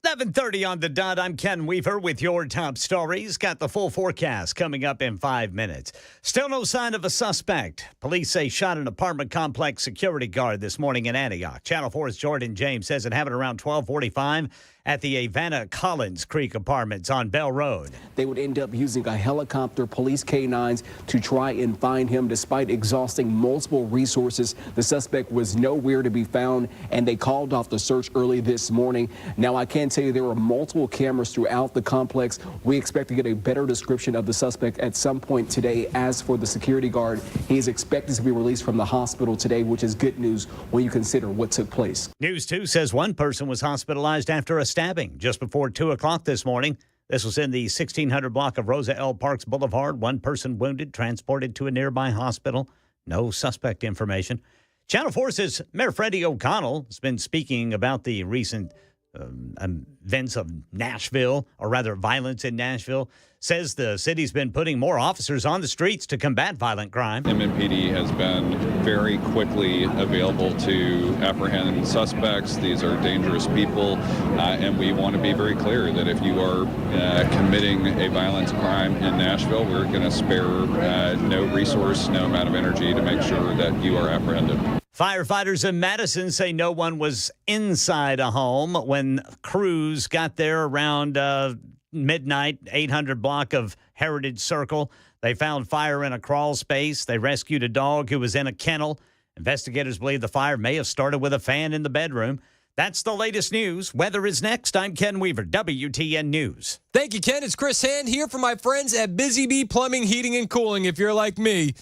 11:30 on the dot. I'm Ken Weaver with your top stories. Got the full forecast coming up in 5 minutes. Still no sign of a suspect. Police say shot an apartment complex security guard this morning in Antioch. Channel 4's Jordan James says it happened around 12:45 at the Avana Collins Creek Apartments on Bell Road. They would end up using a helicopter, police canines to try and find him. Despite exhausting multiple resources, the suspect was nowhere to be found, and they called off the search early this morning. Now, I can tell you there were multiple cameras throughout the complex. We expect to get a better description of the suspect at some point today. As for the security guard, he is expected to be released from the hospital today, which is good news when you consider what took place. News 2 says one person was hospitalized after a stabbing just before 2 o'clock this morning. This was in the 1600 block of Rosa L. Parks Boulevard. One person wounded, transported to a nearby hospital. No suspect information. Channel 4's Mayor Freddie O'Connell has been speaking about the recent events of Nashville, or rather violence in Nashville. Says the city's been putting more officers on the streets to combat violent crime. MMPD has been very quickly available to apprehend suspects. These are dangerous people, and we want to be very clear that if you are committing a violent crime in Nashville, we're going to spare no resource, no amount of energy to make sure that you are apprehended. Firefighters in Madison say no one was inside a home when crews got there around midnight, 800 block of Heritage Circle. They found fire in a crawl space. They rescued a dog who was in a kennel. Investigators believe the fire may have started with a fan in the bedroom. That's the latest news. Weather is next. I'm Ken Weaver, WTN News. Thank you, Ken. It's Chris Hand here for my friends at Busy Bee Plumbing, Heating, and Cooling. If you're like me,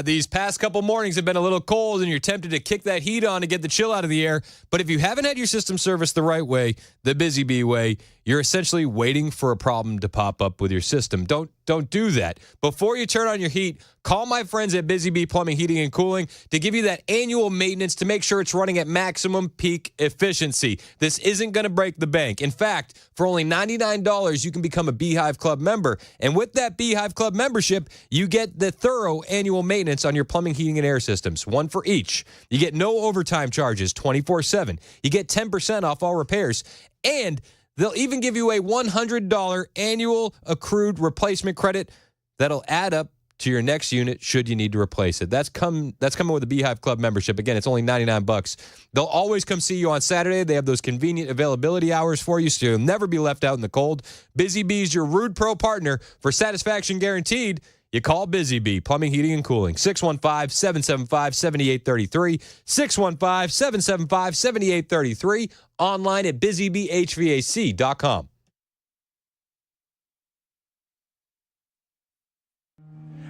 these past couple mornings have been a little cold and you're tempted to kick that heat on to get the chill out of the air. But if you haven't had your system serviced the right way, the Busy Bee way, you're essentially waiting for a problem to pop up with your system. Don't do that. Before you turn on your heat, call my friends at Busy Bee Plumbing, Heating, and Cooling to give you that annual maintenance to make sure it's running at maximum peak efficiency. This isn't going to break the bank. In fact, for only $99, you can become a Beehive Club member. And with that Beehive Club membership, you get the thorough annual maintenance on your plumbing, heating, and air systems, one for each. You get no overtime charges 24/7. You get 10% off all repairs. And they'll even give you a $100 annual accrued replacement credit that'll add up to your next unit should you need to replace it. That's coming with a Beehive Club membership. Again, it's only $99. They'll always come see you on Saturday. They have those convenient availability hours for you, so you'll never be left out in the cold. Busy Bee's your Rude Pro partner for satisfaction guaranteed. You call Busy Bee Plumbing, Heating, and Cooling, 615-775-7833, 615-775-7833, online at busybeehvac.com.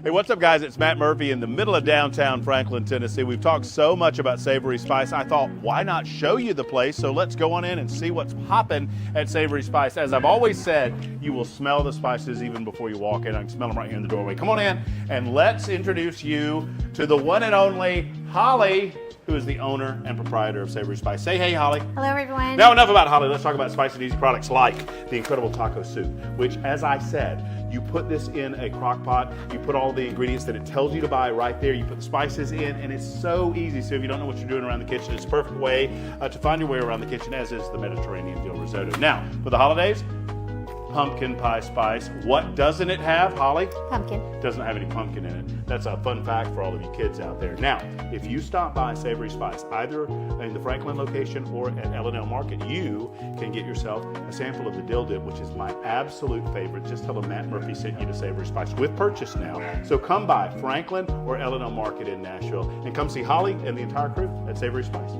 Hey, what's up, guys? It's Matt Murphy in the middle of downtown Franklin, Tennessee. We've talked so much about Savory Spice. I thought, why not show you the place? So let's go on in and see what's popping at Savory Spice. As I've always said, you will smell the spices even before you walk in. I can smell them right here in the doorway. Come on in and let's introduce you to the one and only Holly, who is the owner and proprietor of Savory Spice. Say hey, Holly. Hello, everyone. Now, enough about Holly. Let's talk about spicy and easy products like the incredible taco soup, which, as I said, you put this in a crock pot, you put all the ingredients that it tells you to buy right there, you put the spices in, and it's so easy. So if you don't know what you're doing around the kitchen, it's a perfect way to find your way around the kitchen, as is the Mediterranean dill risotto. Now, for the holidays, pumpkin pie spice. What doesn't it have, Holly? Pumpkin. It doesn't have any pumpkin in it. That's a fun fact for all of you kids out there. Now, if you stop by Savory Spice, either in the Franklin location or at L&L Market, you can get yourself a sample of the dill dip, which is my absolute favorite. Just tell them Matt Murphy sent you to Savory Spice with purchase now. So come by Franklin or L&L Market in Nashville and come see Holly and the entire crew at Savory Spice.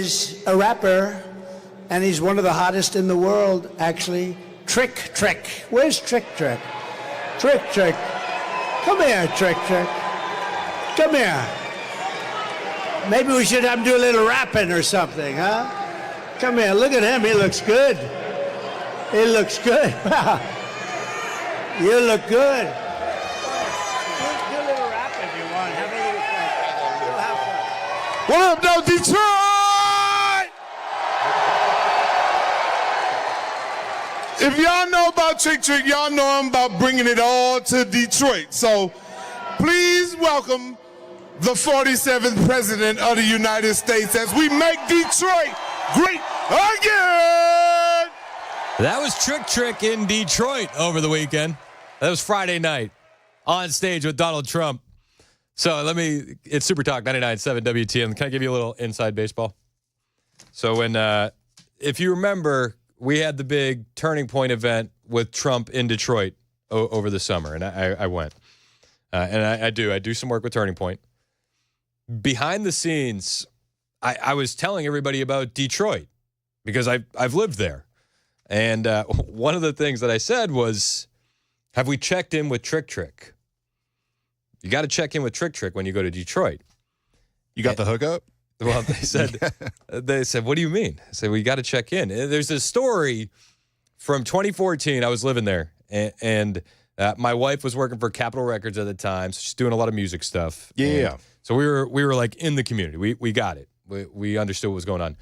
is a rapper, and he's one of the hottest in the world, actually. Trick. Where's Trick? Trick. Come here, Trick. Come here. Maybe we should have him do a little rapping or something, huh? Come here, look at him. He looks good. You look good. Do a little rap if you want. Have a little fun. You'll have fun. What up, though, Detroit? If y'all know about Trick, y'all know I'm about bringing it all to Detroit. So please welcome the 47th President of the United States as we make Detroit great again. That was Trick in Detroit over the weekend. That was Friday night on stage with Donald Trump. So it's Super Talk 99.7 WTN. Can I give you a little inside baseball? So if you remember, we had the big Turning Point event with Trump in Detroit over the summer, and I went. And I do some work with Turning Point. Behind the scenes, I was telling everybody about Detroit because I've lived there. And one of the things that I said was, have we checked in with Trick? You got to check in with Trick when you go to Detroit. You got the hookup? Well, they said, what do you mean? I said, well, you got to check in. And there's a story from 2014. I was living there, and my wife was working for Capitol Records at the time, so she's doing a lot of music stuff. Yeah. So we were like in the community. We got it. We understood what was going on.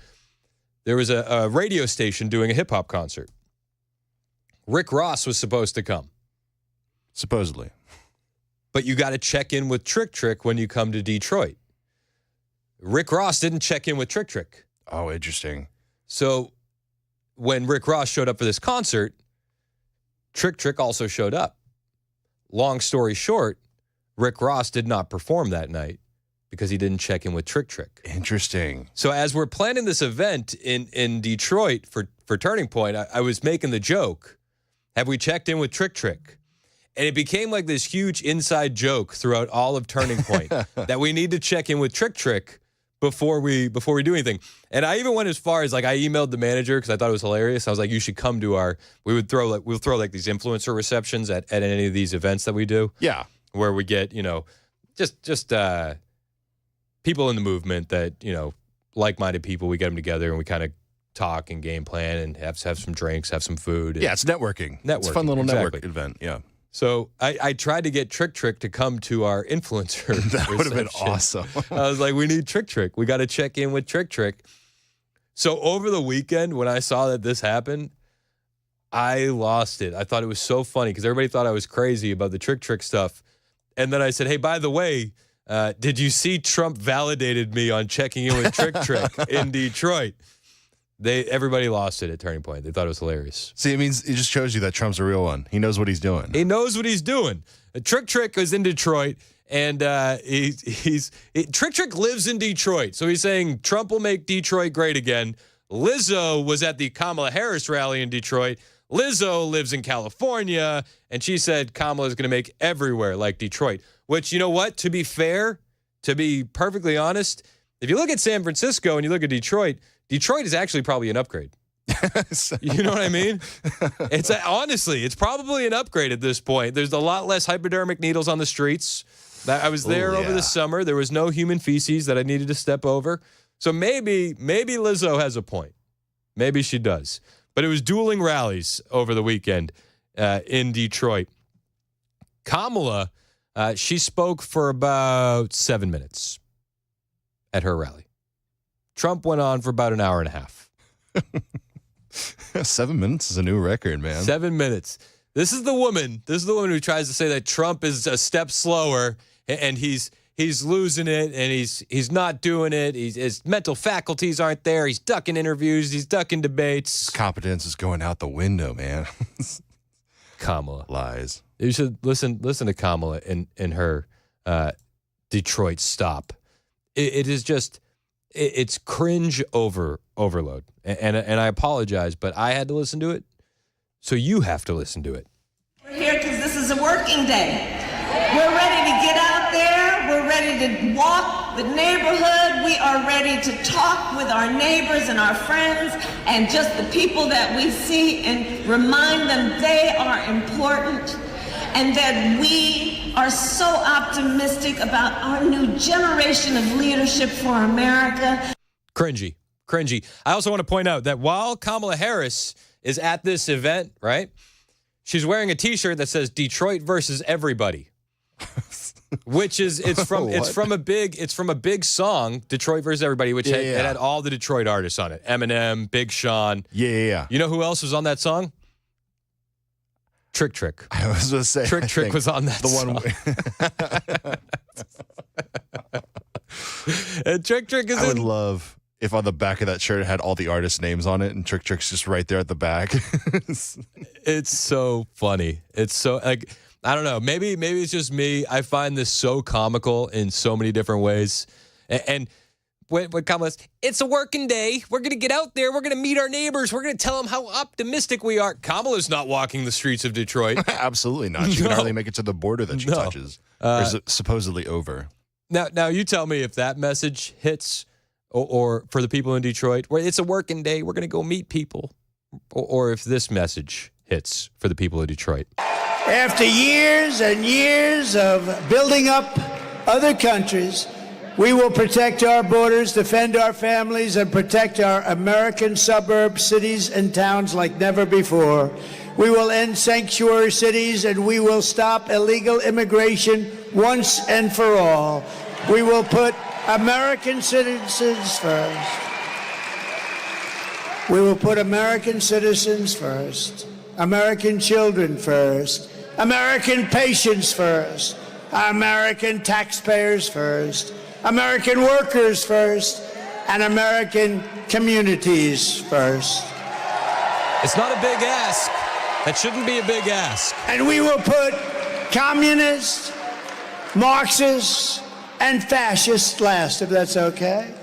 There was a radio station doing a hip hop concert. Rick Ross was supposed to come. Supposedly. But you got to check in with Trick when you come to Detroit. Rick Ross didn't check in with Trick. Oh, interesting. So when Rick Ross showed up for this concert, Trick also showed up. Long story short, Rick Ross did not perform that night because he didn't check in with Trick. Interesting. So as we're planning this event in Detroit for Turning Point, I was making the joke, have we checked in with Trick? And it became like this huge inside joke throughout all of Turning Point that we need to check in with Trick before we do anything. And I even went as far as I emailed the manager because I thought it was hilarious. I was like, you should come to we'll throw these influencer receptions at any of these events that we do. Yeah. Where we get, just people in the movement that, like-minded people, we get them together and we kind of talk and game plan and have some drinks, have some food. Yeah, it's networking. It's a fun little network event, yeah. So I tried to get Trick to come to our influencer That would have been reception. awesome. I was like, we need Trick. We got to check in with Trick. So over the weekend, when I saw that this happened, I lost it. I thought it was so funny because everybody thought I was crazy about the Trick stuff. And then I said, hey, by the way, did you see Trump validated me on checking in with Trick in Detroit? Everybody lost it at Turning Point. They thought it was hilarious. See, it just shows you that Trump's a real one. He knows what he's doing. He knows what he's doing. Trick was in Detroit, and Trick lives in Detroit. So he's saying Trump will make Detroit great again. Lizzo was at the Kamala Harris rally in Detroit. Lizzo lives in California, and she said Kamala is going to make everywhere like Detroit. Which, you know what? To be fair, to be perfectly honest, if you look at San Francisco and you look at Detroit is actually probably an upgrade. You know what I mean? Honestly, it's probably an upgrade at this point. There's a lot less hypodermic needles on the streets. I was there over the summer. There was no human feces that I needed to step over. So maybe Lizzo has a point. Maybe she does. But it was dueling rallies over the weekend in Detroit. Kamala, she spoke for about 7 minutes at her rally. Trump went on for about an hour and a half. 7 minutes is a new record, man. 7 minutes. This is the woman who tries to say that Trump is a step slower and he's losing it and he's not doing it. His mental faculties aren't there. He's ducking interviews. He's ducking debates. Competence is going out the window, man. Kamala. Lies. You should listen to Kamala in her Detroit stop. It is just... It's cringe overload. And I apologize, but I had to listen to it, so you have to listen to it. We're here because this is a working day. We're ready to get out there. We're ready to walk the neighborhood. We are ready to talk with our neighbors and our friends and just the people that we see and remind them they are important and that we are so optimistic about our new generation of leadership for America. Cringy. I also want to point out that while Kamala Harris is at this event, right, she's wearing a T-shirt that says Detroit versus everybody. Which is it's from a big song, Detroit versus Everybody, which it had all the Detroit artists on it. Eminem, Big Sean. Yeah. You know who else was on that song? Trick. I was going to say Trick was on that song. And Trick is I would love if on the back of that shirt it had all the artist names on it and Trick's just right there at the back. It's so funny. It's so like I don't know. Maybe it's just me. I find this so comical in so many different ways. And when Kamala's, it's a working day. We're going to get out there. We're going to meet our neighbors. We're going to tell them how optimistic we are. Kamala's not walking the streets of Detroit. Absolutely not. She can hardly make it to the border that she touches. Or is it supposedly over? Now you tell me if that message hits or for the people in Detroit, where it's a working day. We're going to go meet people. Or if this message hits for the people of Detroit. After years and years of building up other countries, we will protect our borders, defend our families, and protect our American suburbs, cities, and towns like never before. We will end sanctuary cities, and we will stop illegal immigration once and for all. We will put American citizens first. We will put American citizens first. American children first, American patients first, American taxpayers first, American workers first, and American communities first. It's not a big ask. That shouldn't be a big ask. And we will put communists, Marxists, and fascists last, if that's okay.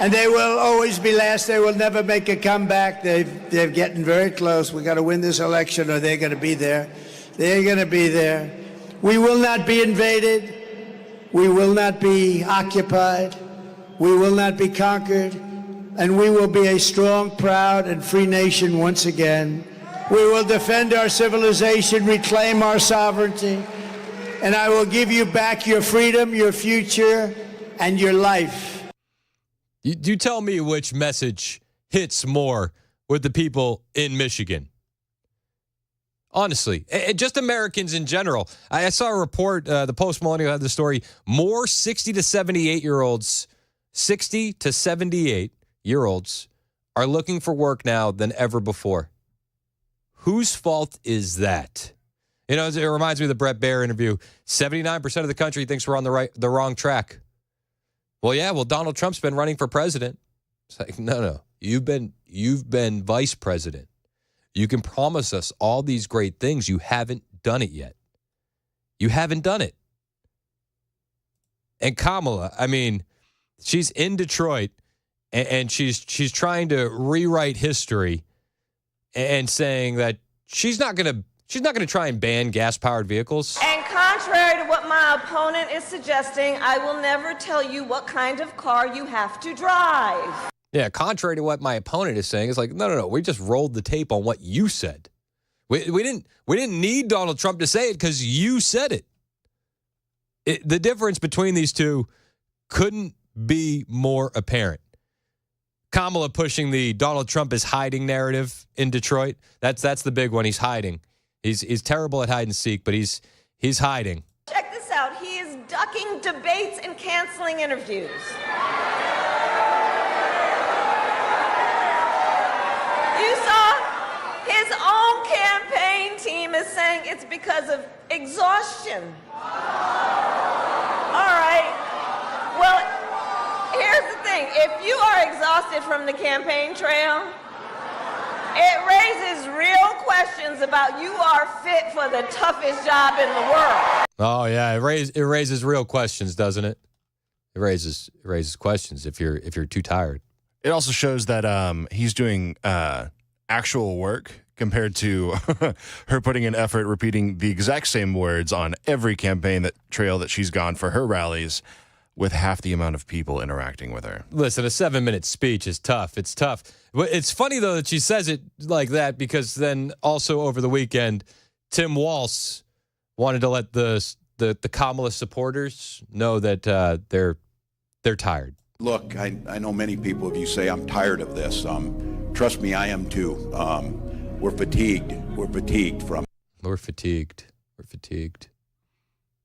And they will always be last. They will never make a comeback. They're getting very close. We got to win this election or they're going to be there. They're going to be there. We will not be invaded. We will not be occupied. We will not be conquered. And we will be a strong, proud, and free nation once again. We will defend our civilization, reclaim our sovereignty, and I will give you back your freedom, your future, and your life. You tell me which message hits more with the people in Michigan. Honestly, just Americans in general. I saw a report, the Post Millennial had the story, more 60 to 78-year-olds are looking for work now than ever before. Whose fault is that? You know, it reminds me of the Brett Baer interview. 79% of the country thinks we're on the wrong track. Well, Donald Trump's been running for president. It's like, no. You've been vice president. You can promise us all these great things. You haven't done it yet. You haven't done it. And Kamala, I mean, she's in Detroit and she's trying to rewrite history and saying that she's not going to try and ban gas-powered vehicles. And contrary to what my opponent is suggesting, I will never tell you what kind of car you have to drive. Yeah, contrary to what my opponent is saying, it's like, no. We just rolled the tape on what you said. We didn't need Donald Trump to say it because you said it. The difference between these two couldn't be more apparent. Kamala pushing the Donald Trump is hiding narrative in Detroit. That's the big one. He's hiding. He's terrible at hide and seek, but he's hiding. Check this out. He is ducking debates and canceling interviews. You saw his own campaign team is saying it's because of exhaustion. All right. Well, here's the thing. If you are exhausted from the campaign trail, it raises real questions about you are fit for the toughest job in the world. Oh yeah, it raises real questions, doesn't it? It raises questions if you're too tired. It also shows that he's doing actual work compared to her putting in effort repeating the exact same words on every campaign trail that she's gone for her rallies. with half the amount of people interacting with her. Listen, a 7-minute speech is tough. It's tough. It's funny, though, that she says it like that because then also over the weekend, Tim Walz wanted to let the Kamala supporters know that they're tired. Look, I know many people of you say I'm tired of this. Trust me, I am too. We're fatigued. We're fatigued from. We're fatigued. We're fatigued.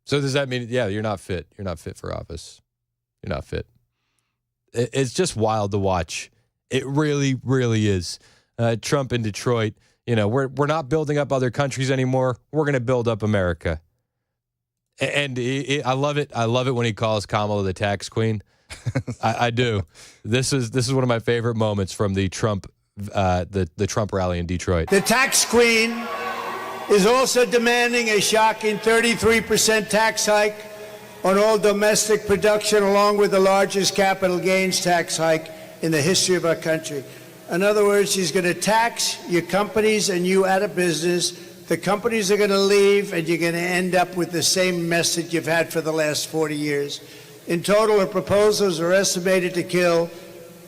So does that mean, yeah, you're not fit? You're not fit for office. You're not fit. It's just wild to watch. It really, really is. Trump in Detroit. You know, we're not building up other countries anymore. We're going to build up America. And I love it. I love it when he calls Kamala the tax queen. I do. This is one of my favorite moments from the Trump the Trump rally in Detroit. The tax queen is also demanding a shocking 33% tax hike on all domestic production, along with the largest capital gains tax hike in the history of our country. In other words, she's going to tax your companies and you out of business. The companies are going to leave, and you're going to end up with the same mess that you've had for the last 40 years. In total, her proposals are estimated to kill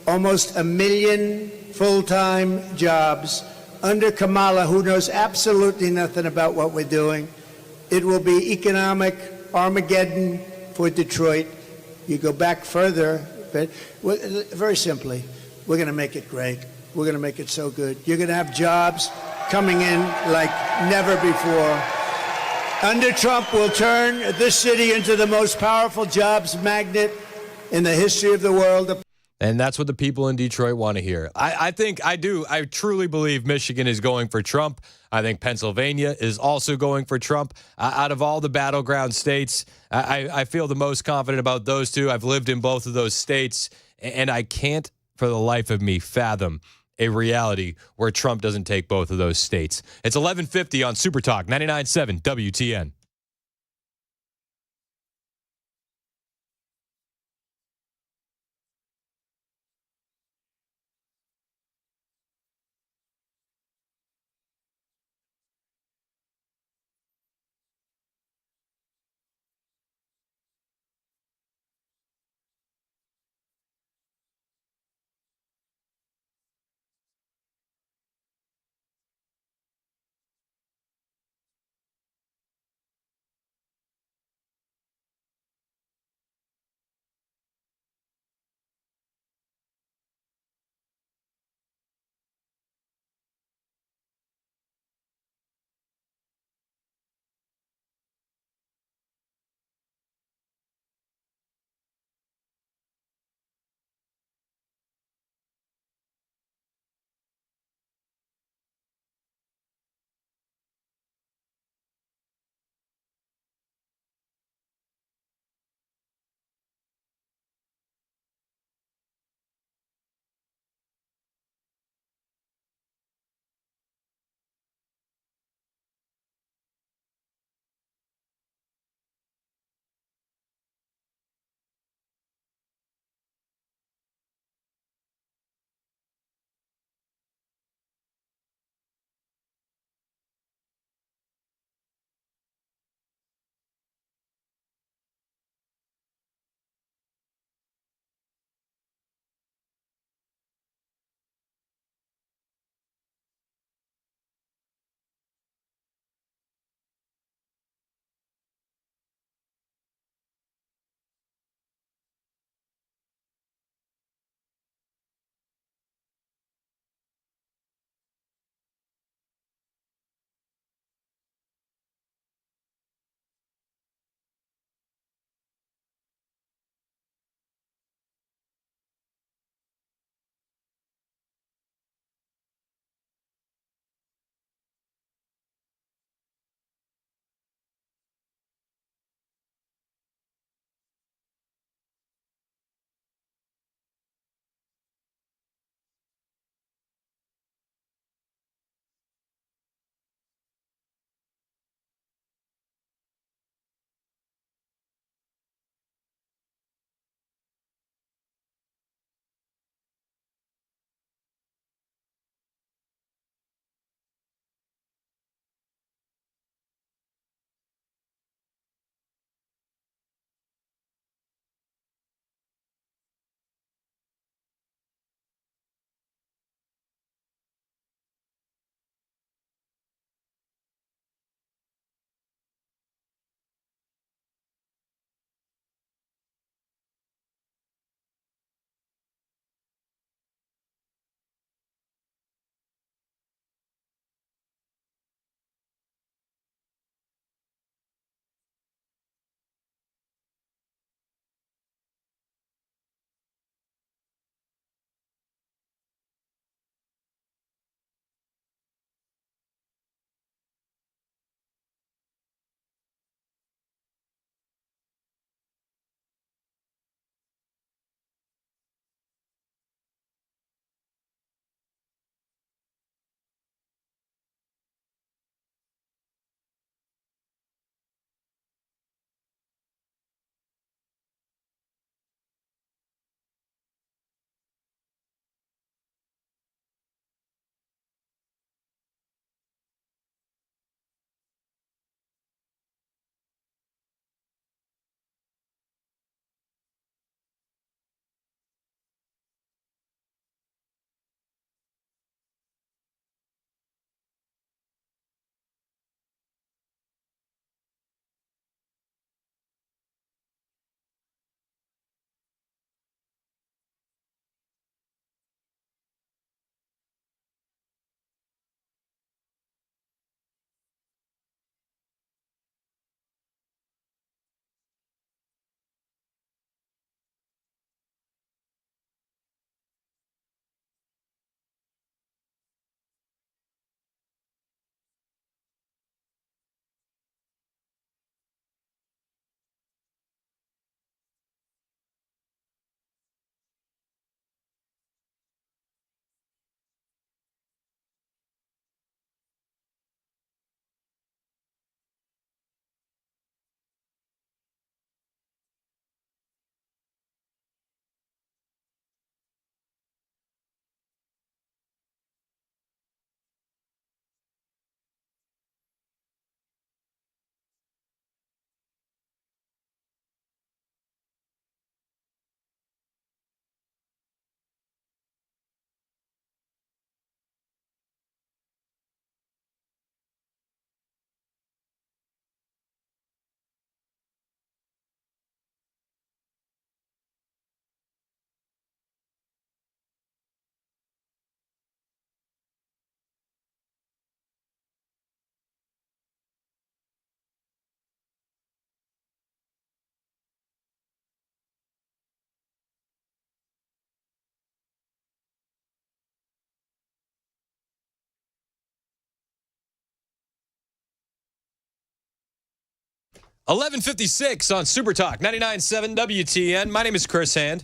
almost 1 million full-time jobs. Under Kamala, who knows absolutely nothing about what we're doing, it will be economic Armageddon for Detroit. You go back further, but very simply, we're going to make it great. We're going to make it so good. You're going to have jobs coming in like never before. Under Trump, we'll turn this city into the most powerful jobs magnet in the history of the world. And that's what the people in Detroit want to hear. I truly believe Michigan is going for Trump. I think Pennsylvania is also going for Trump. Out of all the battleground states, I feel the most confident about those two. I've lived in both of those states, and I can't for the life of me fathom a reality where Trump doesn't take both of those states. It's 11:50 on Super Talk 99.7 WTN. 11:56 on Super Talk 99.7 WTN. My name is Chris Hand.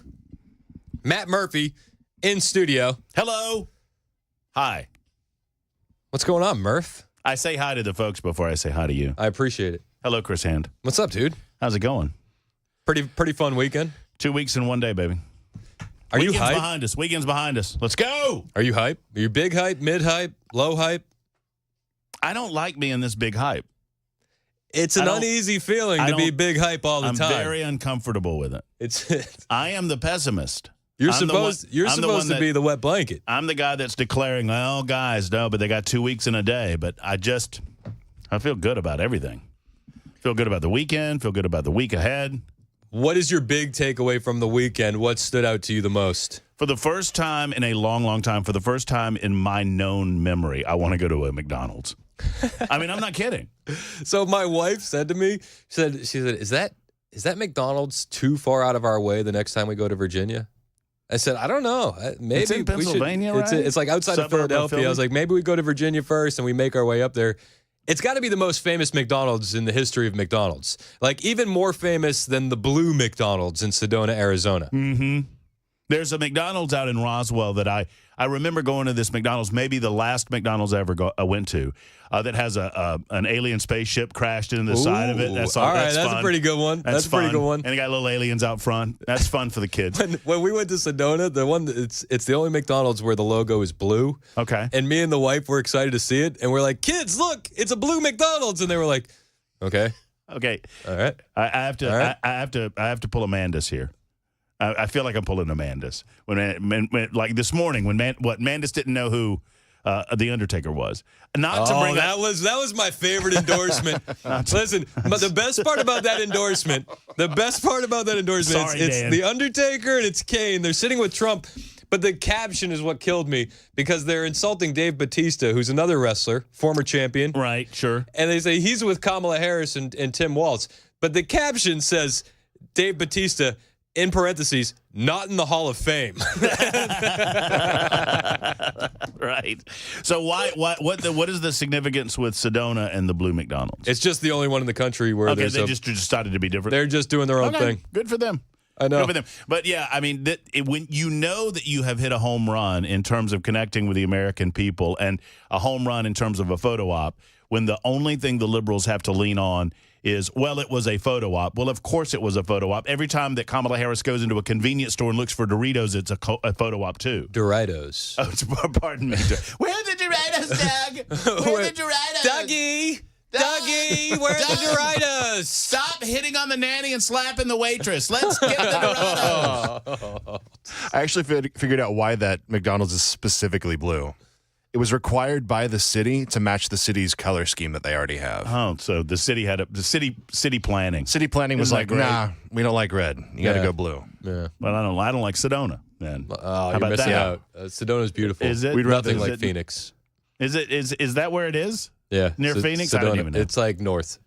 Matt Murphy in studio. Hello. Hi. What's going on, Murph? I say hi to the folks before I say hi to you. I appreciate it. Hello, Chris Hand. What's up, dude? How's it going? Pretty fun weekend. 2 weeks in one day, baby. Are you hype? Behind us. Weekend's behind us. Let's go. Are you hype? Are you big hype, mid hype, low hype? I don't like being this big hype. It's an uneasy feeling to be big hype all the time. I'm very uncomfortable with it. I am the pessimist. You're supposed to be the wet blanket. I'm the guy that's declaring, well, guys, no, but they got 2 weeks in a day. But I feel good about everything. Feel good about the weekend. Feel good about the week ahead. What is your big takeaway from the weekend? What stood out to you the most? For the first time in a long, long time, for the first time in my known memory, I want to go to a McDonald's. I mean, I'm not kidding. So my wife said to me, she said, is that McDonald's too far out of our way the next time we go to Virginia? I said, I don't know. Maybe it's in Pennsylvania, right? It's like outside of Philadelphia. I was like, maybe we go to Virginia first and we make our way up there. It's got to be the most famous McDonald's in the history of McDonald's. Like even more famous than the Blue McDonald's in Sedona, Arizona. Mm-hmm. There's a McDonald's out in Roswell that I remember going to this McDonald's, maybe the last McDonald's I ever went to, that has an alien spaceship crashed into the side of it. That's that's a pretty good one. That's a pretty good one. And they got little aliens out front. That's fun for the kids. When we went to Sedona, the one it's the only McDonald's where the logo is blue. Okay. And me and the wife were excited to see it, and we're like, kids, look, it's a blue McDonald's, and they were like, okay, all right. I have to pull Amanda's here. I feel like I'm pulling Amanda's. When like this morning, when Mandis didn't know who the Undertaker was. That was my favorite endorsement. Listen, but the best part about that endorsement, Sorry, it's Dan. the Undertaker and it's Kane. They're sitting with Trump, but the caption is what killed me because they're insulting Dave Bautista, who's another wrestler, former champion. Right, sure. And they say he's with Kamala Harris and Tim Walz. But the caption says Dave Bautista, in parentheses, not in the Hall of Fame. Right. So what is the significance with Sedona and the Blue McDonald's? It's just the only one in the country where they just decided to be different. They're just doing their own thing. Good for them. I know. Good for them. But yeah, I mean, when you know that you have hit a home run in terms of connecting with the American people and a home run in terms of a photo op, when the only thing the liberals have to lean on is, well, it was a photo op. Well, of course it was a photo op. Every time that Kamala Harris goes into a convenience store and looks for Doritos, it's a photo op too. Doritos. Oh, pardon me. Where are the Doritos, Doug? Where are the Doritos? Dougie, where are the Doritos? Stop hitting on the nanny and slapping the waitress. Let's get the Doritos. I actually figured out why that McDonald's is specifically blue. It was required by the city to match the city's color scheme that they already have. Oh, so the city had city planning. City planning was like, nah, we don't like red. You got to go blue. Yeah. Well, I don't like Sedona. Then you're missing out. Sedona's beautiful. Is it? We'd nothing like Phoenix. Is that where it is? Yeah, near Phoenix. Sedona. I don't even know. It's like north.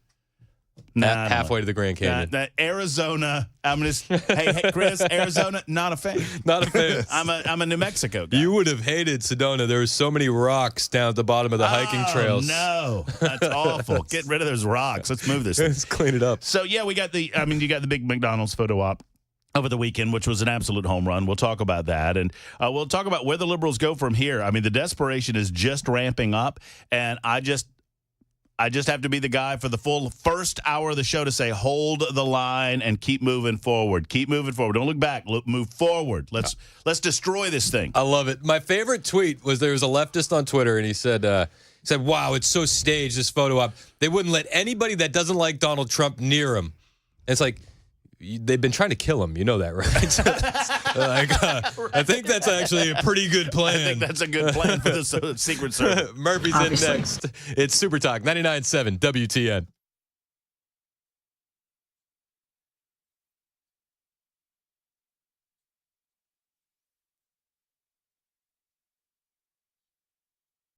Halfway to the Grand Canyon. Arizona. I'm just hey Chris, Arizona, not a fan. Not a fan. I'm a New Mexico guy. You would have hated Sedona. There were so many rocks down at the bottom of the hiking trails. No, that's awful. Get rid of those rocks. Let's move this. Let's clean it up. So yeah, you got the big McDonald's photo op over the weekend, which was an absolute home run. We'll talk about that, and we'll talk about where the liberals go from here. I mean, the desperation is just ramping up, and I just have to be the guy for the full first hour of the show to say, hold the line and keep moving forward. Keep moving forward. Don't look back. Move forward. Let's destroy this thing. I love it. My favorite tweet was there was a leftist on Twitter, and he said, wow, it's so staged, this photo op. They wouldn't let anybody that doesn't like Donald Trump near him. And it's like, they've been trying to kill him. You know that, right? I think that's actually a pretty good plan. I think that's a good plan for the Secret Service. Murphy's in next. It's Super Talk 99.7 WTN.